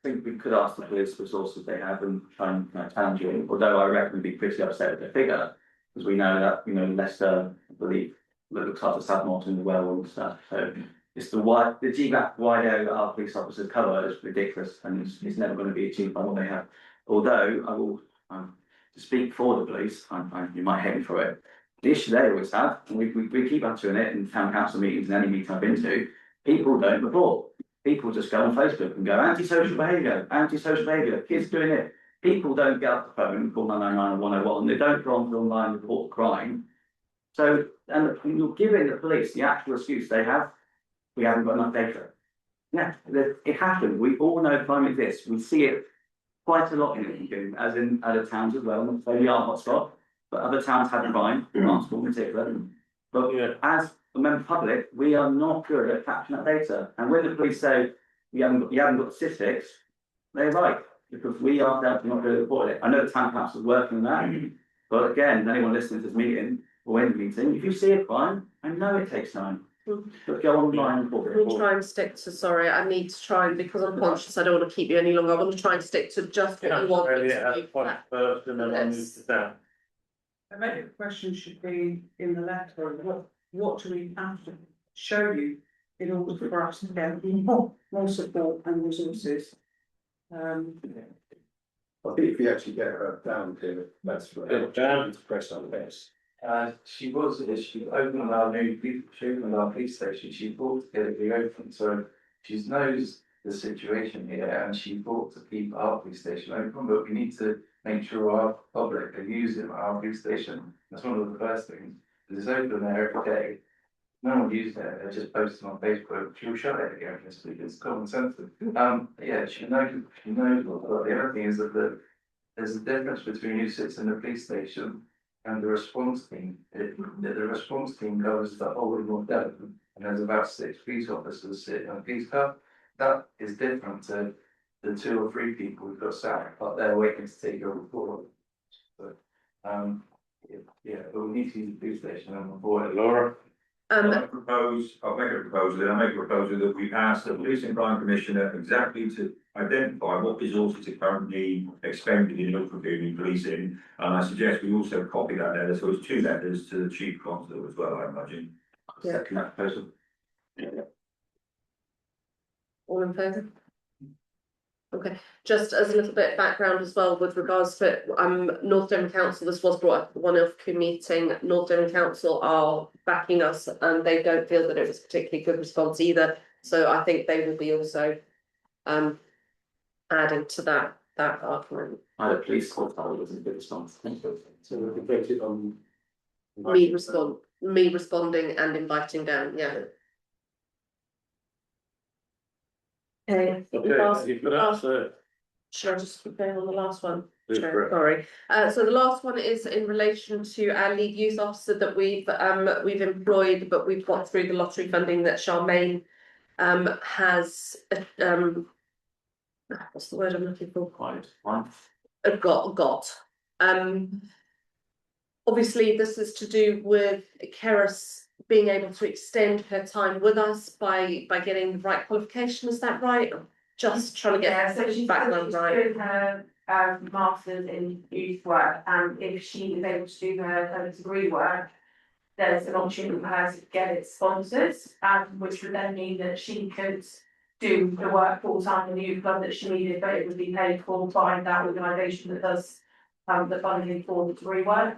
think we could ask the police resources they have and try and challenge it, although I reckon we'd be pretty upset with the figure, because we know that, Leicester, I believe, looks after Southampton as well and stuff, so it's the geographic wide area that our police officers cover is ridiculous, and it's never going to be achieved by what they have. Although I will, to speak for the police, you might hate me for it. The issue they always have, and we keep answering it in town council meetings and any meeting I've been to, people don't report. People just go on Facebook and go antisocial behaviour, kids doing it. People don't get up the phone and call 999 or 101, they don't go on to online and report crime. So, and you're giving the police the actual excuse they have, we haven't got enough data. Yeah, it happens, we all know crime exists, we see it quite a lot in Lincoln, as in other towns as well, not only our hotspot, but other towns have crime, Barnstable in particular. But as a member of the public, we are not good at capturing that data, and when the police say you haven't got the statistics, they're right, because we are definitely not good at reporting it. I know the town council is working on that, but again, anyone listening to this meeting or any meeting, if you see a crime, I know it takes time. But go online and report it. We'll try and stick to, sorry, I need to try and, because I'm conscious, I don't want to keep you any longer, I want to try and stick to just what you want me to do. First, and then I'll move to down. I think the question should be in the letter, what do we have to show you in order for us to get more support and resources? I think if we actually get her down here, that's what to press on this. She opened our police station, she thought to get it reopened, so she knows the situation here and she thought to keep our police station open, but we need to make sure our public are using our police station. That's one of the first things, because it's open there every day. No one used it, they're just posting on Facebook, she'll shut it again this week, it's common sense. Yeah, she knows, but the other thing is that there's a difference between who sits in the police station and the response team. The response team covers the whole of North Devon, and there's about 6 police officers sitting on a police car. That is different to the 2 or 3 people who've got sat up there waiting to take your report. But yeah, but we need to use the police station and report it. Laura? I'll make a proposal, and I'll make a proposal that we ask the Police and Crime Commissioner exactly to identify what resources are currently expended in Ilfracombe policing. And I suggest we also copy that letter, so it's 2 letters to the Chief Constable as well, I imagine. Second that proposal. All in favour? Okay, just as a little bit of background as well with regards to North Devon Council, this was brought up at one Ilfracombe meeting. North Devon Council are backing us and they don't feel that it was a particularly good response either. So I think they will be also adding to that argument. I had a police call that wasn't a good response. So we voted on Me responding and inviting down, yeah. Okay, should I just keep going on the last one? Sure, sorry. So the last one is in relation to our lead youth officer that we've employed, but we've got through the lottery funding that Charmaine has what's the word I'm looking for? Got. Obviously, this is to do with Keris being able to extend her time with us by getting the right qualification, is that right? Just trying to get so she's background right. doing her masters in youth work, and if she is able to do her degree work, there's an opportunity for her to get it sponsored, which would then mean that she could do the work full time in the youth club that she needed, but it would be paid for by that organisation that does the funding for the degree work.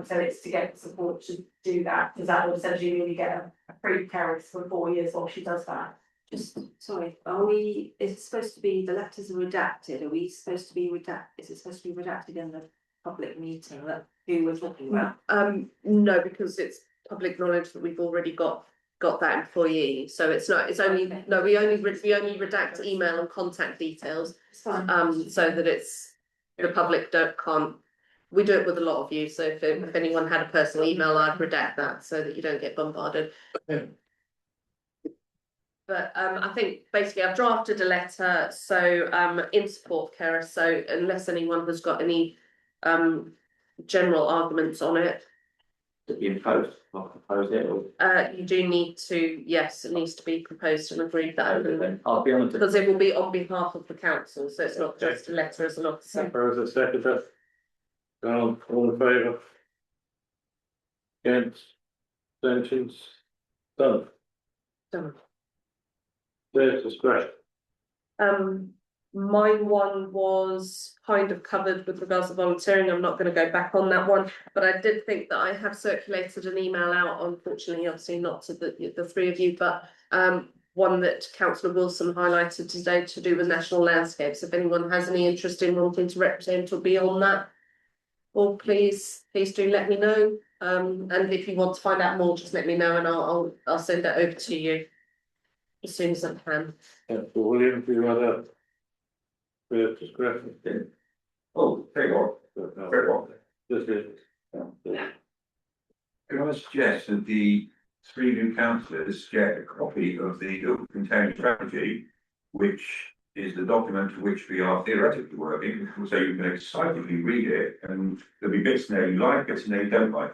So it's to get the support to do that, because that will essentially really get a free Keris for 4 years while she does that. Just, sorry, is it supposed to be, the letters are redacted, is it supposed to be redacted in the public meeting that who we're talking about? No, because it's public knowledge that we've already got that employee, so it's not, it's only, no, we only redact email and contact details. It's fine. So that it's, the public can't, we do it with a lot of you, so if anyone had a personal email, I'd redact that so that you don't get bombarded. But I think basically I've drafted a letter, so in support of Keris, so unless anyone has got any general arguments on it. To be imposed, I'll propose it, or You do need to, yes, it needs to be proposed and agreed that. I'll be on Because it will be on behalf of the council, so it's not just a letter as an officer. As a secretary. All in favour? Against? Abstentions? Done. Done. There's discretion. Mine one was kind of covered with regards to volunteering. I'm not going to go back on that one, but I did think that I have circulated an email out, unfortunately, obviously not to the three of you, but one that Councillor Wilson highlighted today to do with national landscapes. If anyone has any interest in wanting to represent or be on that, or please do let me know. And if you want to find out more, just let me know and I'll send it over to you as soon as I can. William, do you have a bit of discretion? Oh, very well, very well. Just it. Can I suggest that the three new councillors get a copy of the Ilford Town strategy, which is the document to which we are theoretically working, so you can excitedly read it, and there'll be bits in there you like, bits in there you don't like.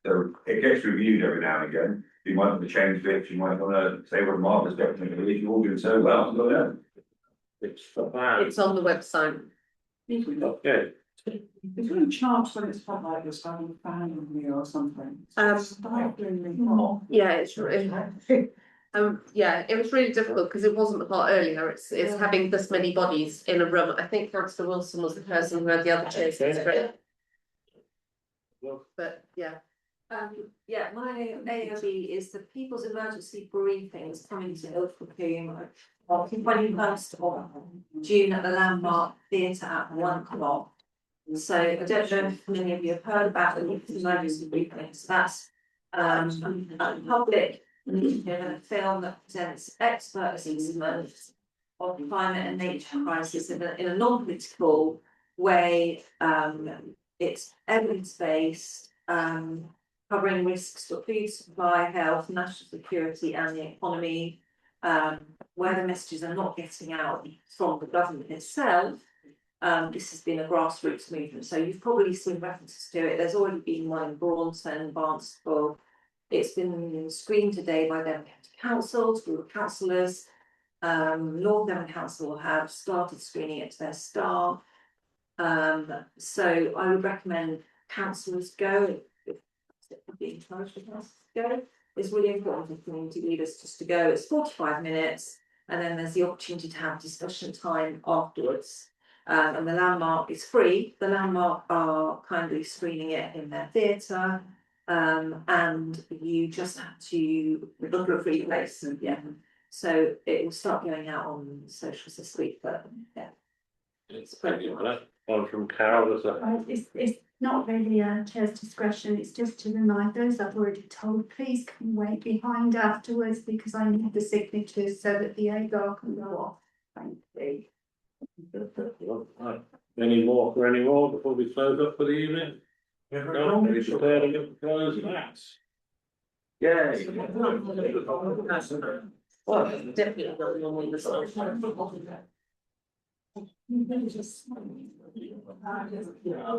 So it gets reviewed every now and again. You might want to change bits, you might want to say what a marvelous document it is, you're all doing so well. So, yeah. It's on the website. Okay. Is there a chance when it's hot like this, having a fan on me or something? Stiflingly hot. Yeah, it's yeah, it was really difficult because it wasn't hot earlier. It's having this many bodies in a room. I think Councillor Wilson was the person who had the other chairs. It's great. But yeah. Yeah, my AOB is the People's Emergency Briefings coming to Ilford on the 21st of June at the Landmark Theatre at 1 o'clock. So I don't know if many of you have heard about the People's Emergency Briefings. That's a public film that presents expert assessments of climate and nature crisis in a non-political way. It's evidence-based, covering risks for food supply, health, national security and the economy, where the messages are not getting out from the government itself. This has been a grassroots movement, so you've probably seen references to it. There's already been one in Braunton, Barnstaple. It's been screened today by Devon County Council, to all the councillors. North Devon Council have started screening it to their staff. So I would recommend councillors go. Be encouraged to go. It's really important for community leaders just to go. It's 45 minutes, and then there's the opportunity to have discussion time afterwards. And the Landmark is free. The Landmark are kindly screening it in their theatre, and you just have to look for a free place. And yeah, so it will start going out on socials this week. But yeah, It's one from Carol. It's not really a chair's discretion, it's just to remind those I've already told, please can you wait behind afterwards because I need the signatures so that the AGAR can go off. Thank you. Any more before we close up for the evening? No, we declare it closed. Yay. Well, definitely not normally the same. Yeah.